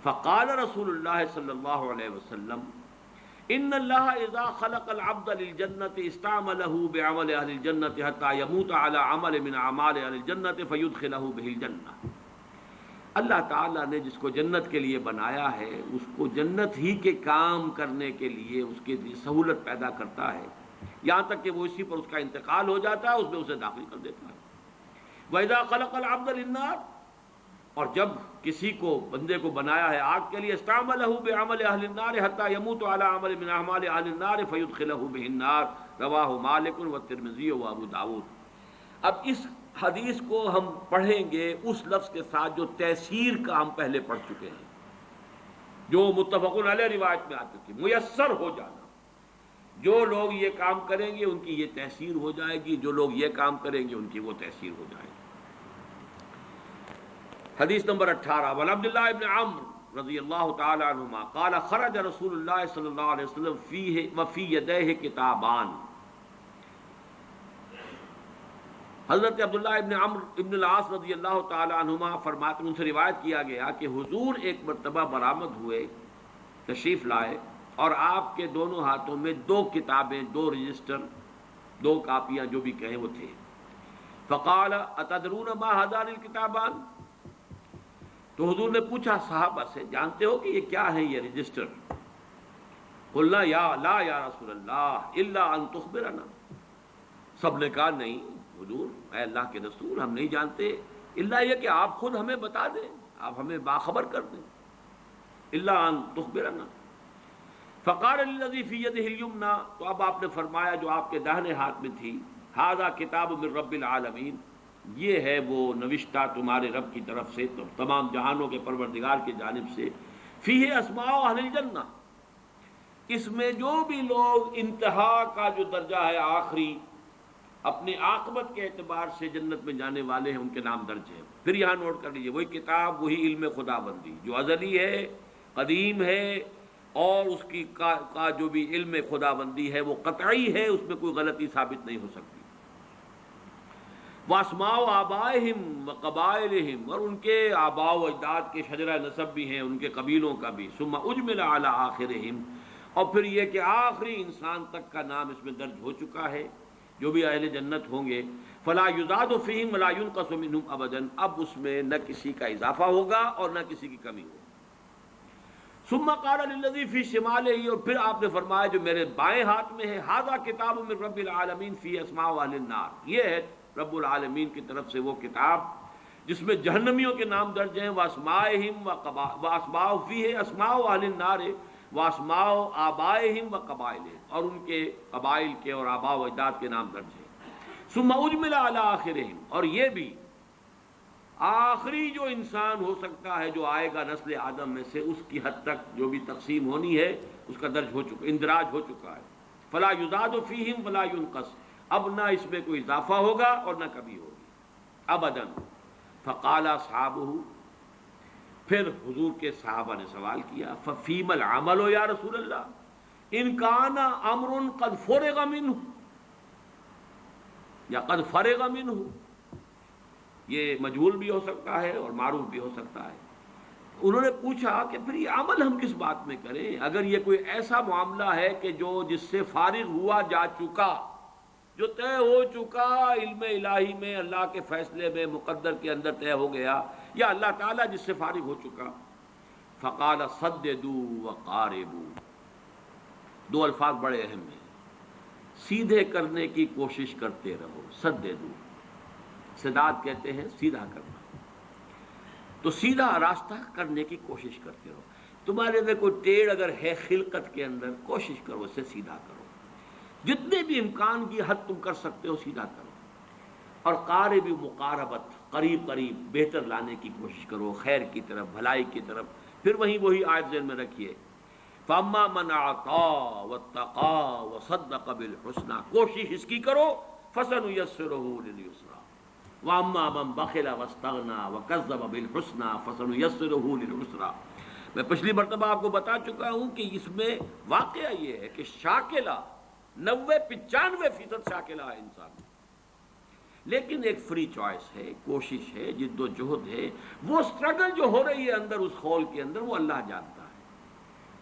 فقال رسول اللہ صلی اللہ علیہ وسلم، ان اللہ اذا خلق العبد للجنۃ استعملہ بعمل اہل الجنۃ حتی یموت علی عمل من اعمال اہل الجنۃ فیدخلہ بہ الجنہ. اللہ تعالیٰ نے جس کو جنت کے لیے بنایا ہے، اس کو جنت ہی کے کام کرنے کے لیے اس کے لیے سہولت پیدا کرتا ہے، یہاں تک کہ وہ اسی پر اس کا انتقال ہو جاتا ہے، اس میں اسے داخل کر دیتا ہے. وَإِذَا خَلَقَ الْعَبْدَ لِلنَّارِ، اور جب کسی کو بندے کو بنایا ہے آگ کے لیے، اسْتَعْمَلَهُ بِعَمَلِ أَهْلِ النَّارِ حَتَّى يَمُوتُ عَلَى عَمَلٍ مِنْ أَعْمَالِ أَهْلِ النَّارِ فَيُدْخِلَهُ بِهِ النَّارِ، رواہ مالک والترمذی وابو داؤد. اب اس حدیث کو ہم پڑھیں گے اس لفظ کے ساتھ جو تیسیر کا ہم پہلے پڑھ چکے ہیں، جو متفق علیہ روایت میں آ چکی، میسر ہو جانا. جو لوگ یہ کام کریں گے ان کی یہ تیسیر ہو جائے گی، جو لوگ یہ کام کریں گے ان کی وہ تیسیر ہو جائے گی. حدیث نمبر 18، وعن عبداللہ ابن عمرو رضی اللہ تعالی عنہما قال خرج رسول اللہ صلی اللہ علیہ وسلم فیہ وفی یدیہ کتابان. حضرت عبداللہ ابن عمرو ابن العاص رضی اللہ تعالی عنہما فرماتے ہیں، ان سے روایت کیا گیا کہ حضور ایک مرتبہ برآمد ہوئے، تشریف لائے، اور آپ کے دونوں ہاتھوں میں 2 کتابیں، 2 رجسٹر، 2 کاپیاں جو بھی کہیں وہ تھے. فقال اتدرون ما هذان الکتابان، تو حضور نے پوچھا صحابہ سے، جانتے ہو کہ یہ کیا ہے یہ رجسٹر؟ قلنا لا یا رسول اللہ الا ان تخبرنا، سب نے کہا نہیں حضور، اے اللہ کے رسول، ہم نہیں جانتے الا یہ کہ آپ خود ہمیں بتا دیں، آپ ہمیں باخبر کر دیں. الا ان تخبرنا. فقال للذی فی یدہ الیمنی، تو اب آپ نے فرمایا جو آپ کے داہنے ہاتھ میں تھی، ھذا کتاب من رب العالمین، یہ ہے وہ نوشتہ تمہارے رب کی طرف سے، تمام جہانوں کے پروردگار کی جانب سے. فیہ اسماء اہل الجنہ، اس میں جو بھی لوگ انتہا کا جو درجہ ہے، آخری اپنی عاقبت کے اعتبار سے جنت میں جانے والے ہیں ان کے نام درج ہیں۔ پھر یہاں نوٹ کر لیجئے، وہی کتاب، وہی علم خدا بندی جو ازلی ہے، قدیم ہے، اور اس کی کا جو بھی علم خدا بندی ہے وہ قطعی ہے، اس میں کوئی غلطی ثابت نہیں ہو سکتی۔ واسماء آبائہم و قبائلہم، اور ان کے آباء و اجداد کے شجرہ نسب بھی ہیں، ان کے قبیلوں کا بھی۔ ثم اجمل علی آخرہم، اور پھر یہ کہ آخری انسان تک کا نام اس میں درج ہو چکا ہے، جو بھی اہل جنت ہوں گے۔ فلا یزاد فیہم ولا ینقص منہم ابدا، اب اس میں نہ کسی کا اضافہ ہوگا اور نہ کسی کی کمی ہوگی۔ ثم قال للذی فی شمالہ، اور پھر آپ نے فرمایا جو میرے بائیں ہاتھ میں ہے، ھذا کتاب من رب العالمین فی اسماء اہل النار، یہ ہے رب العالمین کی طرف سے وہ کتاب جس میں جہنمیوں کے نام درج ہیں۔ واسماءہم واسماء فیہ اسماء اہل النار واسماء آبائہم و قبائلہم، اور ان کے قبائل کے اور آباء و اجداد کے نام درج ہیں۔ ثم اجمل علی آخرہم، اور یہ بھی آخری جو انسان ہو سکتا ہے جو آئے گا نسل آدم میں سے، اس کی حد تک جو بھی تقسیم ہونی ہے اس کا درج ہو چکا، اندراج ہو چکا ہے۔ فلا یزاد فیہم ولا ینقص، اب نہ اس میں کوئی اضافہ ہوگا اور نہ کمی ہوگی ابدا۔ فقال اصحابہ، پھر حضور کے صحابہ نے سوال کیا، ففیم العمل یا رسول اللہ، ان کان امر قد فرغ منہ، یا قد فرغ منہ، یہ مجہول بھی ہو سکتا ہے اور معروف بھی ہو سکتا ہے۔ انہوں نے پوچھا کہ پھر یہ عمل ہم کس بات میں کریں، اگر یہ کوئی ایسا معاملہ ہے کہ جو جس سے فارغ ہوا جا چکا، جو طے ہو چکا علم الہی میں، اللہ کے فیصلے میں، مقدر کے اندر طے ہو گیا، یا اللہ تعالیٰ جس سے فارغ ہو چکا۔ فقال صددوا وقاربوا، دو الفاظ بڑے اہم ہیں، سیدھے کرنے کی کوشش کرتے رہو، سددوا، سداد کہتے ہیں سیدھا کرنا، تو سیدھا راستہ کرنے کی کوشش کرتے رہو۔ تمہارے اندر کوئی ٹیڑھ اگر ہے خلقت کے اندر، کوشش کرو اسے سیدھا کرو، جتنے بھی امکان کی حد تم کر سکتے ہو سیدھا کرو۔ اور قارب، مقاربت، قریب قریب بہتر لانے کی کوشش کرو، خیر کی طرف، بھلائی کی طرف۔ پھر وہی آیت ذہن میں رکھیے، فاما من اعطى واتقى وصدق بالحسنى، کوشش اس کی کرو، فسنيسره لليسرى، واما من بخل واستغنى وكذب بالحسنى فسنيسره للعسرى۔ میں پچھلی مرتبہ آپ کو بتا چکا ہوں کہ اس میں واقعہ یہ ہے کہ شاکلہ 95% شاکلہ ہے انسان، لیکن ایک فری چوائس ہے، کوشش ہے، جد و جہد ہے، وہ سٹرگل جو ہو رہی ہے اندر اس خول کے اندر، وہ اللہ جانتا ہے۔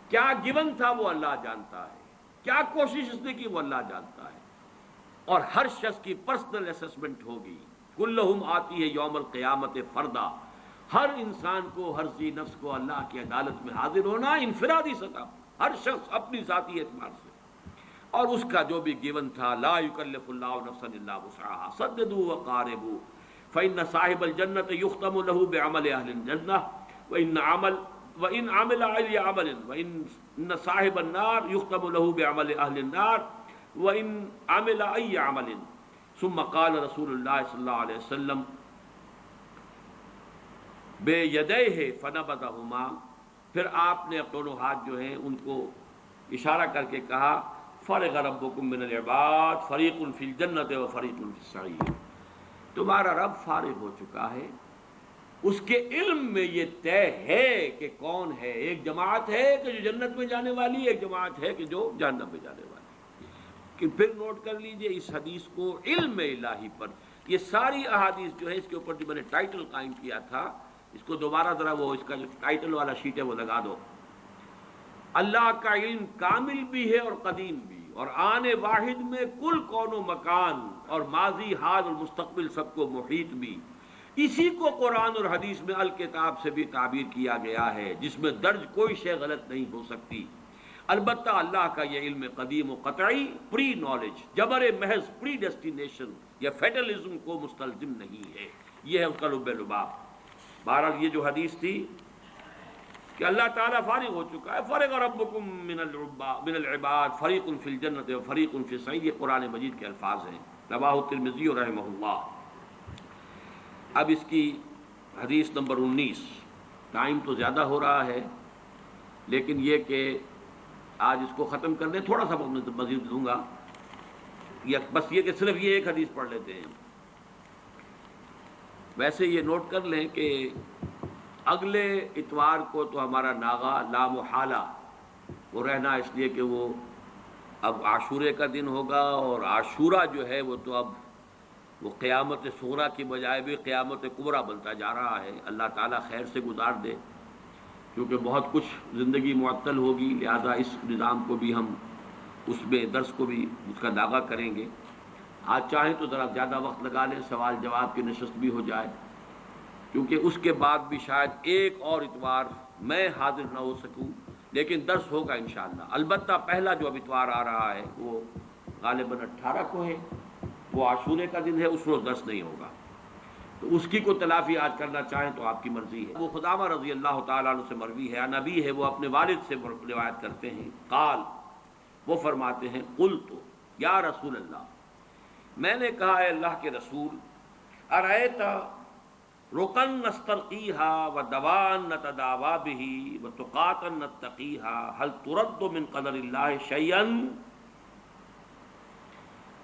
کیا گیون تھا وہ اللہ جانتا ہے، کیا کوشش اس نے کی وہ اللہ جانتا ہے، اور ہر شخص کی پرسنل اسسمنٹ ہوگی۔ کلہم آتی ہے یوم القیامت فردا، ہر انسان کو، ہر ذی نفس کو اللہ کی عدالت میں حاضر ہونا انفرادی سطح، ہر شخص اپنی ذاتی اعتبار سے، اور اس کا جو بھی گیون تھا، لا یکلف اللہ نفسا الا وسعها، سددوا وقاربوا، فإن صاحب الجنة يختم له بعمل أهل الجنة وإن عمل أي عمل، وإن صاحب النار يختم له بعمل أهل النار وإن عمل أي عمل۔ ثم قال رسول اللہ صلی اللہ علیہ وسلم بِيَدَيْهِ فَنَبَذَهُمَا، پھر آپ نے دونوں ہاتھ جو ہیں ان کو اشارہ کر کے کہا، فَرِغَ رَبُّكُم مِّنَ الْعِبَادِ فَرِيقٌ فِي الْجَنَّةِ وَفَرِيقٌ فِي السَّعِيرِ، تمہارا رب فارغ ہو چکا ہے، اس کے علم میں یہ طے ہے کہ کون ہے، ایک جماعت ہے کہ جو جنت میں جانے والی، ایک جماعت ہے کہ جو جہنم میں جانے والی۔ کہ پھر نوٹ کر لیجئے اس حدیث کو علم الہی پر، یہ ساری احادیث جو ہے، اس کے اوپر جو میں نے ٹائٹل قائم کیا تھا، اس کو دوبارہ ذرا وہ اس کا جو ٹائٹل والا شیٹ ہے وہ لگا دو۔ اللہ کا علم کامل بھی ہے اور قدیم بھی، اور آن واحد میں کل کون و مکان اور ماضی، حال اور مستقبل سب کو محیط بھی۔ اسی کو قرآن اور حدیث میں الکتاب سے بھی تعبیر کیا گیا ہے، جس میں درج کوئی شے غلط نہیں ہو سکتی۔ البتہ اللہ کا یہ علم قدیم و قطعی، پری نالج، جبر محض، پری ڈیسٹینیشن یا فیٹلزم کو مستلزم نہیں ہے، یہ ہے اس کا لب لباب۔ بہرحال یہ جو حدیث تھی کہ اللہ تعالیٰ فارغ ہو چکا ہے، فرغ ربکم من العباد فریق فی الجنۃ و فریق فی السعیر، یہ قرآن مجید کے الفاظ ہیں، رواہ ترمذی رحمہ اللہ۔ اب اس کی حدیث نمبر 19، ٹائم تو زیادہ ہو رہا ہے لیکن یہ کہ آج اس کو ختم کر دیں، تھوڑا سا مزید دوں گا۔ یا بس یہ کہ صرف یہ ایک حدیث پڑھ لیتے ہیں. ویسے یہ نوٹ کر لیں کہ اگلے اتوار کو تو ہمارا ناغا لا محالہ وہ رہنا، اس لیے کہ وہ اب عاشورے کا دن ہوگا، اور عاشورہ جو ہے وہ تو اب وہ قیامت صغریٰ کی بجائے بھی قیامت کبریٰ بنتا جا رہا ہے. اللہ تعالیٰ خیر سے گزار دے، کیونکہ بہت کچھ زندگی معطل ہوگی، لہذا اس نظام کو بھی ہم اس میں درس کو بھی اس کا داغا کریں گے. آج چاہیں تو ذرا زیادہ وقت لگا لیں، سوال جواب کی نشست بھی ہو جائے، کیونکہ اس کے بعد بھی شاید ایک اور اتوار میں حاضر نہ ہو سکوں، لیکن درس ہوگا انشاءاللہ. البتہ پہلا جو اب اتوار آ رہا ہے وہ غالباً 18 کو ہے، وہ عاشورے کا دن ہے، اس روز درس نہیں ہوگا. تو اس کی کو تلافی آج کرنا چاہیں تو آپ کی مرضی ہے. وہ خدامہ رضی اللہ تعالیٰ عنہ سے مروی ہے، نبی ہے، وہ اپنے والد سے روایت کرتے ہیں. قال، وہ فرماتے ہیں، قلت یا رسول اللہ، میں نے کہا اے اللہ کے رسول، ارأیت رقن نسترقیہا ودوان نتداوا بہ وتقاتا نتقیہا هل ترد من قدر اللہ شیئا.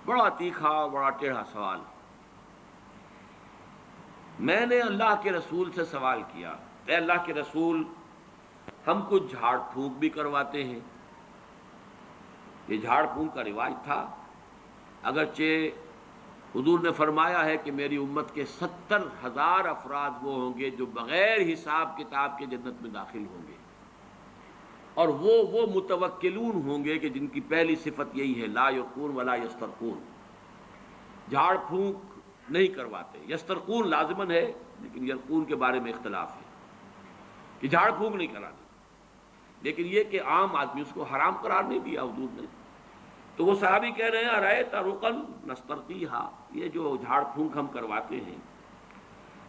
بڑا تیکھا، بڑا ٹیڑھا سوال. میں نے اللہ کے رسول سے سوال کیا، اے اللہ کے رسول، ہم کچھ جھاڑ پھونک بھی کرواتے ہیں. یہ جھاڑ پھونک کا رواج تھا، اگرچہ حضور نے فرمایا ہے کہ میری امت کے 70,000 افراد وہ ہوں گے جو بغیر حساب کتاب کے جنت میں داخل ہوں گے، اور وہ متوکلون ہوں گے کہ جن کی پہلی صفت یہی ہے، لا یرقون ولا یسترقون، جھاڑ پھونک نہیں کرواتے. یسترقون لازمن ہے، لیکن یرقون کے بارے میں اختلاف ہے کہ جھاڑ پھونک نہیں کراتے. لیکن یہ کہ عام آدمی اس کو حرام قرار نہیں دیا حضور نے. تو وہ صحابی کہہ رہے ہیں، ارأیت رقن نسترقیہا، یہ جو جھاڑ پھونک ہم کرواتے ہیں،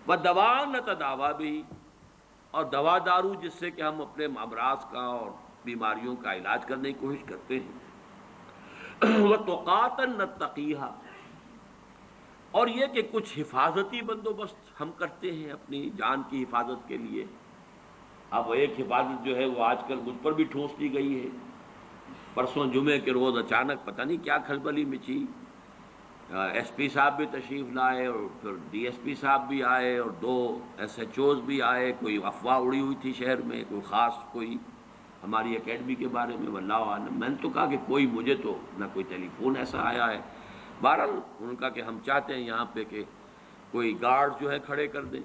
ودوان نتداوا بہ، اور دوا دارو جس سے کہ ہم اپنے امراض کا اور بیماریوں کا علاج کرنے کی کوشش کرتے ہیں، وتقاتا نتقیہا، اور یہ کہ کچھ حفاظتی بندوبست ہم کرتے ہیں اپنی جان کی حفاظت کے لیے. اب ایک حفاظت جو ہے وہ آج کل مجھ پر بھی ٹھونس دی گئی ہے. پرسوں جمعے کے روز اچانک پتہ نہیں کیا کھلبلی مچی، ایس پی صاحب بھی تشریف لائے، اور پھر ڈی ایس پی صاحب بھی آئے، اور 2 SHOs بھی آئے. کوئی افواہ اڑی ہوئی تھی شہر میں، کوئی خاص کوئی ہماری اکیڈمی کے بارے میں، واللہ عالم. میں نے تو کہا کہ کوئی مجھے تو نہ کوئی ٹیلی فون ایسا آیا ہے. بہرحال انہوں نے کہا کہ ہم چاہتے ہیں یہاں پہ کہ کوئی گارڈ جو ہے کھڑے کر دیں.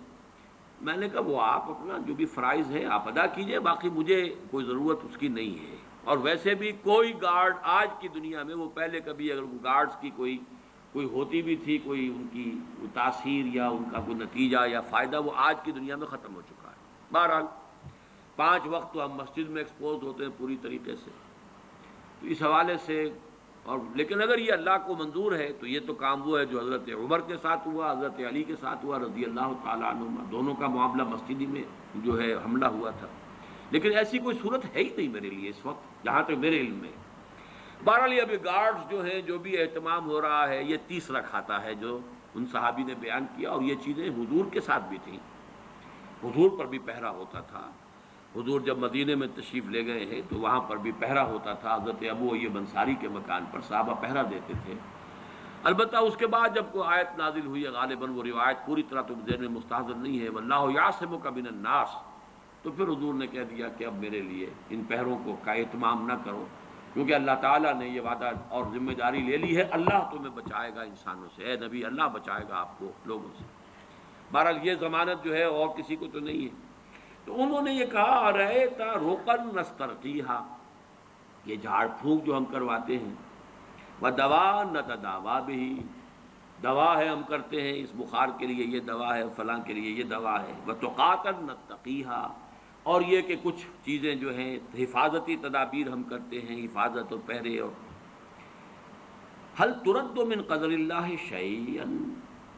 میں نے کہا وہ آپ اپنا جو بھی فرائض ہے آپ ادا کیجئے، باقی مجھے کوئی ضرورت اس کی نہیں ہے. اور ویسے بھی کوئی گارڈ آج کی دنیا میں، وہ پہلے کبھی اگر گارڈز کی کوئی ہوتی بھی تھی، کوئی ان کی تاثیر یا ان کا کوئی نتیجہ یا فائدہ، وہ آج کی دنیا میں ختم ہو چکا ہے. بہرحال 5 وقت تو ہم مسجد میں ایکسپوز ہوتے ہیں پوری طریقے سے. تو اس حوالے سے، اور لیکن اگر یہ اللہ کو منظور ہے تو یہ تو کام وہ ہے جو حضرت عمر کے ساتھ ہوا، حضرت علی کے ساتھ ہوا رضی اللہ تعالیٰ عنہما. دونوں کا معاملہ مسجد میں جو ہے حملہ ہوا تھا. لیکن ایسی کوئی صورت ہے ہی نہیں میرے لیے اس وقت جہاں تک میرے علم میں. بہرحال ابھی گارڈز جو ہیں، جو بھی اہتمام ہو رہا ہے، یہ تیسرا کھاتا ہے جو ان صحابی نے بیان کیا. اور یہ چیزیں حضور کے ساتھ بھی تھیں، حضور پر بھی پہرا ہوتا تھا. حضور جب مدینے میں تشریف لے گئے ہیں تو وہاں پر بھی پہرا ہوتا تھا. حضرت ابو ایوب انصاری کے مکان پر صحابہ پہرا دیتے تھے. البتہ اس کے بعد جب کوئی آیت نازل ہوئی ہے، غالباً وہ روایت پوری طرح تو ذہن میں مستحضر نہیں ہے، واللہ یعصمک من الناس، تو پھر حضور نے کہہ دیا کہ اب میرے لیے ان پہروں کا اہتمام نہ کرو، کیونکہ اللہ تعالیٰ نے یہ وعدہ اور ذمہ داری لے لی ہے، اللہ تمہیں بچائے گا انسانوں سے. اے نبی، اللہ بچائے گا آپ کو لوگوں سے. بہرحال یہ ضمانت جو ہے اور کسی کو تو نہیں ہے. تو انہوں نے یہ کہا، ارأیت رقن نسترقیہا، یہ جھاڑ پھونک جو ہم کرواتے ہیں، ودوان نتداوا بہ، دوا ہے ہم کرتے ہیں، اس بخار کے لیے یہ دوا ہے، فلاں کے لیے یہ دوا ہے، وتقاتا نتقیہا، اور یہ کہ کچھ چیزیں جو ہیں حفاظتی تدابیر ہم کرتے ہیں، حفاظت اور پہرے. اور هل ترد من قدر اللہ شیئا،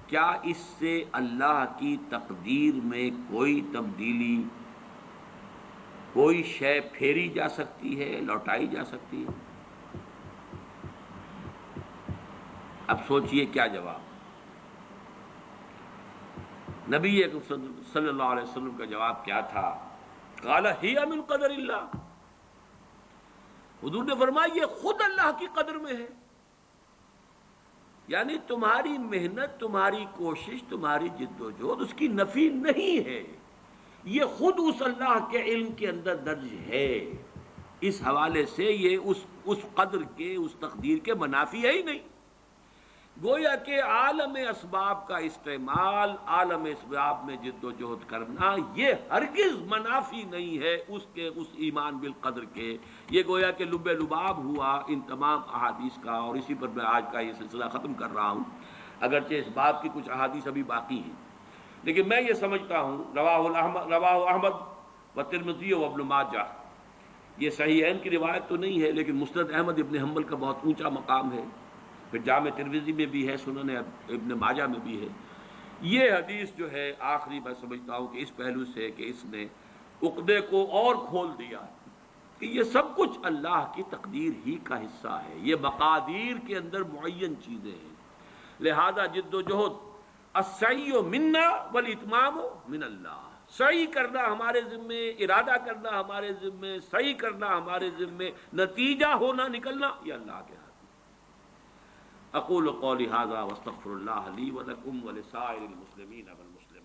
کیا اس سے اللہ کی تقدیر میں کوئی تبدیلی، کوئی شے پھیری جا سکتی ہے، لوٹائی جا سکتی ہے؟ اب سوچئے کیا جواب. نبی اکرم صلی اللہ علیہ وسلم کا جواب کیا تھا؟ قال ہی من قدر اللہ، حضور نے فرمایا یہ خود اللہ کی قدر میں ہے. یعنی تمہاری محنت، تمہاری کوشش، تمہاری جد و جہد اس کی نفی نہیں ہے، یہ خود اس اللہ کے علم کے اندر درج ہے۔ اس حوالے سے یہ اس قدر کے، اس تقدیر کے منافی ہے ہی نہیں۔ گویا کہ عالم اسباب کا استعمال، عالم اسباب میں جد و جہد کرنا، یہ ہرگز منافی نہیں ہے اس ایمان بالقدر کے۔ یہ گویا کہ لب لباب ہوا ان تمام احادیث کا، اور اسی پر میں آج کا یہ سلسلہ ختم کر رہا ہوں، اگرچہ اس باب کی کچھ احادیث ابھی باقی ہیں، لیکن میں یہ سمجھتا ہوں رواہ احمد و ترمذی و ابن ماجہ، یہ صحیحین کی روایت تو نہیں ہے لیکن مسند احمد ابن حنبل کا بہت اونچا مقام ہے، پھر جامع ترمذی میں بھی ہے، سنن ابن ماجہ میں بھی ہے۔ یہ حدیث جو ہے آخری میں سمجھتا ہوں کہ اس پہلو سے کہ اس نے عقدے کو اور کھول دیا کہ یہ سب کچھ اللہ کی تقدیر ہی کا حصہ ہے، یہ مقادیر کے اندر معین چیزیں ہیں، لہذا جد و جہد السعی منا والاتمام من اللہ، سعی کرنا ہمارے ذمے، ارادہ کرنا ہمارے ذمے، سعی کرنا ہمارے ذمے، نتیجہ ہونا نکلنا یہ اللہ کے ہاتھ۔ اقول قولی ھذا واستغفر اللہ لی ولکم ولسائر المسلمین والمسلمات۔